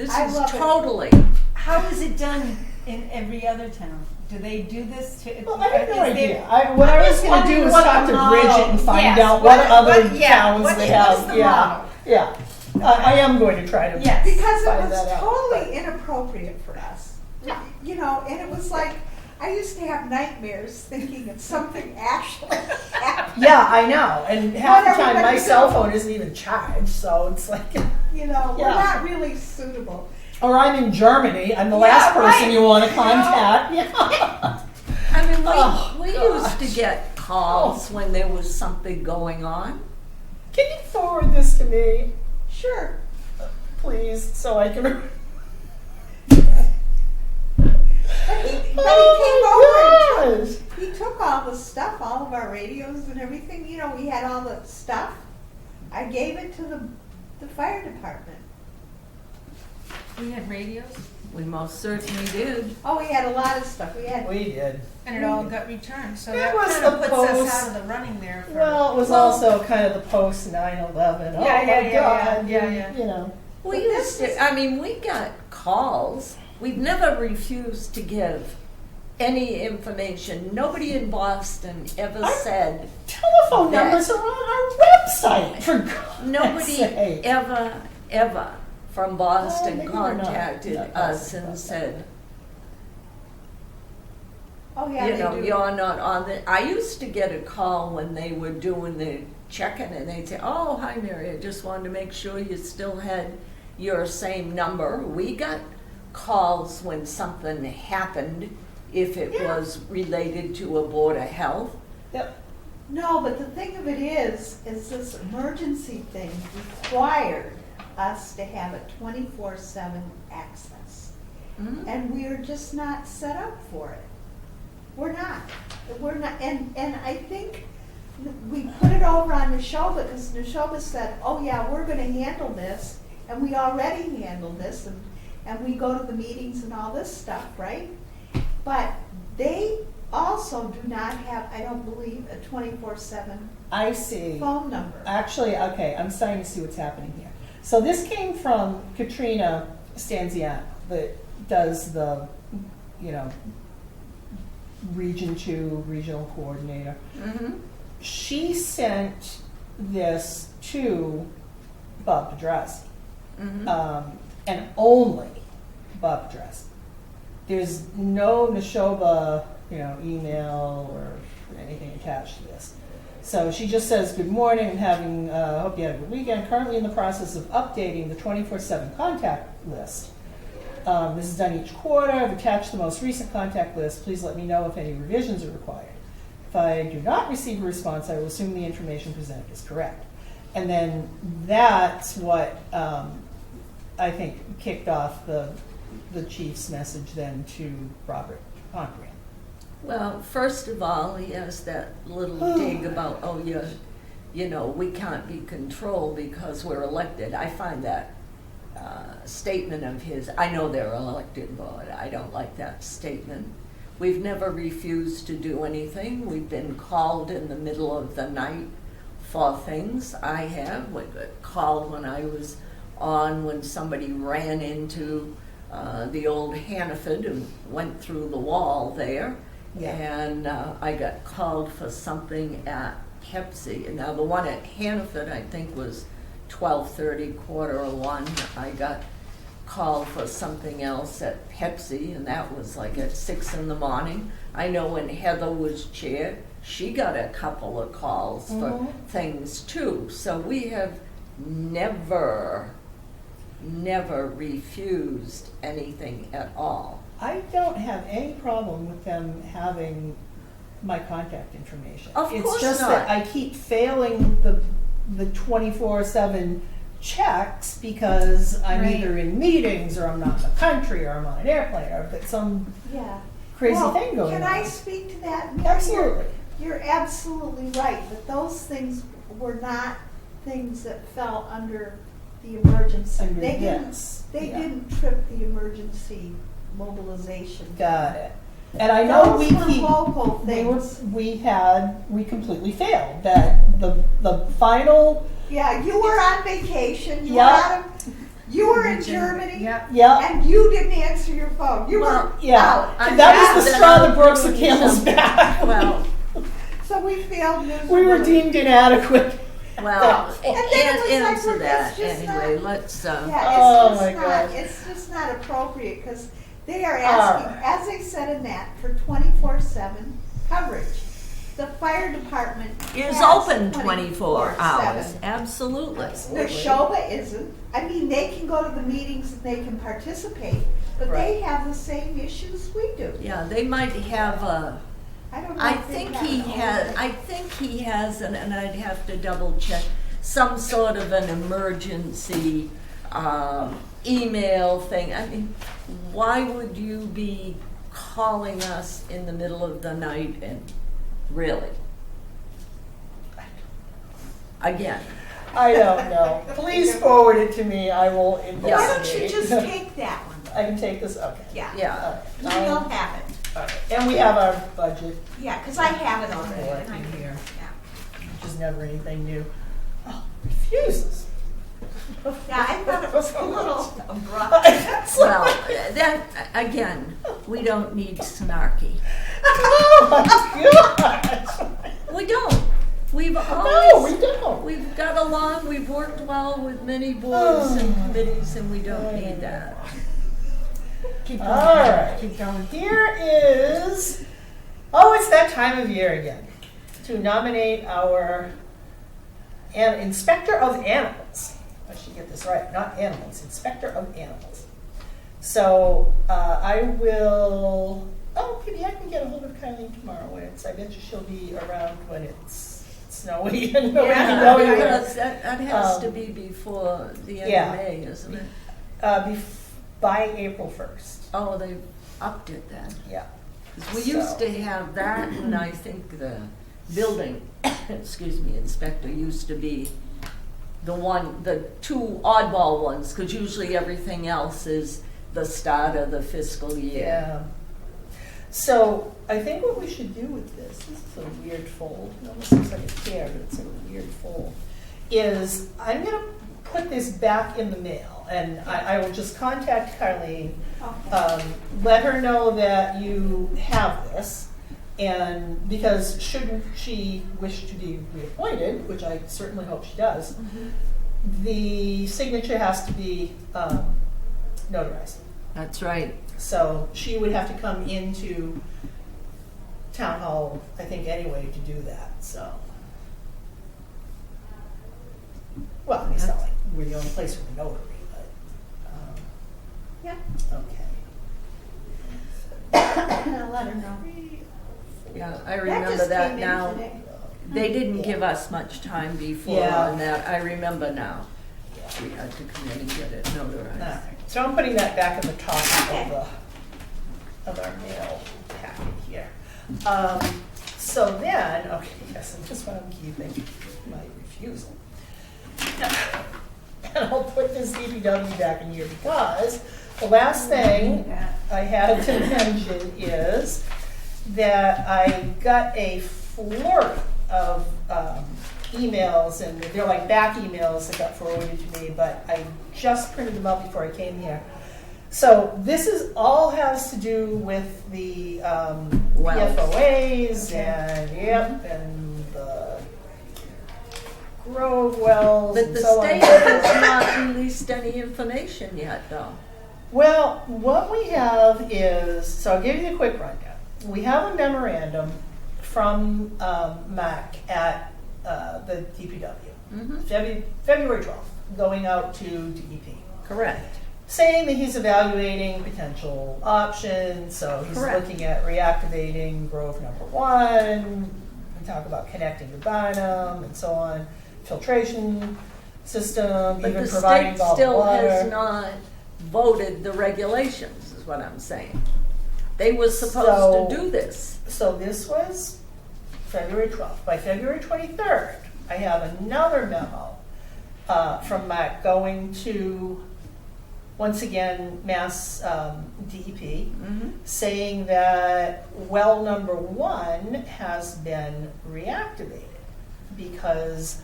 I is love it. totally. How is it done in every other town? Do they do this to? Well, I have no is there- idea. What I was just going to do wondering was what talk the to model- Bridget and find yes, out what other yeah, towns what they is have. the Yeah, model? yeah. I am going to try to. Yes. Because find it was that out, totally inappropriate for us. Yeah. You know, and it was like, I used to have nightmares thinking of something actually happened. Yeah, I know. And half the What time my everybody cell does. phone isn't even charged, so it's like, You know, we're Yeah. not really suitable. or I'm in Germany. I'm the Yeah, last person right. you want to You know? contact. Yeah. I mean, Oh, we gosh. used to get calls when there was something going on. Can you forward this to me, Sure. please, so I can? But he came over and gosh. he took all the stuff, all of our radios and everything. You know, we had all the stuff. I gave it to the fire department. We had radios, We most certainly did. Oh, we had a lot of stuff. We had, We did. and it all got returned, so That that was kind of the puts us post- out of the running there for. Well, it was also kind of the post 9/11. Oh Yeah, my yeah, God. yeah, yeah. You know. We But used this to, I mean, we got calls. We've never refused to give any information. Nobody in Boston ever said, Telephone That- numbers are on our website, for God's nobody sake. ever from Boston maybe we're not contacted that us positive and about said, oh yeah, you they know, do. you're not on the, I used to get a call when they were doing the check-in and they'd say, oh, hi Mary, I just wanted to make sure you still had your same number. We got calls when something happened, if it Yeah. was related to a Board of Health. Yep. No, but the thing of it is this emergency thing required us to have a 24/7 access. Mhm. And we're just not set up for it. We're not, and I think we put it over on Neshoba, because Neshoba said, oh yeah, we're gonna handle this, and we already handle this, and we go to the meetings and all this stuff, right? But they also do not have, I don't believe, a 24/7 I see. phone number. Actually, okay, I'm starting to see what's happening here. So this came from Katrina Stanziano, that does the, you know, Region 2 Regional Coordinator. Mhm. She sent this to Bob Pedrossi, Mhm. and only Bob Pedrossi. There's no Neshoba, you know, email or anything attached to this. So she just says, good morning, I'm having, hope you had a good weekend. Currently in the process of updating the 24/7 contact list. This is done each quarter. I've attached the most recent contact list. Please let me know if any revisions are required. If I do not receive a response, I will assume the information presented is correct. And then that's what I think kicked off the chief's message then to Robert Conran. Well, first of all, he has that little dig about, oh, you know, we can't be controlled because we're elected. I find that statement of his, I know they're elected, but I don't like that statement. We've never refused to do anything. We've been called in the middle of the night for things. I have. We got called when I was on when somebody ran into the old Hannaford and went through the wall there. Yeah. And I got called for something at Pepsi. And now the one at Hannaford, I think, was 12:30, 1:45. I got called for something else at Pepsi, and that was like at 6 in the morning. I know when Heather was chair, she got a couple of calls for things too. So we have never refused anything at all. I don't have any problem with them having my contact information. Of course It's just not. that I keep failing the 24/7 checks because I'm Right. either in meetings or I'm not in the country or I'm on an airplane or I've got some Yeah. crazy Well, thing going Can on. I speak to that? Mary? Absolutely. You're absolutely right, but those things were not things that fell under the emergency. Under They this, They yeah. didn't trip the emergency mobilization. Got it. And I know Those we were keep, local we things. completely failed. That the final, Yeah, you were on vacation, you were Yeah. out of, you were in Germany, Yeah. yeah, and you didn't answer your phone. You Well, were yeah. out. I That was have the been straw that out broke the doing camel's something. back. Well, So we failed miserably. We were deemed inadequate. well, And then it was like, answer we're- that it's just anyway. not- Let's. Yeah, Oh, it's my just not, gosh. it's just not appropriate, because they are All asking, right. as they said in that, for 24/7 coverage. The fire department Is has open 24 hours. 24/7. Absolutely. Neshoba isn't. I mean, they can go to the meetings and they can participate, but they have the same issues we do. Yeah, they might have a. I don't know. I if they think have he all has. that. I think he has, and I'd have to double check some sort of an emergency email thing. I mean, why would you be calling us in the middle of the night? And really, again, I don't know. Please forward it to me, I will Why investigate. don't you just take that one? I can take this, okay. Yeah. Yeah. You will have it. All right. And we have our budget, Yeah, because I have it already. Boy, and I in can- here. Yeah. which is never anything new. Oh, refuses. Yeah, I thought it was a little abrupt. Well, that, again, we don't need snarky. Oh my gosh. We don't. We've No, always, we don't. we've got along, we've worked well with many boards and committees, and we don't need that. Keep going. All right. Keep going. Here is, oh, it's that time of year again, to nominate our inspector of animals. I should get this right, not animals, inspector of animals. So I will, oh, maybe I can get a hold of Kylie tomorrow when it's, I bet you she'll be around when it's snowy and nobody can go anywhere. Because that has to be before the end yeah. of May, isn't it? By April 1st, Oh, they've upped it then. yeah. 'Cause we used to have that, and I think the building, excuse me, inspector used to be the two oddball ones, because usually everything else is the start of the fiscal year. Yeah. So I think what we should do with this is a weird fold. It almost looks like a chair, but it's a weird fold. Is I'm going to put this back in the mail, and I will just contact Carlene, let her know that you have this, and because shouldn't she wish to be reappointed, which I certainly hope she does, the signature has to be notarized. That's right. So she would have to come into town hall, I think, anyway, to do that, so. Well, it's not like we're the only place with a notary, but, Yeah. okay. I'll let her know. Yeah, I That remember just that came in now. today. They didn't give us much time before Yeah. on that. I remember now. We had to come in and get it All notarized. right, so I'm putting that back in the top Okay. of our mail packet here. So then, okay, yes, and this one I'm keeping, my refusal. And I'll put this DPW back in here because the last thing I had to mention is that I got a flurry of emails, and they're like back emails that got forwarded to me, but I just printed them out before I came here. So this is all has to do with the Wells. PFOAs and and the Grove wells But and the so on. state has not released any information yet, though. Well, what we have is, so I'll give you a quick rundown. We have a memorandum from Mac at the DPW, February 12th, going out to DEP, Correct. saying that he's evaluating potential options. So he's Correct. looking at reactivating Grove number 1. We talk about connecting to Bynum and so on, filtration system, But even the providing state bottled still water. has not voted the regulations, is what I'm saying. They were So- supposed to do this. So this was February 12th. By February 23rd, I have another memo from Mac going to, once again, Mass DEP, saying that well number 1 has been reactivated because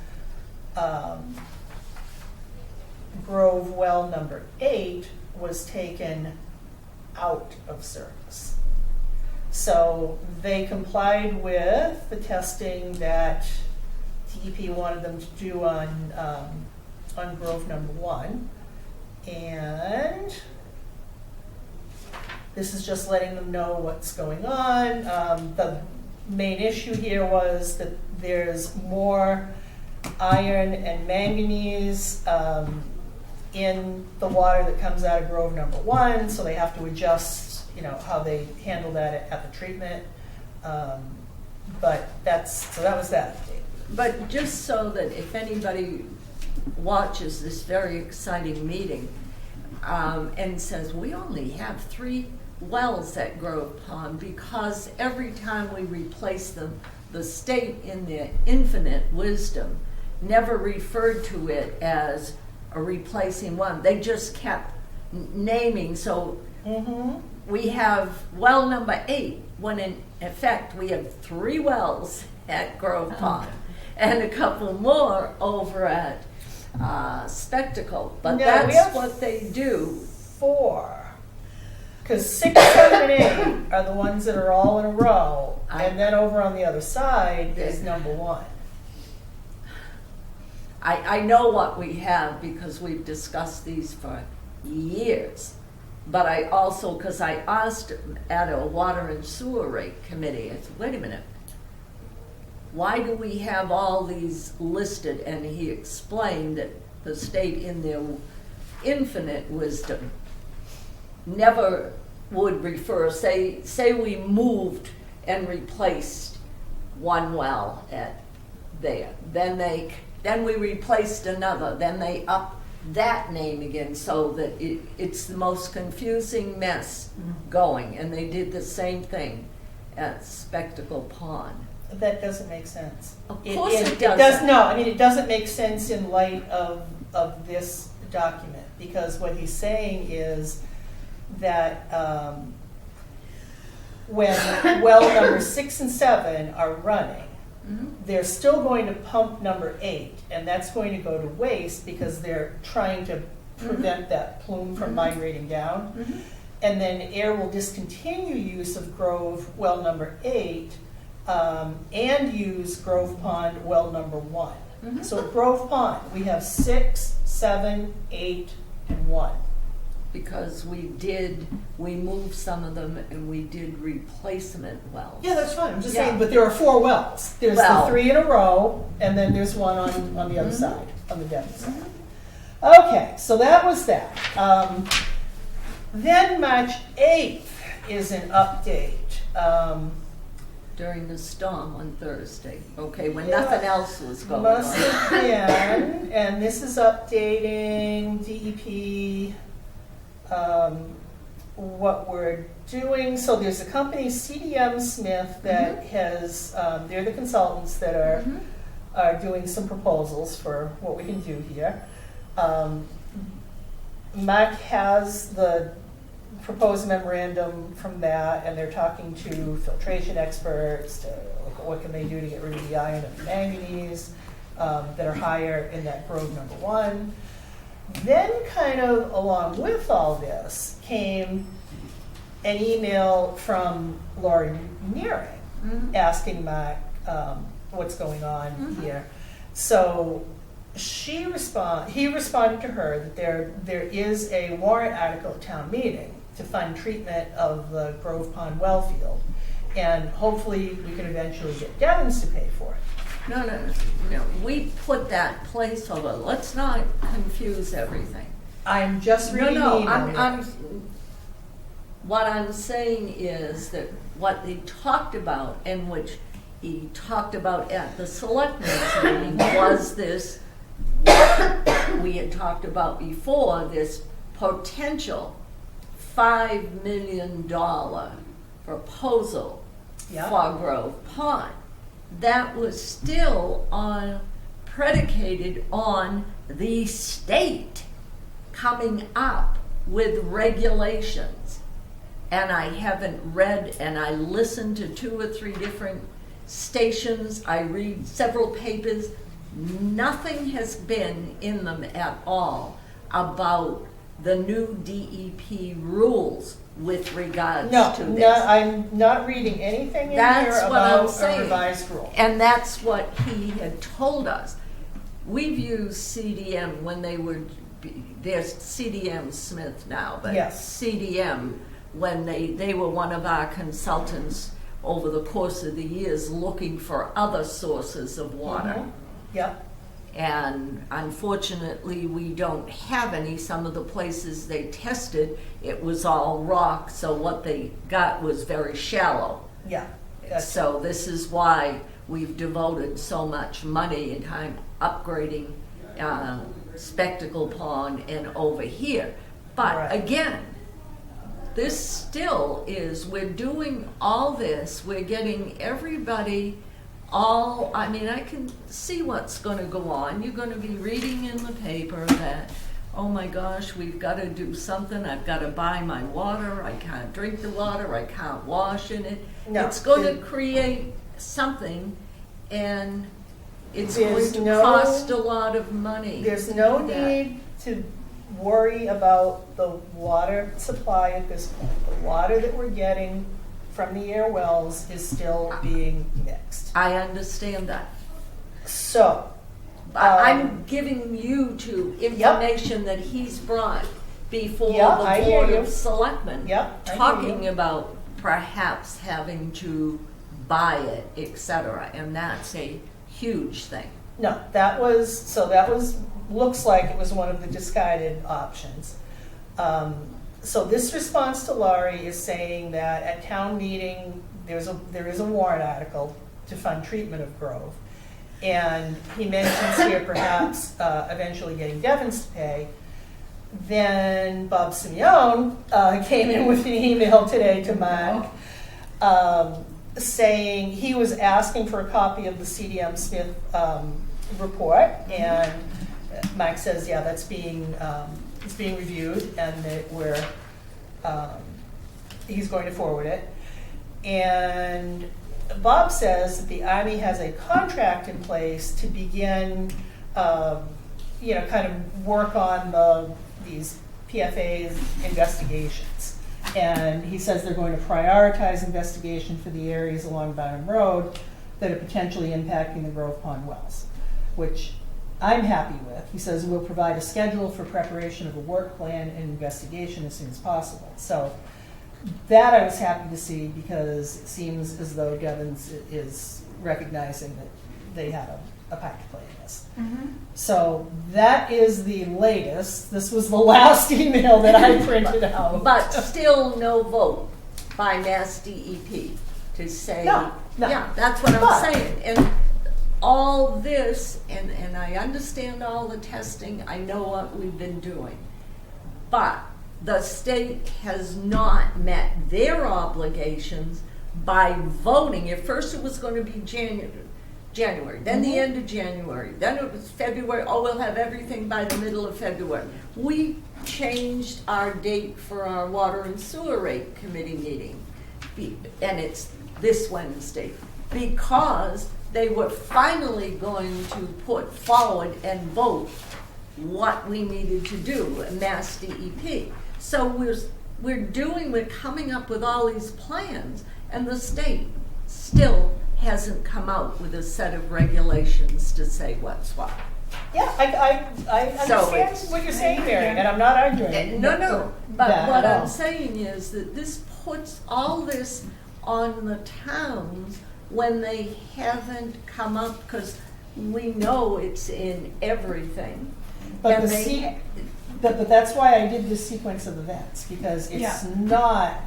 Grove well number 8 was taken out of service. So they complied with the testing that DEP wanted them to do on Grove number 1. And this is just letting them know what's going on. The main issue here was that there's more iron and manganese in the water that comes out of Grove number 1, so they have to adjust, how they handle that at the treatment. But that was that. But just so that if anybody watches this very exciting meeting and says, we only have 3 wells at Grove Pond because every time we replace them, the state in their infinite wisdom never referred to it as a replacing one. They just kept naming, so we have well number 8, when in effect we have 3 wells at Grove Pond and a couple more over at Spectacle. But No, we that's have what they do. 4. Because 6, 7, and 8 are the ones that are all in a row, and then over on the other side is number 1. I know what we have because we've discussed these for years. But I also, because I asked at a water and sewer rate committee, I said, wait a minute, why do we have all these listed? And he explained that the state, in their infinite wisdom, never would refer, say we moved and replaced one well at there, then we replaced another, then they upped that name again, so that it's the most confusing mess going. And they did the same thing at Spectacle Pond. That doesn't make sense. Of course it does. doesn't. No, I mean, it doesn't make sense in light of this document, because what he's saying is that when well number 6 and 7 are running, they're still going to pump number 8, and that's going to go to waste because they're trying to prevent that plume from migrating down. And then Ayer will discontinue use of Grove well number 8 and use Grove Pond well number 1. So at Grove Pond, we have 6, 7, 8, and 1. Because we moved some of them and we did replacement wells. Yeah, that's fine. I'm just Yeah. saying, but there are 4 wells. There's the 3 in a row, and then there's one on the other side, on the Devon side. Okay, so that was that. Then March 8th is an update. During the storm on Thursday, okay, when Yeah. nothing else was going Must on. have been, and this is updating DEP, what we're doing. So there's a company, CDM Smith, that has, they're the consultants that are doing some proposals for what we can do here. Mac has the proposed memorandum from that, and they're talking to filtration experts to look at what can they do to get rid of the iron and the manganese that are higher in that Grove number 1. Then, kind of along with all this, came an email from Lori Nearing asking Mac what's going on here. So he responded to her that there is a warrant article at town meeting to fund treatment of the Grove Pond well field, and hopefully we can eventually get Devon's to pay for it. No, we put that placeholder. Let's not confuse everything. I'm just reading the email. What I'm saying is that what they talked about, and which he talked about at the selectmen's meeting, was this, what we had talked about before, this potential $5 million proposal for Grove Pond. That was still predicated on the state coming up with regulations. And I haven't read, and I listened to 2 or 3 different stations, I read several papers. Nothing has been in them at all about the new DEP rules with regards to this. No, I'm not reading anything in here about a revised rule. And that's what he had told us. We've used CDM when they were, there's CDM Smith now, but Yes. CDM, when they were one of our consultants over the course of the years looking for other sources of water. Yep. And unfortunately, we don't have any. Some of the places they tested, it was all rock, so what they got was very shallow. Yeah. So this is why we've devoted so much money and time upgrading Spectacle Pond and over here. But again, this still is, we're doing all this, we're getting everybody I can see what's gonna go on. You're gonna be reading in the paper that, oh my gosh, we've gotta do something, I've gotta buy my water, I can't drink the water, I can't wash in it. No. It's gonna create something, and it's going There's to no- cost a lot of money. There's no to do that. need to worry about the water supply at this point. The water that we're getting from the Ayer wells is still being mixed. I understand that. So, I'm giving you information that he's brought before Yeah, the I hear Board you. of Selectmen. Yep, I hear Talking you. about perhaps having to buy it, etc. And that's a huge thing. no, looks like it was one of the discarded options. So this response to Laurie is saying that at town meeting, there is a warrant article to fund treatment of Grove. And he mentions here perhaps eventually getting Devon's to pay. Then Bob Simeone came in with an email today to Mark saying he was asking for a copy of the CDM Smith report, and Mike says, yeah, that's it's being reviewed, and that he's going to forward it. And Bob says that the Army has a contract in place to begin, kind of work on these PFA's investigations. And he says they're going to prioritize investigation for the areas along Barham Road that are potentially impacting the Grove Pond wells, which I'm happy with. He says we'll provide a schedule for preparation of a work plan and investigation as soon as possible. So that I was happy to see, because it seems as though Devon's is recognizing that they have a part to play in this. Mm-hmm. So that is the latest. This was the last email that I printed out. But still no vote by Mass DEP to say, No. yeah, that's what But- I'm saying. And all this, and I understand all the testing, I know what we've been doing. But the state has not met their obligations by voting. At first it was going to be January, then the end of January, then it was February. Oh, we'll have everything by the middle of February. We changed our date for our Water and Sewer Rate Committee meeting, and it's this Wednesday, because they were finally going to put forward and vote what we needed to do, Mass DEP. So we're coming up with all these plans, and the state still hasn't come out with a set of regulations to say what's what. Yeah, I So understand what you're saying, Mary, and I'm not arguing. No, but that what at all. I'm saying is that this puts all this on the towns when they haven't come up, because we know it's in everything. But, And but that's why I did this sequence of events, because it's not,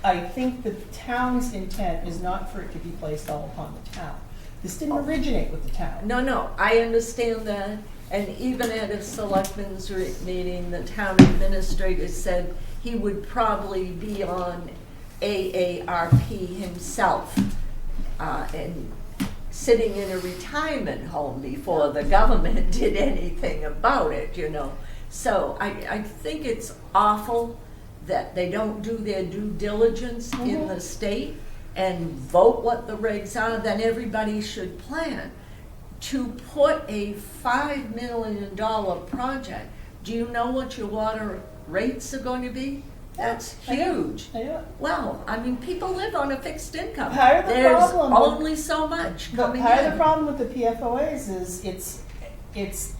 I think the town's intent is not for it to be placed all upon the town. This didn't originate with the town. No, I understand that, and even at a selectmen's meeting, the town administrator said he would probably be on AARP himself, and sitting in a retirement home before the government did anything about it, So I think it's awful that they don't do their due diligence in the state and vote what the regs are. Then everybody should plan. To put a $5 million project, do you know what your water rates are going to be? That's huge. I know. Well, people live on a fixed income. Part of the There's problem with- only so much But coming part of in. the problem with the PFOAs is it's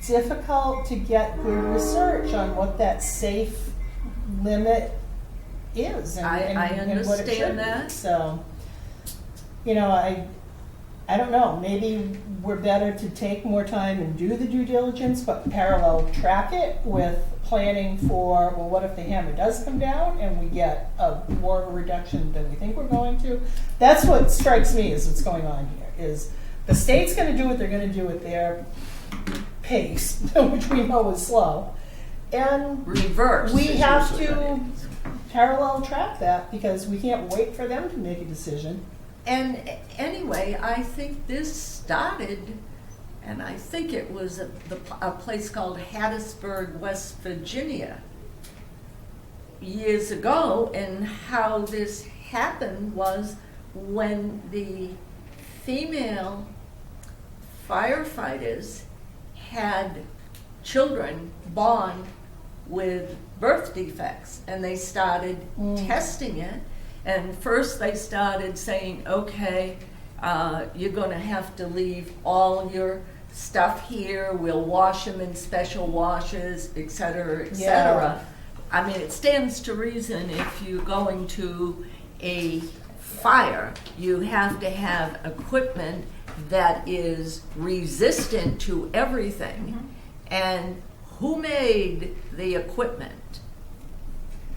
difficult to get good research on what that safe limit is and, I and what it should understand that. be. So, I don't know, maybe we're better to take more time and do the due diligence, but parallel track it with planning for, well, what if the hammer does come down and we get more of a reduction than we think we're going to? That's what strikes me as what's going on here, is the state's going to do what they're going to do at their pace, which we know is slow, and Reverse. we is have usually what to it is. parallel track that, because we can't wait for them to make a decision. And anyway, I think this started, and I think it was a place called Hattiesburg, West Virginia, years ago. And how this happened was when the female firefighters had children born with birth defects, and they started testing it. And first they started saying, okay, you're going to have to leave all your stuff here. We'll wash them in special washes, et cetera, et cetera. I mean, it stands to reason if you're going to a fire, you have to have equipment that is resistant to everything. And who made the equipment?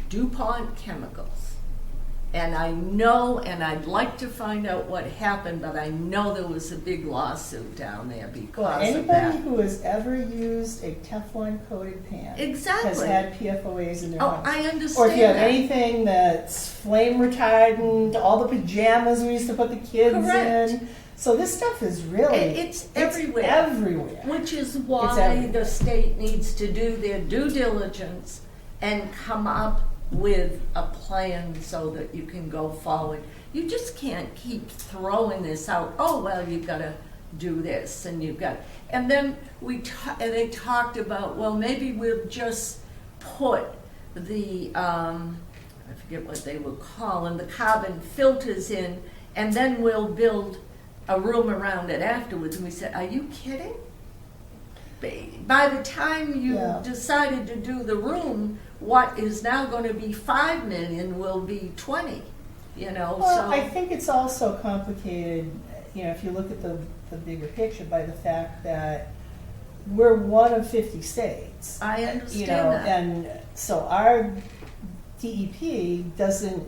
DuPont Chemicals. And I know, and I'd like to find out what happened, but I know there was a big lawsuit down there because of that. Anybody who has ever used a Teflon coated pan Exactly. has had PFOAs in their Oh, house. I understand. Or if you have that. anything that's flame retardant, all the pajamas we used to put the kids Correct. in. So this stuff is really It's everywhere. everywhere. Which is It's why everywhere. the state needs to do their due diligence and come up with a plan so that you can go forward. You just can't keep throwing this out. Oh, well, you've got to do this, and you've got. And then they talked about, well, maybe we'll just put the I forget what they were calling, the carbon filters in, and then we'll build a room around it afterwards. And we said, are you kidding? By the time you decided to do the room, what is now going to be 5 million will be 20, you know. Well, so I think it's also complicated, if you look at the bigger picture, by the fact that we're one of 50 states. I understand that. And so our DEP doesn't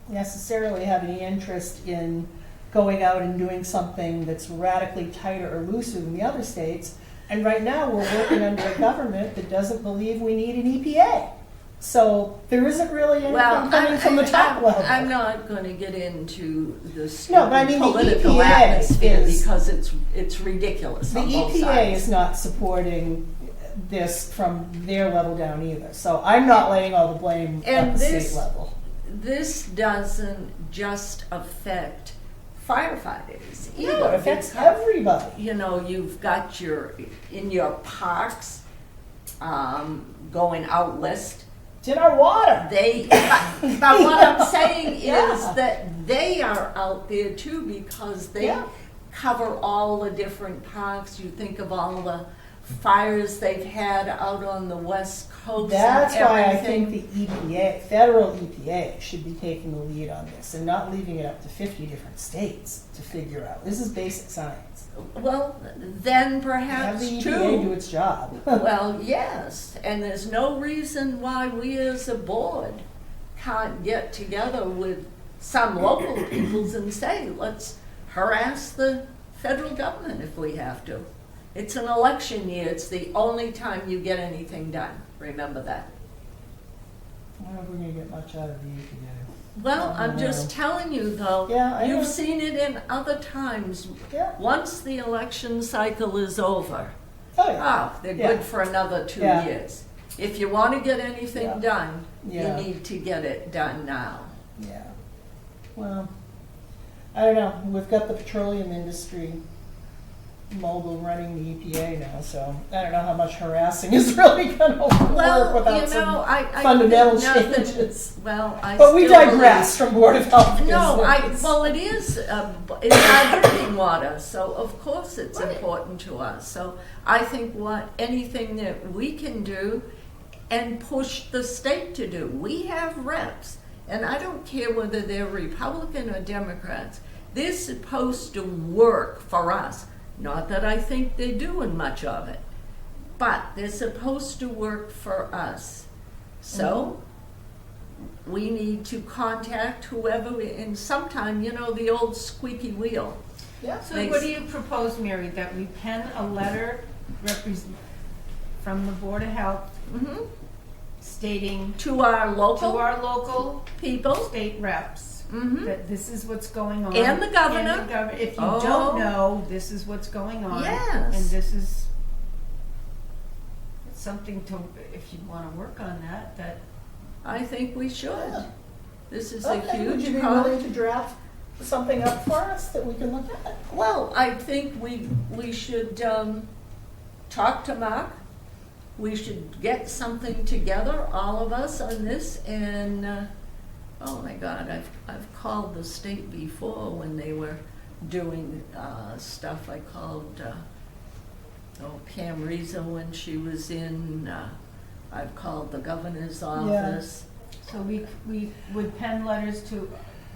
necessarily have any interest in going out and doing something that's radically tighter or looser than the other states. And right now, we're working under a government that doesn't believe we need an EPA. So there isn't really anything coming from the top level. I'm not going to get into the No, but I mean, the political EPA atmosphere is- because it's ridiculous. The on both EPA sides. is not supporting this from their level down either. So I'm not laying all the blame at And the this- state level. This doesn't just affect firefighters either. No, it affects because, everybody. You've got in your parks, going out west. It's in our water. But what I'm saying is Yeah. that they are out there too because they cover all the different parks. You think of all the fires they've had out on the West Coast. That's and why I everything. think the EPA, federal EPA, should be taking the lead on this and not leaving it up to 50 different states to figure out. This is basic science. Well, then Have perhaps the EPA do too. its job. Well, yes, and there's no reason why we as a board can't get together with some local peoples and say, let's harass the federal government if we have to. It's an election year. It's the only time you get anything done. Remember that. I don't know if we're going to get much out of the EPA. Well, I'm just telling you, though, Yeah, I know. you've seen it in other times. Yeah. Once the election cycle is over, Oh, yeah. they're Yeah. good for another 2 Yeah. years. If you want to get anything Yeah. done, Yeah. you need to get it done now. Yeah. Well, I don't know. We've got the petroleum industry mogul running the EPA now, so I don't know how much harassing is really going to work Well, without you some know, I fundamental think nothing- changes. Well, I But we still digress from Board of Health. believe- No, business. well, it is. It's our drinking water, so of course it's Right. important to us. So I think anything that we can do and push the state to do. We have reps, and I don't care whether they're Republican or Democrats. They're supposed to work for us. Not that I think they're doing much of it, but they're supposed to work for us. So we need to contact whoever, and sometime, the old squeaky wheel. Yeah. So what do you propose, Mary, that we pen a letter from the Board of Health Mhm. stating To our to local our local people. state reps Mhm. that this is what's going on. And the governor. And the governor. If you Oh. don't know, this is what's going on. Yes. And this is something to, if you want to work on that. I think we should. Yeah. This is a Okay, would you huge be part. willing to draft something up for us that we can look at? Well, I think we should talk to Mark. We should get something together, all of us, on this. And oh my God, I've called the state before when they were doing stuff. I called Pam Reza when she was in. I've called the governor's office. So we would pen letters to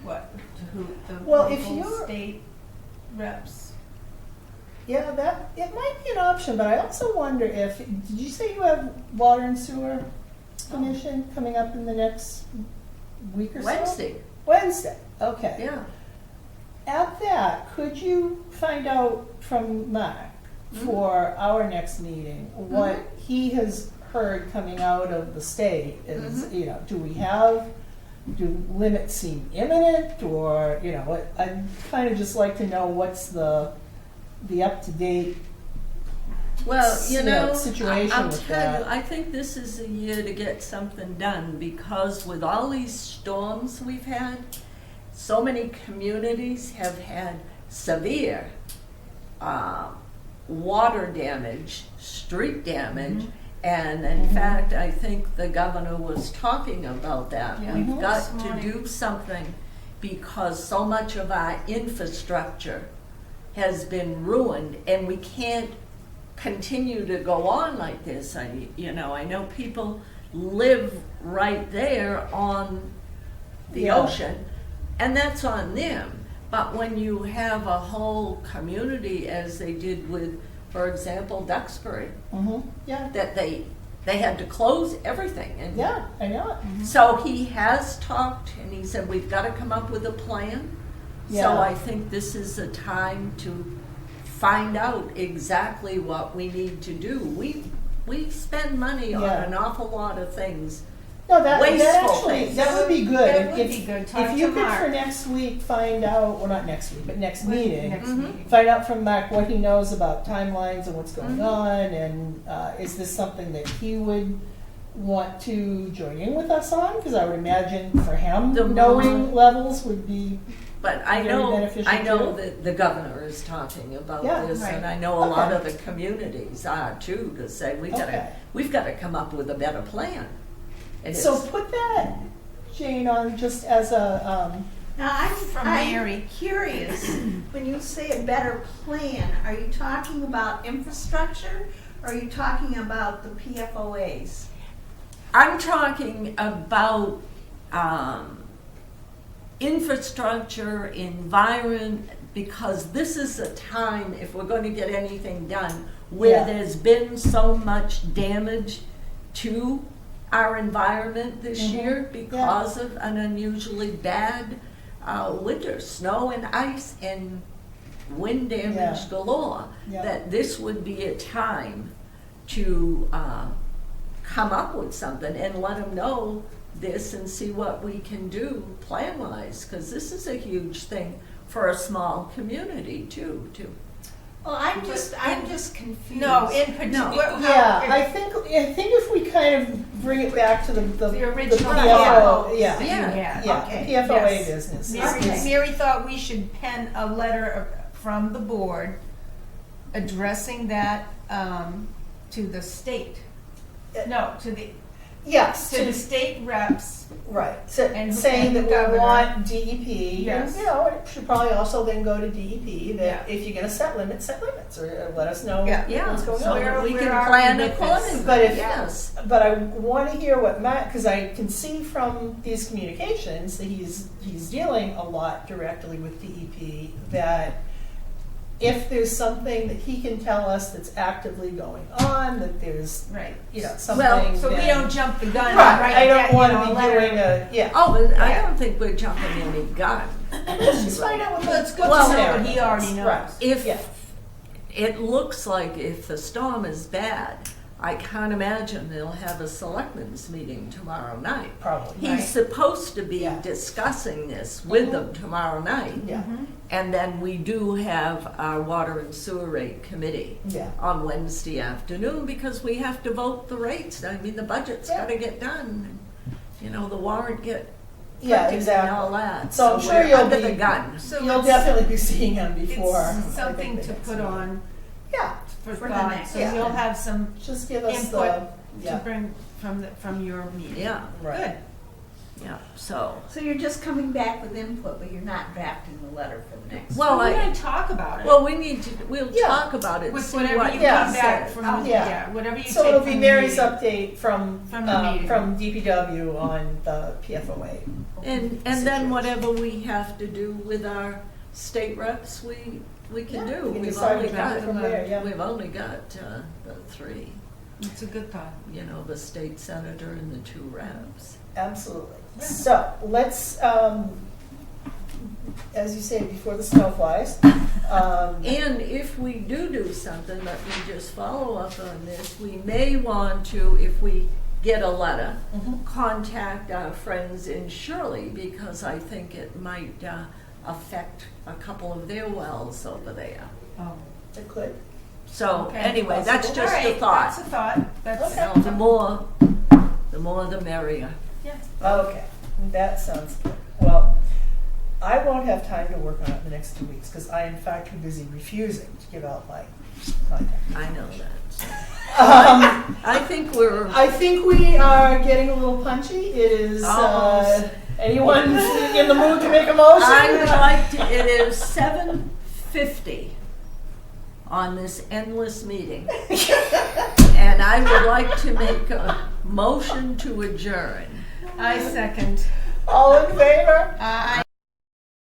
what? To who? The Well, if local you're- state reps. Yeah, that, it might be an option, but I also wonder if, did you say you have water and sewer commission coming up in the next week or so? Wednesday. Wednesday, okay. Yeah. At that, could you find out from Mark for our next meeting, what he has heard coming out of the state is, you know, do limits seem imminent, or, you know, I'd kind of just like to know what's the up-to-date Well, you know, situation I'll with tell that. you, I think this is a year to get something done, because with all these storms we've had, so many communities have had severe water damage, street damage, and in fact, I think the governor was talking about that. Yeah, We've got this to morning. do something, because so much of our infrastructure has been ruined, and we can't continue to go on like this. I know people live right there on the Yeah. ocean, and that's on them. But when you have a whole community, as they did with, for example, Duxbury, Yeah, that they had to close everything. And yeah, I know it. so he has talked, and he said, we've got to come up with a plan. So Yeah. I think this is a time to find out exactly what we need to do. We spend money on Yeah. an awful lot of things. No, that Wasteful actually, things. that would be good. That If- would be good. Talk If you to could for Mark. next week find out, well, not next week, but next meeting, Next Mhm. meeting. find out from Mark what he knows about timelines and what's going on, and is this something that he would want to join in with us on? Because I would imagine for him, The knowing levels would be, But I Very know, beneficial I know too. that the governor is talking about Yeah, this, and right. I know a lot Okay. of the communities are too, to say Okay. we've got to come up with a better plan. And so it's- put that, Jane, on just as a, Now, I'm From Mary. curious, when you say a better plan, are you talking about infrastructure, or are you talking about the PFOAs? I'm talking about infrastructure, environment, because this is a time, if we're going to get anything done, where Yeah. there's been so much damage to our environment this year because of an unusually bad winter, snow and ice and wind damage Yeah. galore, Yeah. that this would be a time to come up with something and let them know this and see what we can do plan-wise, because this is a huge thing for a small community too. Well, I'm just confused. No, in particular. yeah, I think if we kind of bring it back to the original PFO, PFO yeah. that you had. Yeah, Okay. PFOA Yes. business. Mary thought we should pen a letter from the board addressing that to the state. No, to the Yes, state reps. right. So, And saying the that we governor. want DEP, Yes. and, you know, it should probably also then go to DEP, that Yeah. if you're gonna set limits, or let us know Yeah. what's going So on. that we Where can are plan we with this? accordingly. But if- Yes. But I want to hear what Matt, because I can see from these communications that he's dealing a lot directly with DEP, that if there's something that he can tell us that's actively going on, that there's, Right. you know, something. Well, so we then- don't jump the gun. and Right, write I that, don't you want know, to be letter. doing a, yeah. Oh, but I Yeah. don't think we're jumping any gun. Let's just find out what Well, it's good the to know scenario what he already is. knows. Right. If Yeah. it looks like if the storm is bad, I can't imagine they'll have a selectmen's meeting tomorrow night. Probably. He's Right. supposed to be Yeah. discussing this with them tomorrow night. Yeah, And then we do have our water and sewer rate committee yeah. on Wednesday afternoon because we have to vote the rates. I mean, the budget's Yeah. gotta get done. You know, the warrant get Yeah, printed and all exactly. that. So I'm sure we're you'll under be- the gun. So You'll it's- definitely be seeing him before. I It's something think the to next put meeting. on Yeah, for For the thought, next- so yeah. you'll have some just give us the, input to yeah, bring from your meeting. Yeah, right. Good. yeah, so. So you're just coming back with input, but you're not drafting the letter for the next. Well, We're I, gonna talk about it. well, we need to, we'll Yeah. talk about it, With see whatever what you Yeah. come back said. from, Yeah. yeah, whatever you take So it'll be from Mary's the meeting. update from From the meeting. from DPW on the PFOA. And then Situation. whatever we have to do with our state reps, we can Yeah, do. we can We've decide only to draft got, it from there, yeah. we've only got the three, It's a good thought. you know, the state senator and the two reps. Absolutely. So let's, as you say, before the snow flies. And if we do something, let me just follow up on this, we may want to, if we get a letter, Mhm. contact our friends in Shirley, because I think it might affect a couple of their wells over there. Oh. It could. So Okay. anyway, that's Possible. just All a right, thought. That's a thought. That's, Okay. You know, the more the merrier. yeah. Okay, that sounds good. Well, I won't have time to work on it the next 2 weeks because I am in fact too busy refusing to give out my contact. I know that. I I think we're, think we are getting a little punchy. It is, Almost. anyone in the mood to make a motion? I would like to, it is 7:50 on this endless meeting. And I would like to make a motion to adjourn. I second. All in favor? I